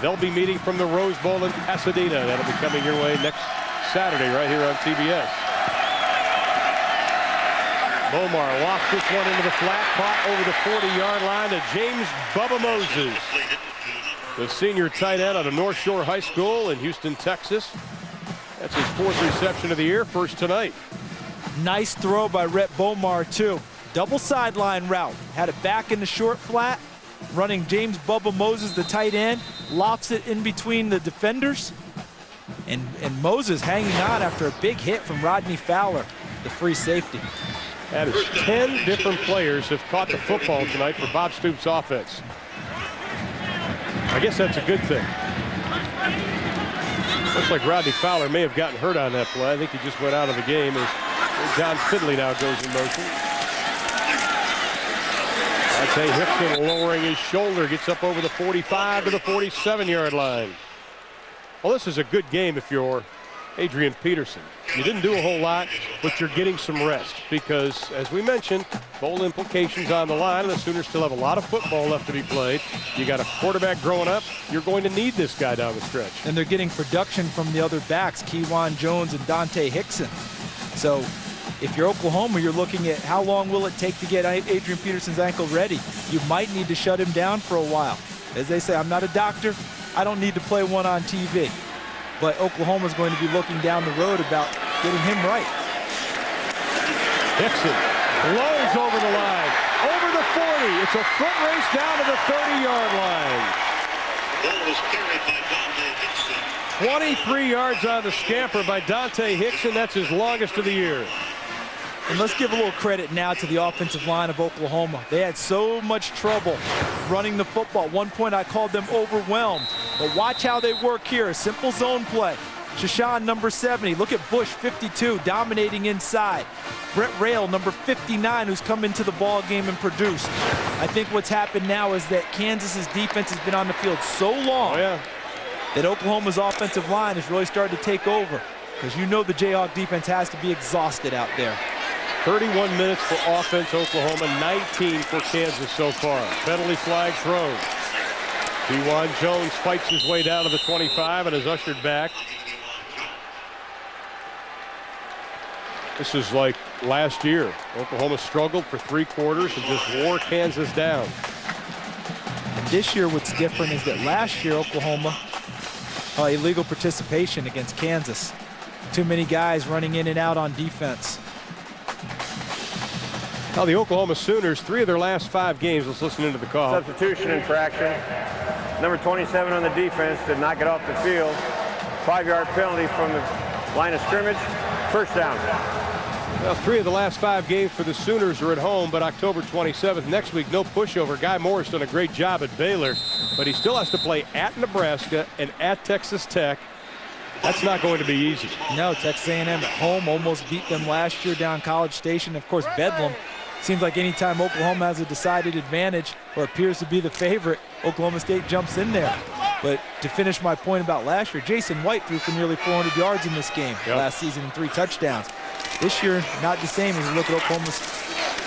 They'll be meeting from the Rose Bowl in Pasadena. That'll be coming your way next Saturday right here on TBS. Bomar lofts this one into the flat, caught over the 40-yard line to James Bubba Moses, the senior tight end out of North Shore High School in Houston, Texas. That's his 4th reception of the year, first tonight. Nice throw by Rhett Bomar, too. Double sideline route. Had it back in the short flat, running James Bubba Moses, the tight end, lofts it in between the defenders. And Moses hanging on after a big hit from Rodney Fowler, the free safety. That is 10 different players have caught the football tonight for Bob Stoops' offense. I guess that's a good thing. Looks like Rodney Fowler may have gotten hurt on that play. I think he just went out of the game as John Fidley now goes in motion. Dante Hickson lowering his shoulder, gets up over the 45 to the 47-yard line. Well, this is a good game if you're Adrian Peterson. You didn't do a whole lot, but you're getting some rest because, as we mentioned, bowl implications on the line, and the Sooners still have a lot of football left to be played. You got a quarterback growing up. You're going to need this guy down the stretch. And they're getting production from the other backs, Kewan Jones and Dante Hickson. So if you're Oklahoma, you're looking at how long will it take to get Adrian Peterson's ankle ready. You might need to shut him down for a while. As they say, I'm not a doctor. I don't need to play one on TV. But Oklahoma's going to be looking down the road about getting him right. Hickson blows over the line, over the 40. It's a foot race down to the 30-yard line. Ball was carried by Dante Hickson. 23 yards on the scamper by Dante Hickson. That's his longest of the year. And let's give a little credit now to the offensive line of Oklahoma. They had so much trouble running the football. At one point, I called them overwhelmed. But watch how they work here. A simple zone play. Shashan, number 70. Look at Bush, 52, dominating inside. Brett Rail, number 59, who's come into the ball game and produced. I think what's happened now is that Kansas's defense has been on the field so long that Oklahoma's offensive line is really starting to take over. Because you know the Jayhawk defense has to be exhausted out there. 31 minutes for offense, Oklahoma, 19 for Kansas so far. Penalty flag thrown. Kewan Jones fights his way down to the 25 and is ushered back. This is like last year. Oklahoma struggled for 3 quarters and just wore Kansas down. And this year what's different is that last year Oklahoma illegal participation against Kansas. Too many guys running in and out on defense. Now the Oklahoma Sooners, 3 of their last 5 games. Let's listen into the call. Substitution infraction. Number 27 on the defense did not get off the field. 5-yard penalty from the line of scrimmage. First down. Well, 3 of the last 5 games for the Sooners are at home, but October 27th, next week, no pushover. Guy Moore's done a great job at Baylor, but he still has to play at Nebraska and at Texas Tech. That's not going to be easy. No, Texas A&M at home almost beat them last year down College Station. Of course, Bedlam. Seems like anytime Oklahoma has a decided advantage or appears to be the favorite, Oklahoma State jumps in there. But to finish my point about last year, Jason White threw for nearly 400 yards in this game last season and 3 touchdowns. This year, not the same as you look at Oklahoma's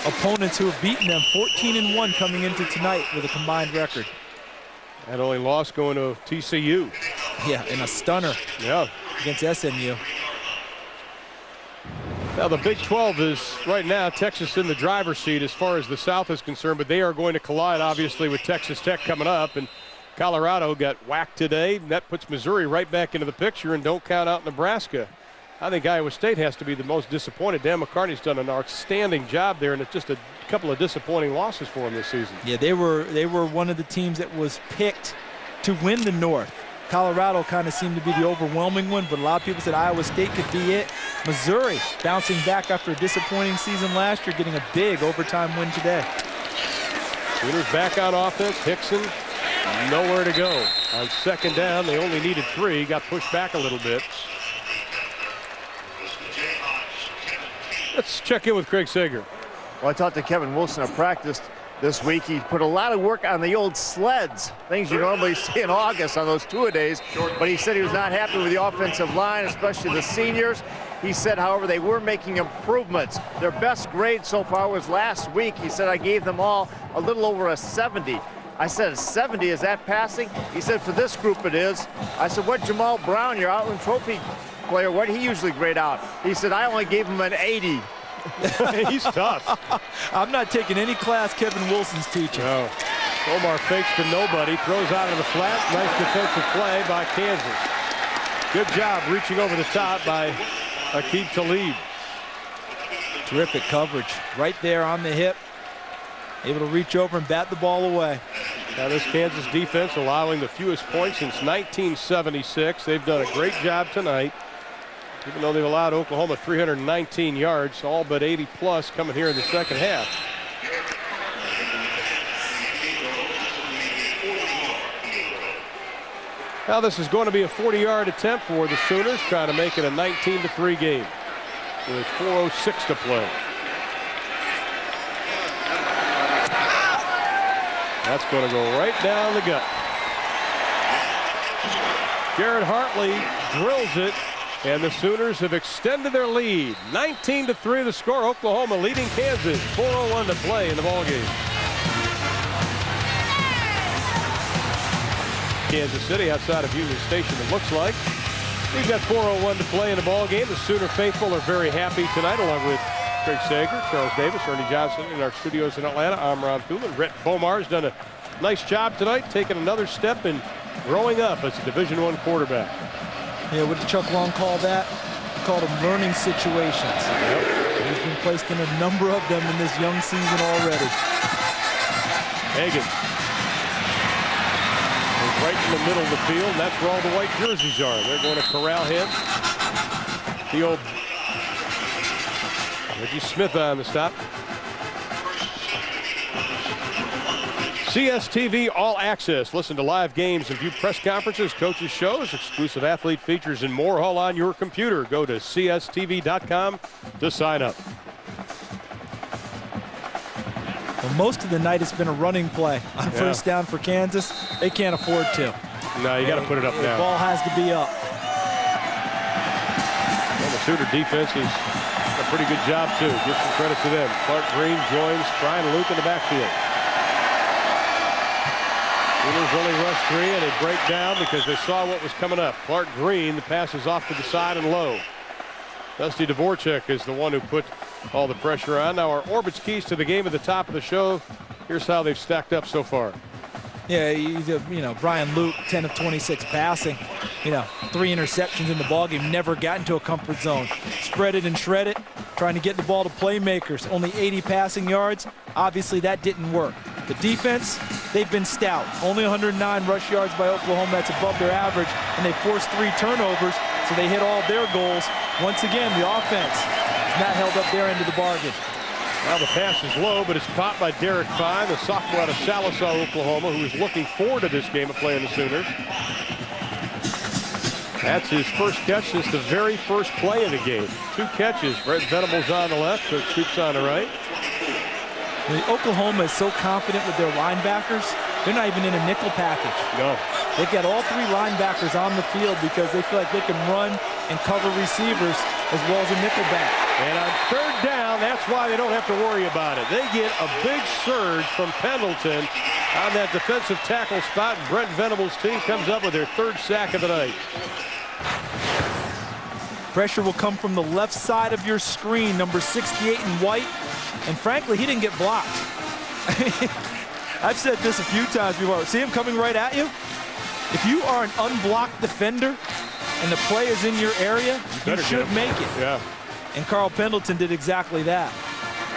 opponents who have beaten them 14-1 coming into tonight with a combined record. That only loss going to TCU. Yeah, in a stunner against SMU. Now the Big 12 is right now Texas in the driver's seat as far as the South is concerned, but they are going to collide obviously with Texas Tech coming up, and Colorado got whacked today. That puts Missouri right back into the picture, and don't count out Nebraska. I think Iowa State has to be the most disappointed. Dan McCartney's done an outstanding job there, and it's just a couple of disappointing losses for him this season. Yeah, they were one of the teams that was picked to win the North. Colorado kind of seemed to be the overwhelming one, but a lot of people said Iowa State could be it. Missouri bouncing back after a disappointing season last year, getting a big overtime win today. Sooners back on offense. Hickson nowhere to go. On second down, they only needed 3. Got pushed back a little bit. Let's check in with Craig Sager. Well, I talked to Kevin Wilson at practice this week. He put a lot of work on the old sleds, things you normally see in August on those two-a-days, but he said he was not happy with the offensive line, especially the seniors. He said, however, they were making improvements. Their best grade so far was last week. He said, I gave them all a little over a 70. I said, a 70, is that passing? He said, for this group it is. I said, what Jamal Brown, your Outland Trophy player, what did he usually grade out? He said, I only gave him an 80. He's tough. I'm not taking any class Kevin Wilson's teaching. No. Omar fakes to nobody, throws out of the flat. Nice defensive play by Kansas. Good job reaching over the top by Aqib Talib. Terrific coverage right there on the hip. Able to reach over and bat the ball away. Now this Kansas defense allowing the fewest points since 1976. They've done a great job tonight. Even though they've allowed Oklahoma 319 yards, all but 80 plus coming here in the second half. Now this is going to be a 40-yard attempt for the Sooners, trying to make it a 19-3 game with 4:06 to play. That's going to go right down the gut. Garrett Hartley drills it, and the Sooners have extended their lead. 19-3 the score. Oklahoma leading Kansas. 4:01 to play in the ballgame. Kansas City outside of Union Station, it looks like. We've got 4:01 to play in the ballgame. The Sooner faithful are very happy tonight, along with Craig Sager, Charles Davis, Ernie Johnson in our studios in Atlanta. I'm Ron Thuman. Rhett Bomar's done a nice job tonight, taking another step in growing up as a Division I quarterback. Yeah, what did Chuck Long call that? He called them learning situations. Yep. He's been placed in a number of them in this young season already. Hagan. Right in the middle of the field, and that's where all the white jerseys are. They're going to corral him. The old Reggie Smith on the stop. CSTV All Access. Listen to live games and view press conferences, coaches' shows, exclusive athlete features, and more all on your computer. Go to CSTV.com to sign up. Well, most of the night it's been a running play on first down for Kansas. They can't afford to. No, you got to put it up now. The ball has to be up. Well, the Sooner defense is a pretty good job, too. Give some credit to them. Clark Green joins Brian Luke in the backfield. Sooners only rush 3, and they break down because they saw what was coming up. Clark Green, the pass is off to the side and low. Dusty Dvorak is the one who put all the pressure on. Now our Orbit's keys to the game at the top of the show. Here's how they've stacked up so far. Yeah, you know, Brian Luke, 10 of 26 passing. 3 interceptions in the ballgame. Never got into a comfort zone. Spread it and shred it. Trying to get the ball to playmakers. Only 80 passing yards. Obviously, that didn't work. The defense, they've been stout. Only 109 rush yards by Oklahoma. That's above their average. And they forced 3 turnovers, so they hit all their goals. Once again, the offense is not held up their end of the bargain. Now the pass is low, but it's caught by Derek Fine, the sophomore out of Sallisaw, Oklahoma, who is looking forward to this game of playing the Sooners. That's his first catch since the very first play of the game. 2 catches. Brent Venables on the left, Coach Stoops on the right. Oklahoma is so confident with their linebackers, they're not even in a nickel package. No. They've got all 3 linebackers on the field because they feel like they can run and cover receivers as well as a nickel back. And on third down, that's why they don't have to worry about it. They get a big surge from Pendleton on that defensive tackle spot, and Brent Venables' team comes up with their 3rd sack of the night. Pressure will come from the left side of your screen, number 68 in white. And frankly, he didn't get blocked. I've said this a few times before. See him coming right at you? If you are an unblocked defender and the play is in your area, you should make it. Yeah. And Carl Pendleton did exactly that.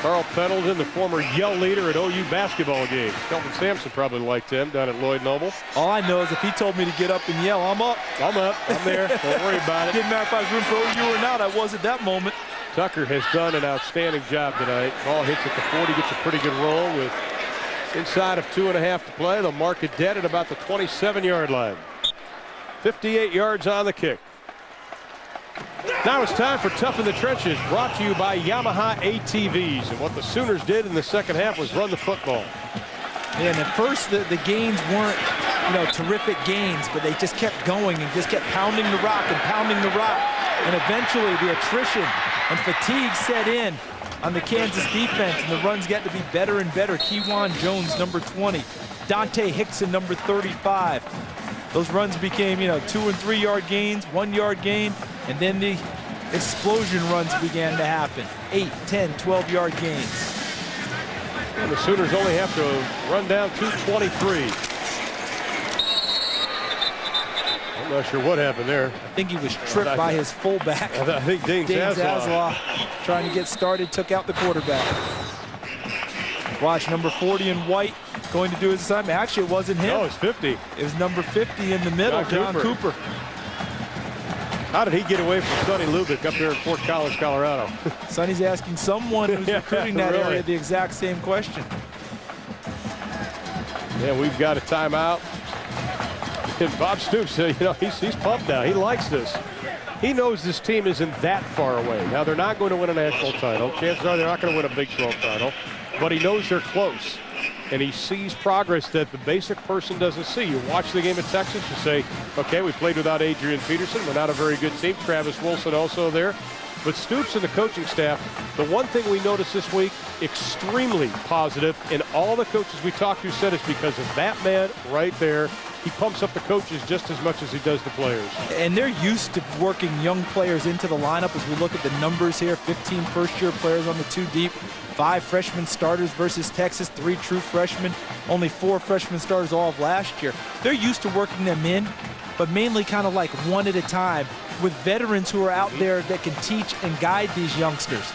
Carl Pendleton, the former yell leader at OU basketball games. Kelvin Sampson probably liked him down at Lloyd Noble. All I know is if he told me to get up and yell, I'm up. I'm up. I'm there. Don't worry about it. Didn't matter if I was room for OU or not. I was at that moment. Tucker has done an outstanding job tonight. Ball hits at the 40, gets a pretty good roll with inside of 2.5 to play. They'll mark it dead at about the 27-yard line. 58 yards on the kick. Now it's time for Tough in the Trenches, brought to you by Yamaha ATVs. And what the Sooners did in the second half was run the football. Yeah, and at first the gains weren't, terrific gains, but they just kept going and just kept pounding the rock and pounding the rock. And eventually the attrition and fatigue set in on the Kansas defense, and the runs got to be better and better. Kewan Jones, number 20. Dante Hickson, number 35. Those runs became, 2- and 3-yard gains, 1-yard gain, and then the explosion runs began to happen. 8, 10, 12-yard gains. And the Sooners only have to run down 223. I'm not sure what happened there. I think he was tripped by his fullback. I think Dane Zaslaw trying to get started, took out the quarterback. Watch number 40 in white going to do his assignment. Actually, it wasn't him. No, it's 50. It was number 50 in the middle, John Cooper. How did he get away from Sonny Lubick up there in Fort Collins, Colorado? Sonny's asking someone who's recruiting that area the exact same question. Yeah, we've got a timeout. And Bob Stoops, you know, he's pumped now. He likes this. He knows this team isn't that far away. Now, they're not going to win a national title. Chances are they're not going to win a Big 12 title. But he knows they're close. And he sees progress that the basic person doesn't see. You watch the game at Texas, you say, okay, we played without Adrian Peterson. We're not a very good team. Travis Wilson also there. But Stoops and the coaching staff, the one thing we noticed this week, extremely positive, and all the coaches we talked to said it's because of that man right there. He pumps up the coaches just as much as he does the players. And they're used to working young players into the lineup. As we look at the numbers here, 15 first-year players on the 2 deep, 5 freshman starters versus Texas, 3 true freshmen, only 4 freshman starters all of last year. They're used to working them in, but mainly kind of like one at a time with veterans who are out there that can teach and guide these youngsters.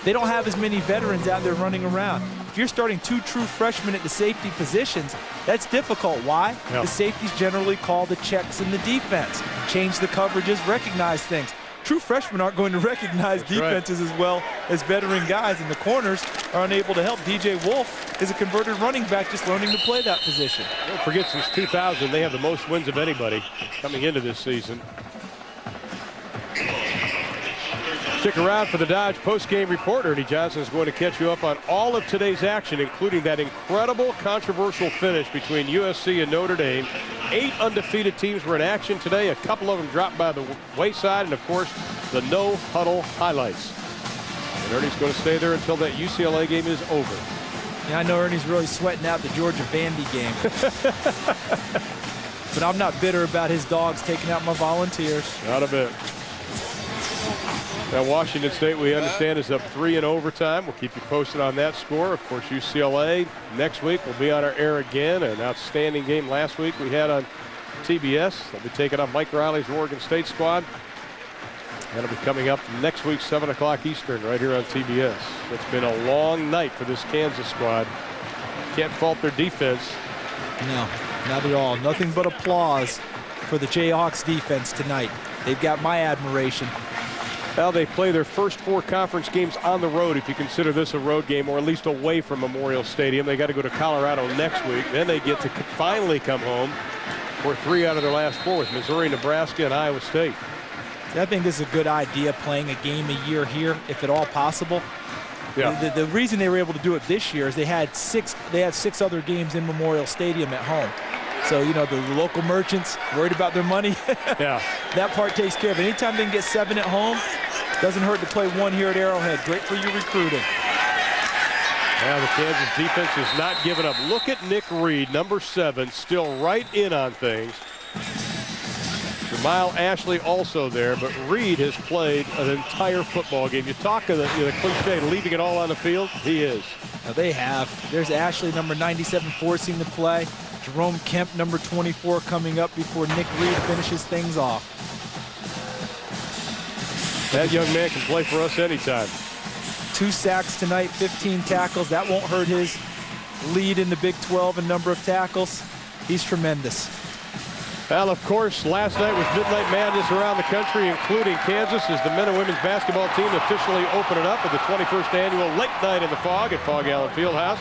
They don't have as many veterans out there running around. If you're starting 2 true freshmen at the safety positions, that's difficult. Why? Yep. The safeties generally call the checks in the defense, change the coverages, recognize things. True freshmen aren't going to recognize defenses as well as veteran guys, and the corners are unable to help. DJ Wolf is a converted running back just learning to play that position. Don't forget, since 2000, they have the most wins of anybody coming into this season. Stick around for the Dodge post-game report. Ernie Johnson is going to catch you up on all of today's action, including that incredible controversial finish between USC and Notre Dame. 8 undefeated teams were in action today. A couple of them dropped by the wayside, and of course, the no-huddle highlights. And Ernie's going to stay there until that UCLA game is over. Yeah, I know Ernie's really sweating out the Georgia Vandy game. But I'm not bitter about his dogs taking out my Volunteers. Not a bit. Now, Washington State, we understand, is up 3 in overtime. We'll keep you posted on that score. Of course, UCLA next week will be on our air again. An outstanding game last week we had on TBS. They'll be taking on Mike Riley's Oregon State squad. That'll be coming up next week, 7 o'clock Eastern, right here on TBS. It's been a long night for this Kansas squad. Can't fault their defense. No, not at all. Nothing but applause for the Jayhawks defense tonight. They've got my admiration. Well, they play their first 4 conference games on the road, if you consider this a road game, or at least away from Memorial Stadium. They got to go to Colorado next week. Then they get to finally come home for 3 out of their last 4 with Missouri, Nebraska, and Iowa State. I think this is a good idea, playing a game a year here, if at all possible. Yeah. The reason they were able to do it this year is they had 6 other games in Memorial Stadium at home. So, you know, the local merchants worried about their money. Yeah. That part takes care of it. Anytime they can get 7 at home, doesn't hurt to play 1 here at Arrowhead. Great for your recruiting. Now the Kansas defense is not giving up. Look at Nick Reed, number 7, still right in on things. Jamal Ashley also there, but Reed has played an entire football game. You talk of the cliche, leaving it all on the field. He is. Now they have. There's Ashley, number 97, forcing the play. Jerome Kemp, number 24, coming up before Nick Reed finishes things off. That young man can play for us anytime. 2 sacks tonight, 15 tackles. That won't hurt his lead in the Big 12 in number of tackles. He's tremendous. Well, of course, last night was Midnight Madness around the country, including Kansas, as the men and women's basketball team officially open it up with the 21st annual Late Night in the Fog at Fog Allen Fieldhouse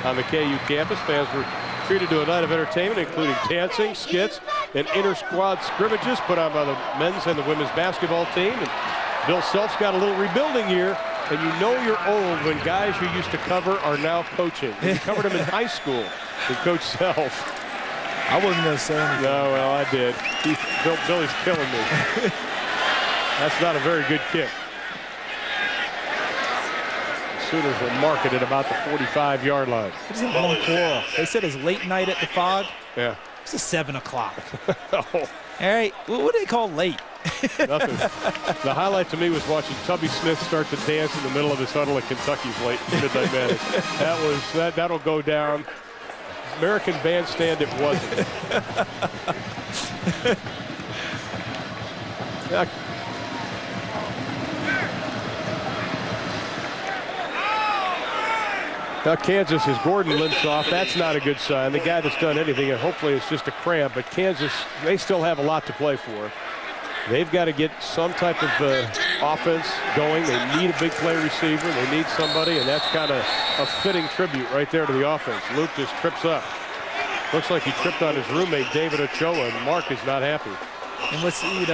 on the KU campus. Fans were treated to a night of entertainment, including dancing, skits, and inter-squad scrimmages put on by the men's and the women's basketball team. And Bill Self's got a little rebuilding year, and you know you're old when guys you used to cover are now coaching. You covered him in high school with Coach Self. I wasn't going to say anything. No, well, I did. Billy's killing me. That's not a very good kick. The Sooners will mark it at about the 45-yard line. It's a long quarrel. They said it's late night at the Fog. Yeah. It's a 7 o'clock. Oh. All right. What do they call late? Nothing. The highlight to me was watching Tubby Smith start to dance in the middle of his huddle at Kentucky's late Midnight Madness. That'll go down. American Bandstand, it wasn't. Now Kansas is Gordon limps off. That's not a good sign. The guy that's done anything, and hopefully it's just a cramp, but Kansas, they still have a lot to play for. They've got to get some type of offense going. They need a big play receiver. They need somebody, and that's kind of a fitting tribute right there to the offense. Luke just trips up. Looks like he tripped on his roommate, David Ochoa, and Mark is not happy. And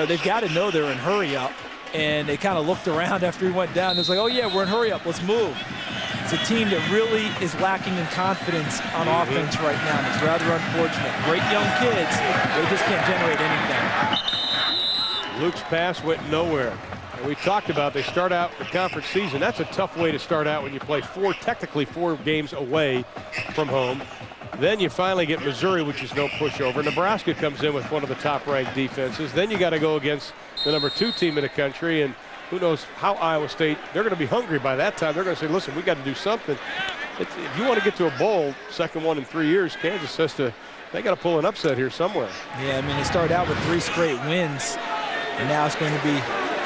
they've got to know they're in hurry up. And they kind of looked around after he went down. It was like, oh, yeah, we're in hurry up. Let's move. It's a team that really is lacking in confidence on offense right now. And it's rather unfortunate. Great young kids. They just can't generate anything. Luke's pass went nowhere. And we talked about they start out the conference season. That's a tough way to start out when you play technically four games away from home. Then you finally get Missouri, which is no pushover. Nebraska comes in with one of the top-ranked defenses. Then you got to go against the #2 team in the country, and who knows how Iowa State, they're going to be hungry by that time. They're going to say, listen, we got to do something. If you want to get to a bowl, second one in 3 years, Kansas has to, they got to pull an upset here somewhere. Yeah, I mean, they started out with 3 straight wins, and now it's going to be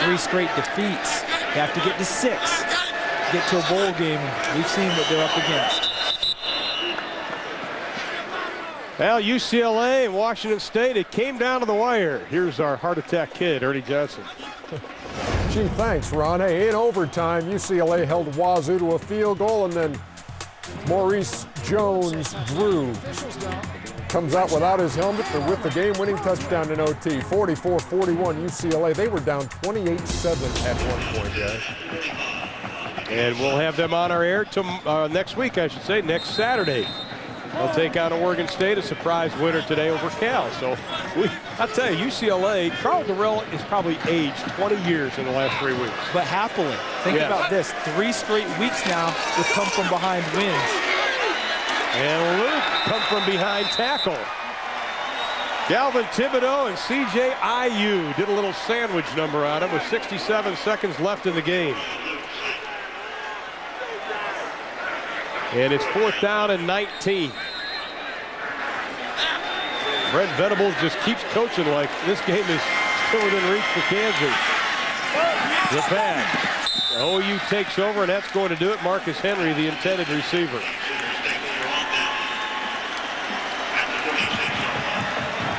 3 straight defeats. They have to get to 6, get to a bowl game, and we've seen what they're up against. Well, UCLA and Washington State, it came down to the wire. Here's our heart attack kid, Ernie Johnson. Gee, thanks, Ron. Hey, in overtime, UCLA held Wazoo to a field goal, and then Maurice Jones-Drew comes out without his helmet, but with the game-winning touchdown in OT. 44-41 UCLA. They were down 28-7 at one point, guys. And we'll have them on our air next week, I should say, next Saturday. They'll take on Oregon State, a surprise winner today over Cal. So I'll tell you, UCLA, Carl Durrell is probably aged 20 years in the last 3 weeks. But happily, think about this, 3 straight weeks now with come from behind wins. And Luke come from behind tackle. Galvin Thibodeau and C.J. Ayu did a little sandwich number on him with 67 seconds left in the game. And it's 4th down and 19. Brent Venables just keeps coaching like this game is still within reach for Kansas. The pass. OU takes over, and that's going to do it. Marcus Henry, the intended receiver.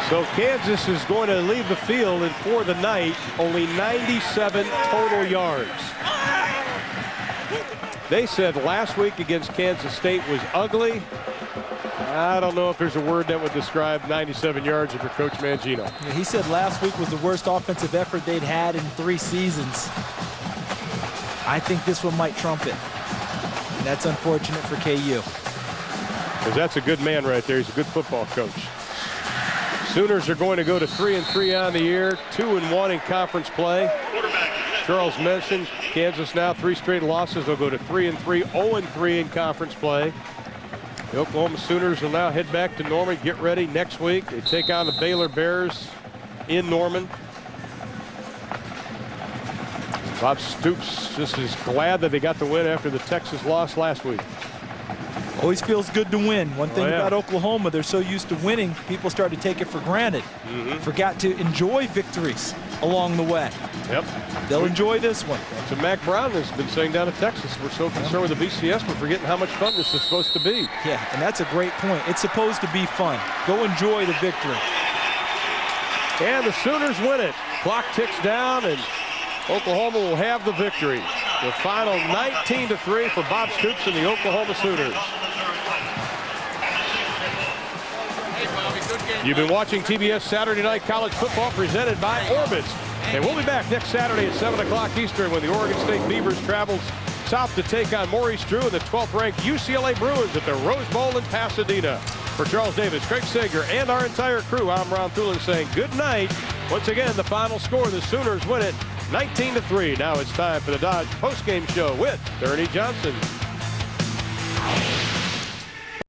So Kansas is going to leave the field, and for the night, only 97 total yards. They said last week against Kansas State was ugly. I don't know if there's a word that would describe 97 yards if you're Coach Mangino. Yeah, he said last week was the worst offensive effort they'd had in 3 seasons. I think this one might trump it. And that's unfortunate for KU. Because that's a good man right there. He's a good football coach. Sooners are going to go to 3-3 on the year, 2-1 in conference play. Charles mentioned Kansas now 3 straight losses. They'll go to 3-3, 0-3 in conference play. The Oklahoma Sooners will now head back to Norman. Get ready next week. They take on the Baylor Bears in Norman. Bob Stoops just is glad that they got the win after the Texas loss last week. Always feels good to win. One thing about Oklahoma, they're so used to winning, people start to take it for granted. Forgot to enjoy victories along the way. Yep. They'll enjoy this one. So Mac Brown has been saying down in Texas, we're so concerned with the BCS, we're forgetting how much fun this is supposed to be. Yeah, and that's a great point. It's supposed to be fun. Go enjoy the victory. And the Sooners win it. Clock ticks down, and Oklahoma will have the victory. The final 19-3 for Bob Stoops and the Oklahoma Sooners. You've been watching TBS Saturday Night College Football presented by Orbitz. And we'll be back next Saturday at 7 o'clock Eastern when the Oregon State Beavers travels south to take on Maurice Drew and the 12th-ranked UCLA Bruins at the Rose Bowl in Pasadena. For Charles Davis, Craig Sager, and our entire crew, I'm Ron Thulin saying good night. Once again, the final score, the Sooners win it 19-3. Now it's time for the Dodge postgame show with Ernie Johnson.